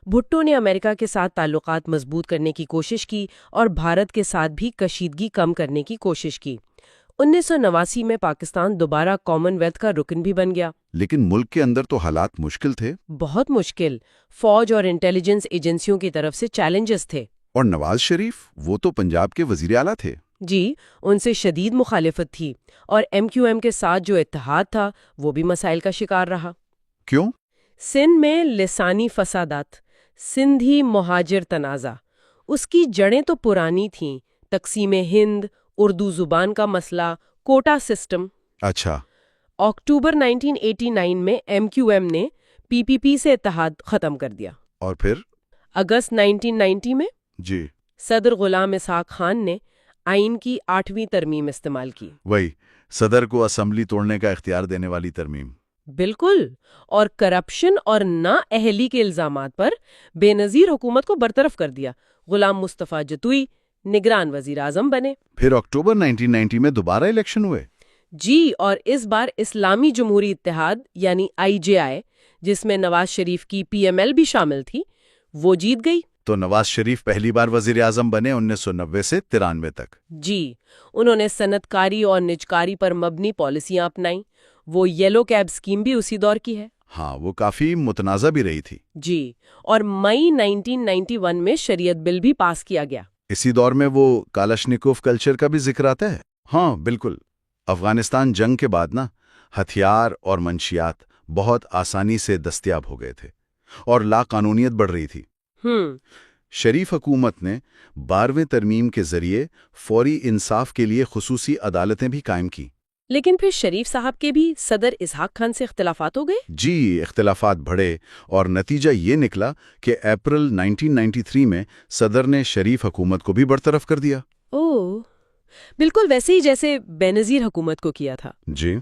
بھٹو نے امریکہ کے ساتھ تعلقات مضبوط کرنے کی کوشش کی اور بھارت کے ساتھ بھی کشیدگی کم کرنے کی کوشش کی۔ 1989 میں پاکستان دوبارہ کامن ویلتھ کا رکن بھی بن گیا۔ لیکن ملک کے اندر تو حالات مشکل تھے۔ بہت مشکل، فوج اور انٹیلیجنس ایجنسیوں کی طرف سے چیلنجز تھے۔ اور نواز شریف، وہ تو پنجاب کے وزیر اعلیٰ تھے۔ جی، ان سے شدید مخالفت تھی، اور MQM کے ساتھ جو اتحاد تھا وہ بھی مسائل کا شکار رہا۔ کیوں؟ سندھ میں لسانی فسادات، سندھی مہاجر تنازع، اس کی جڑیں تو پرانی تھیں، تقسیم ہند، اردو زبان کا مسئلہ، کوٹا سسٹم۔ اچھا، اکتوبر 1989 میں MQM نے PPP سے اتحاد ختم کر دیا۔ اور پھر؟ اگست 1990 میں جی، صدر غلام اسحاق خان نے آئین کی 8ویں ترمیم استعمال کی۔ وہی صدر کو اسمبلی توڑنے کا اختیار دینے والی ترمیم۔ بالکل، اور کرپشن اور نااہلی کے الزامات پر بے نظیر حکومت کو برطرف کر دیا۔ غلام مصطفیٰ جتوئی نگران وزیر اعظم بنے۔ پھر اکتوبر 1990 میں دوبارہ الیکشن ہوئے۔ جی، اور اس بار اسلامی جمہوری اتحاد یعنی IJI، جس میں نواز شریف کی PML بھی شامل تھی، وہ جیت گئی۔ تو نواز شریف پہلی بار وزیر اعظم بنے 1990 سے 93 تک۔ جی، انہوں نے صنعت کاری اور نجکاری پر مبنی پالیسیاں اپنائیں۔ وہ یلو کیب اسکیم بھی اسی دور کی ہے۔ ہاں، وہ کافی متنازع بھی رہی تھی۔ جی، اور مئی 1991 میں شریعت بل بھی پاس کیا گیا۔ اسی دور میں وہ کالشنیکوف کلچر کا بھی ذکر آتا ہے۔ ہاں بالکل، افغانستان جنگ کے بعد ہتھیار اور منشیات بہت آسانی سے دستیاب ہو گئے تھے اور لا قانونیت بڑھ رہی تھی۔ شریف حکومت نے 12ویں ترمیم کے ذریعے فوری انصاف کے لیے خصوصی عدالتیں بھی قائم کی۔ لیکن پھر شریف صاحب کے بھی صدر اسحاق خان سے اختلافات ہو گئے۔ جی، اختلافات بڑھے اور نتیجہ یہ نکلا کہ اپریل 1993 میں صدر نے شریف حکومت کو بھی برطرف کر دیا۔ اوہ، بالکل ویسے ہی جیسے بے-نظیر حکومت کو کیا تھا۔ جی،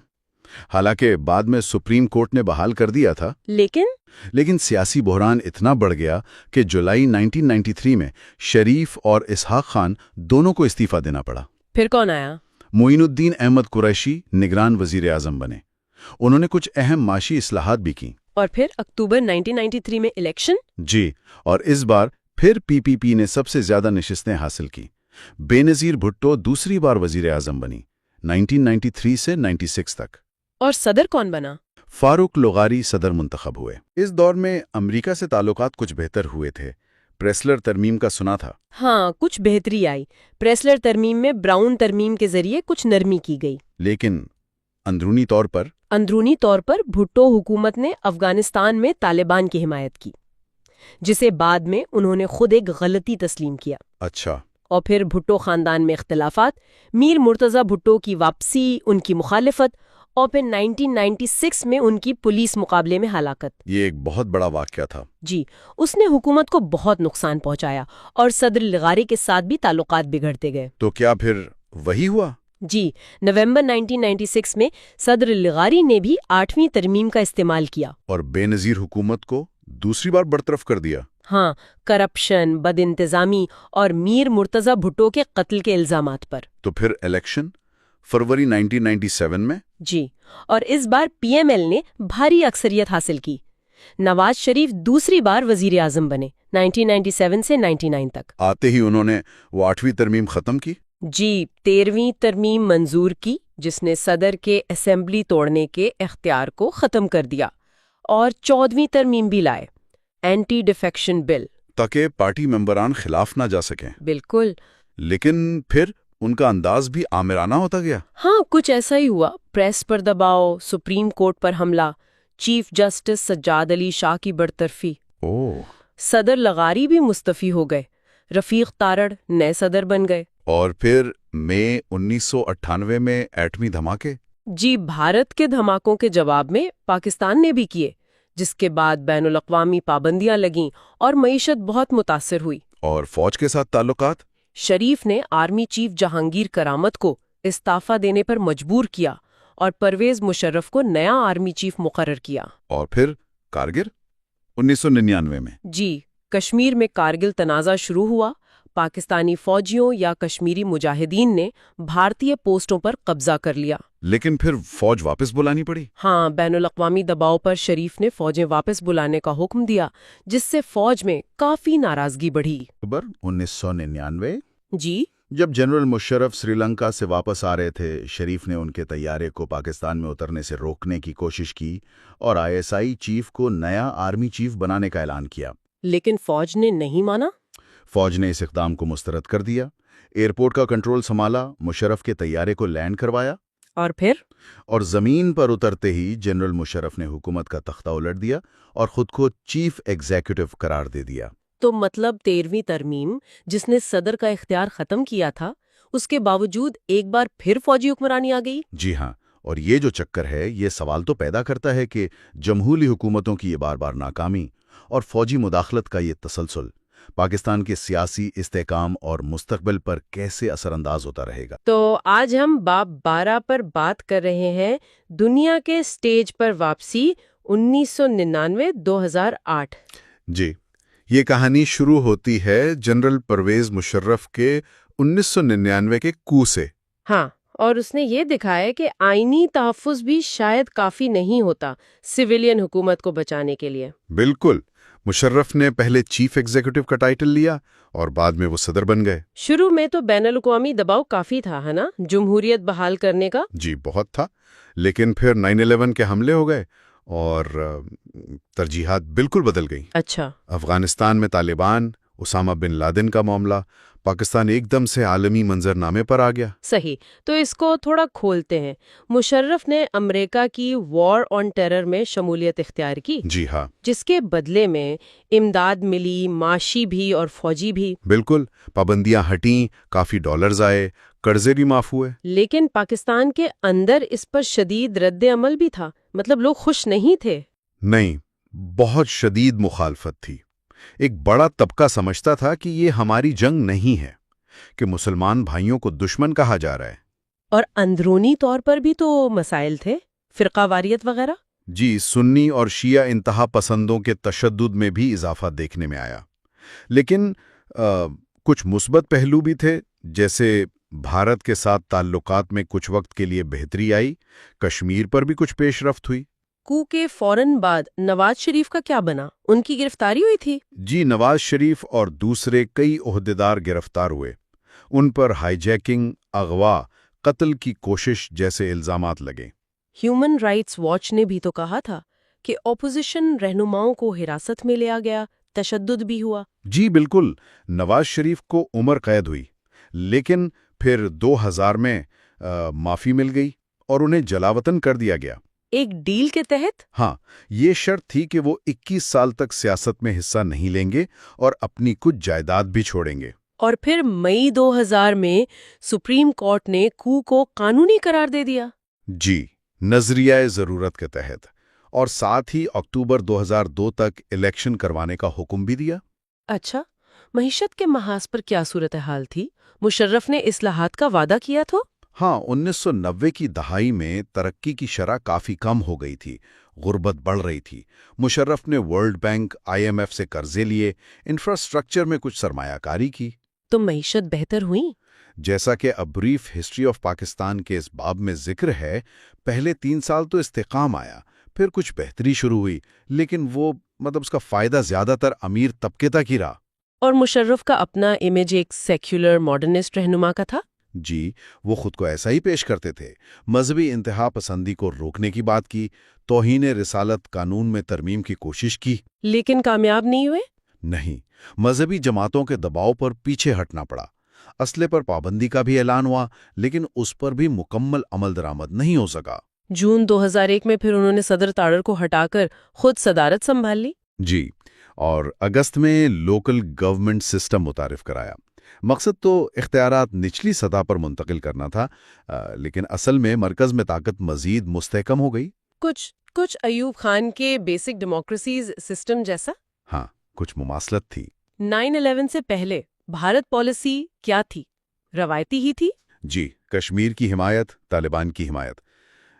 حالانکہ بعد میں سپریم کورٹ نے بحال کر دیا تھا، لیکن سیاسی بحران اتنا بڑھ گیا کہ جولائی 1993 میں شریف اور اسحاق خان دونوں کو استعفیٰ دینا پڑا۔ پھر کون آیا؟ معین الدین احمد قریشی نگران وزیر اعظم بنے۔ انہوں نے کچھ اہم معاشی اصلاحات بھی کیں۔ اور پھر اکتوبر 1993 میں الیکشن؟ جی، اور اس بار پھر PPP نے سب سے زیادہ نشستیں حاصل کی۔ بے نظیر بھٹو دوسری بار وزیر اعظم بنی 1993 سے 96 تک۔ اور صدر کون بنا؟ فاروق لغاری صدر منتخب ہوئے۔ اس دور میں امریکہ سے تعلقات کچھ بہتر ہوئے تھے۔ پریسلر ترمیم کا سنا تھا؟ ہاں، کچھ بہتری آئی۔ پریسلر ترمیم میں براؤن ترمیم کے ذریعے کچھ نرمی کی گئی۔ لیکن اندرونی طور پر بھٹو حکومت نے افغانستان میں طالبان کی حمایت کی، جسے بعد میں انہوں نے خود ایک غلطی تسلیم کیا۔ اچھا۔ اور پھر بھٹو خاندان میں اختلافات، میر مرتضی بھٹو کی واپسی، ان کی مخالفت، اور پھر 1996 میں ان کی پولیس مقابلے میں ہلاکت۔ یہ ایک بہت بڑا واقعہ تھا۔ جی، اس نے حکومت کو بہت نقصان پہنچایا اور صدر لغاری کے ساتھ بھی تعلقات بگڑتے گئے۔ تو کیا پھر وہی ہوا؟ جی، نومبر 1996 میں صدر لغاری نے بھی 8ویں ترمیم کا استعمال کیا اور بے نظیر حکومت کو دوسری بار برطرف کر دیا۔ ہاں، کرپشن، بد انتظامی اور میر مرتضی بھٹو کے قتل کے الزامات پر۔ تو پھر الیکشن فروری 1997 میں؟ جی، اور اس بار PML نے بھاری اکثریت حاصل کی۔ نواز شریف دوسری بار وزیر اعظم بنے 1997 سے 99 تک۔ آتے ہی انہوں نے وہ 8ویں ترمیم ختم کی؟ جی، 13ویں ترمیم منظور کی، جس نے صدر کے اسمبلی توڑنے کے اختیار کو ختم کر دیا، اور 14ویں ترمیم بھی لائے، اینٹی ڈیفیکشن بل، تاکہ پارٹی ممبران خلاف نہ جا سکیں۔ بالکل۔ لیکن پھر ان کا انداز بھی آمرانہ ہوتا گیا۔ ہاں، کچھ ایسا ہی ہوا۔ پریس پر دباؤ، سپریم کورٹ پر حملہ، چیف جسٹس سجاد علی شاہ کی برطرفی۔ صدر لغاری بھی مستعفی ہو گئے، رفیق تارڑ نئے صدر بن گئے۔ اور پھر مئی 1998 میں ایٹمی دھماکے؟ جی، بھارت کے دھماکوں کے جواب میں پاکستان نے بھی کیے، جس کے بعد بین الاقوامی پابندیاں لگیں اور معیشت بہت متاثر ہوئی۔ اور فوج کے ساتھ تعلقات؟ شریف نے آرمی چیف جہانگیر کرامت کو استعفیٰ دینے پر مجبور کیا اور پرویز مشرف کو نیا آرمی چیف مقرر کیا۔ اور پھر کارگل 1999 میں؟ جی، کشمیر میں کارگل تنازع شروع ہوا۔ پاکستانی فوجیوں یا کشمیری مجاہدین نے بھارتی پوسٹوں پر قبضہ کر لیا۔ لیکن پھر فوج واپس بلانی پڑی؟ ہاں، بین الاقوامی دباؤ پر شریف نے فوجیں واپس بلانے کا حکم دیا، جس سے فوج میں کافی ناراضگی بڑھی۔ اکتوبر 1999؟ جی، جب جنرل مشرف سری لنکا سے واپس آ رہے تھے، شریف نے ان کے طیارے کو پاکستان میں اترنے سے روکنے کی کوشش کی اور ISI چیف کو نیا آرمی چیف بنانے کا اعلان کیا۔ لیکن فوج نے نہیں مانا۔ فوج نے اس اقدام کو مسترد کر دیا، ایئرپورٹ کا کنٹرول سنبھالا، مشرف کے طیارے کو لینڈ کروایا، اور زمین پر اترتے ہی جنرل مشرف نے حکومت کا تختہ الٹ دیا اور خود کو چیف ایگزیکٹو قرار دے دیا۔ تو مطلب 13ویں ترمیم، جس نے صدر کا اختیار ختم کیا تھا، اس کے باوجود ایک بار پھر فوجی حکمرانی آ گئی؟ جی ہاں، اور یہ جو چکر ہے، یہ سوال تو پیدا کرتا ہے کہ جمہوری حکومتوں کی یہ بار بار ناکامی اور فوجی مداخلت کا یہ تسلسل پاکستان کے سیاسی استحکام اور مستقبل پر کیسے اثر انداز ہوتا رہے گا؟ تو آج ہم باب 12 پر بات کر رہے ہیں، دنیا کے سٹیج پر واپسی 1999-2008۔ جی، یہ کہانی شروع ہوتی ہے جنرل پرویز مشرف کے 1999 کے کو سے۔ ہاں، اور اس نے یہ دکھایا کہ آئینی تحفظ بھی شاید کافی نہیں ہوتا سویلین حکومت کو بچانے کے لیے۔ بالکل، مشرف نے پہلے چیف ایگزیکٹو کا ٹائٹل لیا اور بعد میں وہ صدر بن گئے۔ شروع میں تو بین الاقوامی دباؤ کافی تھا، ہے نا، جمہوریت بحال کرنے کا۔ جی بہت تھا، لیکن پھر 9/11 کے حملے ہو گئے اور ترجیحات بالکل بدل گئیں۔ اچھا، افغانستان میں طالبان، اسامہ بن لادن کا معاملہ، پاکستان ایک دم سے عالمی منظرنامے پر آ گیا۔ صحیح، تو اس کو تھوڑا کھولتے ہیں۔ مشرف نے امریکہ کی وار آن ٹیرر میں شمولیت اختیار کی، جی ہاں، جس کے بدلے میں امداد ملی، معاشی بھی اور فوجی بھی۔ بالکل، پابندیاں ہٹیں، کافی ڈالرز آئے، قرضے بھی معاف ہوئے۔ لیکن پاکستان کے اندر اس پر شدید رد عمل بھی تھا، مطلب لوگ خوش نہیں تھے۔ نہیں، بہت شدید مخالفت تھی۔ ایک بڑا طبقہ سمجھتا تھا کہ یہ ہماری جنگ نہیں ہے، کہ مسلمان بھائیوں کو دشمن کہا جا رہا ہے۔ اور اندرونی طور پر بھی تو مسائل تھے، فرقہ واریت وغیرہ۔ جی، سنی اور شیعہ انتہا پسندوں کے تشدد میں بھی اضافہ دیکھنے میں آیا، لیکن کچھ مثبت پہلو بھی تھے، جیسے بھارت کے ساتھ تعلقات میں کچھ وقت کے لیے بہتری آئی، کشمیر پر بھی کچھ پیش رفت ہوئی۔ کو کے فوراً بعد نواز شریف کا کیا بنا؟ ان کی گرفتاری ہوئی تھی۔ جی، نواز شریف اور دوسرے کئی عہدیدار گرفتار ہوئے۔ ان پر ہائی جیکنگ، اغوا، قتل کی کوشش جیسے الزامات لگے۔ ہیومن رائٹس واچ نے بھی تو کہا تھا کہ اپوزیشن رہنماؤں کو حراست میں لیا گیا، تشدد بھی ہوا۔ جی بالکل، نواز شریف کو عمر قید ہوئی، لیکن پھر 2000 میں معافی مل گئی اور انہیں جلاوطن کر دیا گیا۔ ایک ڈیل کے تحت؟ ہاں، یہ شرط تھی کہ وہ 21 سال تک سیاست میں حصہ نہیں لیں گے اور اپنی کچھ جائیداد بھی چھوڑیں گے۔ اور پھر مئی 2000 میں سپریم کورٹ نے کو قانونی قرار دے دیا۔ جی، نظریہ ضرورت کے تحت، اور ساتھ ہی اکتوبر 2002 تک الیکشن کروانے کا حکم بھی دیا۔ اچھا، معیشت کے محاذ پر کیا صورتحال تھی؟ مشرف نے اصلاحات کا وعدہ کیا تھا؟ ہاں، 1990 کی دہائی میں ترقی کی شرح کافی کم ہو گئی تھی، غربت بڑھ رہی تھی۔ مشرف نے ورلڈ بینک، IMF سے قرضے لیے، انفراسٹرکچر میں کچھ سرمایہ کاری کی۔ تو معیشت بہتر ہوئی؟ جیسا کہ a brief history of Pakistan کے اس باب میں ذکر ہے، پہلے 3 سال تو استحکام آیا، پھر کچھ بہتری شروع ہوئی، لیکن وہ اس کا فائدہ زیادہ تر امیر طبقے تک ہی رہا۔ اور مشرف کا اپنا امیج ایک سیکولر ماڈرنسٹ رہنما کا تھا۔ جی، وہ خود کو ایسا ہی پیش کرتے تھے۔ مذہبی انتہا پسندی کو روکنے کی بات کی، توہین رسالت قانون میں ترمیم کی کوشش کی، لیکن کامیاب نہیں ہوئے؟ نہیں، مذہبی جماعتوں کے دباؤ پر پیچھے ہٹنا پڑا۔ اسلحے پر پابندی کا بھی اعلان ہوا، لیکن اس پر بھی مکمل عمل درآمد نہیں ہو سکا۔ جون 2001 میں پھر انہوں نے صدر تاڑر کو ہٹا کر خود صدارت سنبھال لی۔ جی، اور اگست میں لوکل گورنمنٹ سسٹم متعارف کرایا۔ مقصد تو اختیارات نچلی سطح پر منتقل کرنا تھا، لیکن اصل میں مرکز میں طاقت مزید مستحکم ہو گئی۔ کچھ ایوب خان کے بیسک ڈیموکریسیز سسٹم جیسا؟ ہاں، کچھ مماثلت تھی۔ 9/11 سے پہلے بھارت پالیسی کیا تھی؟ روایتی ہی تھی؟ جی، کشمیر کی حمایت، طالبان کی حمایت۔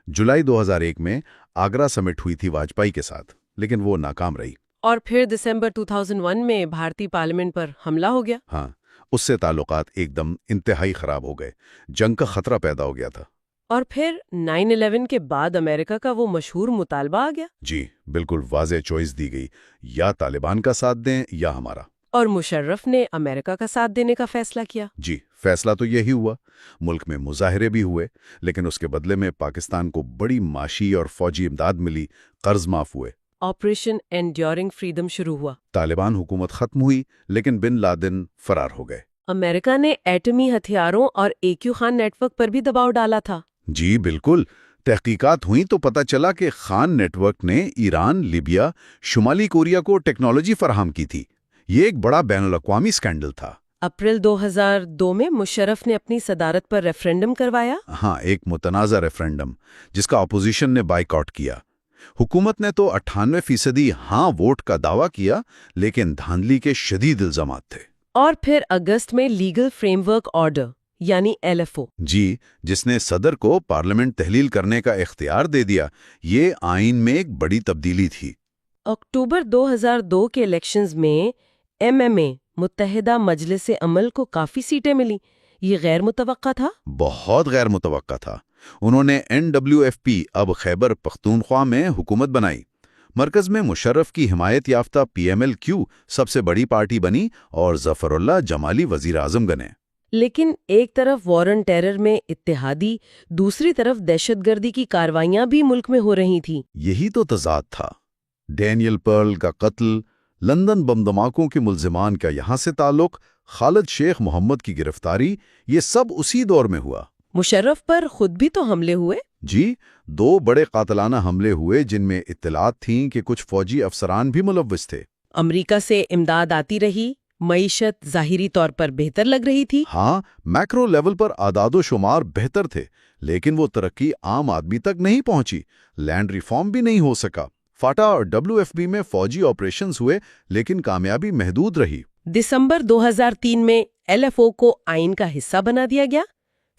جولائی 2001 میں آگرہ سمٹ ہوئی تھی واجپئی کے ساتھ، لیکن وہ ناکام رہی۔ اور پھر دسمبر 2001 میں بھارتی پارلیمنٹ پر حملہ ہو گیا۔ ہاں، اس سے تعلقات ایک دم انتہائی خراب ہو گئے، جنگ کا خطرہ پیدا ہو گیا تھا۔ اور پھر 9/11 کے بعد امریکہ کا وہ مشہور مطالبہ آ گیا۔ جی بالکل، واضح چوائس دی گئی، یا طالبان کا ساتھ دیں یا ہمارا۔ اور مشرف نے امریکہ کا ساتھ دینے کا فیصلہ کیا۔ جی، فیصلہ تو یہی ہوا۔ ملک میں مظاہرے بھی ہوئے، لیکن اس کے بدلے میں پاکستان کو بڑی معاشی اور فوجی امداد ملی، قرض معاف ہوئے۔ آپریشن انڈیورنگ فریڈم شروع ہوا۔ طالبان حکومت ختم ہوئی، لیکن بن لادن فرار ہو گئے۔ امریکہ نے ایٹمی ہتھیاروں اور AQ خان نیٹ ورک پر بھی دباؤ ڈالا تھا۔ جی بالکل، تحقیقات ہوئیں تو پتہ چلا کہ خان نیٹ ورک نے ایران، لیبیا، شمالی کوریا کو ٹیکنالوجی فراہم کی تھی۔ یہ ایک بڑا بین الاقوامی سکینڈل تھا۔ اپریل 2002 میں مشرف نے اپنی صدارت پر ریفرینڈم کروایا۔ ہاں، ایک متنازع ریفرینڈم جس کا اپوزیشن نے بائیکاٹ کیا۔ حکومت نے تو 98% ہاں ووٹ کا دعویٰ کیا، لیکن دھاندلی کے شدید الزامات تھے۔ اور پھر اگست میں لیگل فریم ورک آرڈر یعنی LFO، جی، جس نے صدر کو پارلیمنٹ تحلیل کرنے کا اختیار دے دیا۔ یہ آئین میں ایک بڑی تبدیلی تھی۔ اکتوبر 2002 کے الیکشنز میں MMA متحدہ مجلس عمل کو کافی سیٹیں ملی۔ یہ غیر متوقع تھا؟ بہت غیر متوقع تھا۔ انہوں نے NWFP اب خیبر پختونخوا میں حکومت بنائی۔ مرکز میں مشرف کی حمایت یافتہ PMLQ سب سے بڑی پارٹی بنی اور ظفر اللہ جمالی وزیر اعظم بنے۔ لیکن ایک طرف وار آن ٹیرر میں اتحادی، دوسری طرف دہشت گردی کی کارروائیاں بھی ملک میں ہو رہی تھیں۔ یہی تو تضاد تھا۔ ڈینیل پرل کا قتل، لندن بم دھماکوں کے ملزمان کا یہاں سے تعلق، خالد شیخ محمد کی گرفتاری، یہ سب اسی دور میں ہوا۔ مشرف پر خود بھی تو حملے ہوئے۔ جی، 2 بڑے قاتلانہ حملے ہوئے جن میں اطلاعات تھیں کہ کچھ فوجی افسران بھی ملوث تھے۔ امریکہ سے امداد آتی رہی، معیشت ظاہری طور پر بہتر لگ رہی تھی۔ ہاں، میکرو لیول پر اعداد و شمار بہتر تھے، لیکن وہ ترقی عام آدمی تک نہیں پہنچی۔ لینڈ ریفارم بھی نہیں ہو سکا۔ فاٹا اور WFP میں فوجی آپریشنز ہوئے، لیکن کامیابی محدود رہی۔ دسمبر 2003 میں LFO کو آئین کا حصہ بنا دیا گیا۔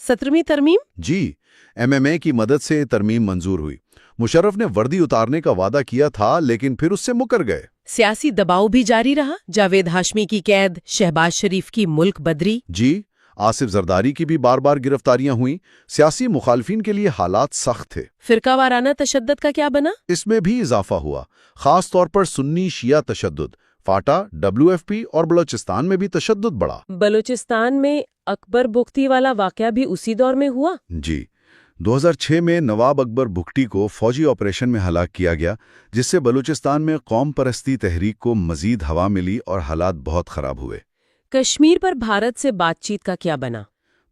17ویں ترمیم؟ جی، MMA کی مدد سے ترمیم منظور ہوئی۔ مشرف نے وردی اتارنے کا وعدہ کیا تھا، لیکن پھر اس سے مکر گئے۔ سیاسی دباؤ بھی جاری رہا۔ جاوید ہاشمی کی قید، شہباز شریف کی ملک بدری۔ جی، آصف زرداری کی بھی بار بار گرفتاریاں ہوئیں۔ سیاسی مخالفین کے لیے حالات سخت تھے۔ فرقہ وارانہ تشدد کا کیا بنا؟ اس میں بھی اضافہ ہوا، خاص طور پر سنی شیعہ تشدد۔ فاٹا، WFP اور بلوچستان میں بھی تشدد بڑھا۔ بلوچستان میں اکبر بگٹی والا واقعہ بھی اسی دور میں ہوا۔ جی، 2006 میں نواب اکبر بگٹی کو فوجی آپریشن میں ہلاک کیا گیا، جس سے بلوچستان میں قوم پرستی تحریک کو مزید ہوا ملی اور حالات بہت خراب ہوئے۔ کشمیر پر بھارت سے بات چیت کا کیا بنا؟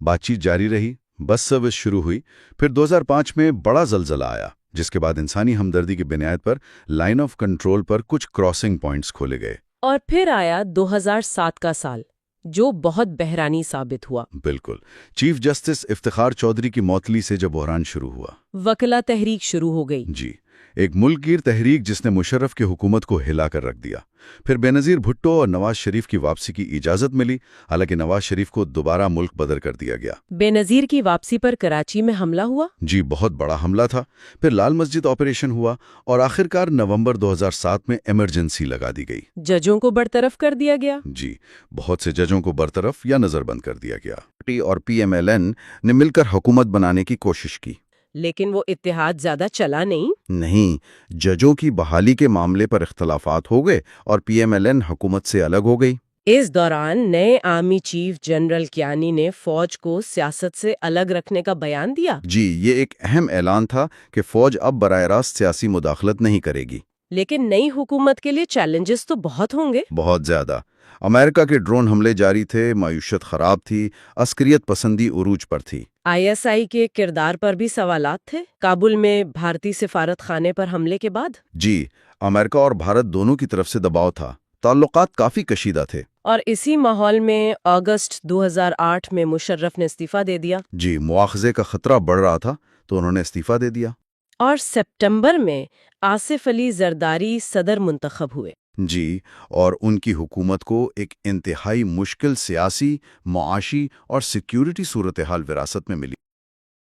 بات چیت جاری رہی، بس سروس شروع ہوئی۔ پھر 2005 میں بڑا زلزلہ آیا، جس کے بعد انسانی ہمدردی کی بنیاد پر لائن آف کنٹرول پر کچھ کراسنگ پوائنٹس کھولے گئے۔ اور پھر آیا 2007 کا سال، جو بہت بحرانی ثابت ہوا۔ بالکل، چیف جسٹس افتخار چودھری کی معطلی سے جب بحران شروع ہوا۔ وکلا تحریک شروع ہو گئی۔ جی، ایک ملک گیر تحریک جس نے مشرف کی حکومت کو ہلا کر رکھ دیا۔ پھر بینظیر بھٹو اور نواز شریف کی واپسی کی اجازت ملی، حالانکہ نواز شریف کو دوبارہ ملک بدر کر دیا گیا۔ بینظیر کی واپسی پر کراچی میں حملہ ہوا۔ جی، بہت بڑا حملہ تھا۔ پھر لال مسجد آپریشن ہوا اور آخرکار نومبر 2007 میں ایمرجنسی لگا دی گئی۔ ججوں کو برطرف کر دیا گیا۔ جی، بہت سے ججوں کو برطرف یا نظر بند کر دیا گیا۔ اور PMLN نے مل کر حکومت بنانے کی کوشش کی، لیکن وہ اتحاد زیادہ چلا نہیں، ججوں کی بحالی کے معاملے پر اختلافات ہو گئے اور PMLN حکومت سے الگ ہو گئی۔ اس دوران نئے آرمی چیف جنرل کیانی نے فوج کو سیاست سے الگ رکھنے کا بیان دیا۔ جی، یہ ایک اہم اعلان تھا کہ فوج اب براہ راست سیاسی مداخلت نہیں کرے گی۔ لیکن نئی حکومت کے لیے چیلنجز تو بہت ہوں گے۔ بہت زیادہ۔ امریکہ کے ڈرون حملے جاری تھے، معیشت خراب تھی، عسکریت پسندی عروج پر تھی۔ ISI کے کردار پر بھی سوالات تھے، کابل میں بھارتی سفارت خانے پر حملے کے بعد۔ جی، امریکہ اور بھارت دونوں کی طرف سے دباؤ تھا، تعلقات کافی کشیدہ تھے۔ اور اسی ماحول میں اگست 2008 میں مشرف نے استعفیٰ دے دیا۔ جی، مواخذے کا خطرہ بڑھ رہا تھا تو انہوں نے استعفیٰ دے دیا۔ اور سپتمبر میں آصف علی زرداری صدر منتخب ہوئے۔ جی، اور ان کی حکومت کو ایک انتہائی مشکل سیاسی، معاشی اور سیکیورٹی صورتحال وراثت میں ملی۔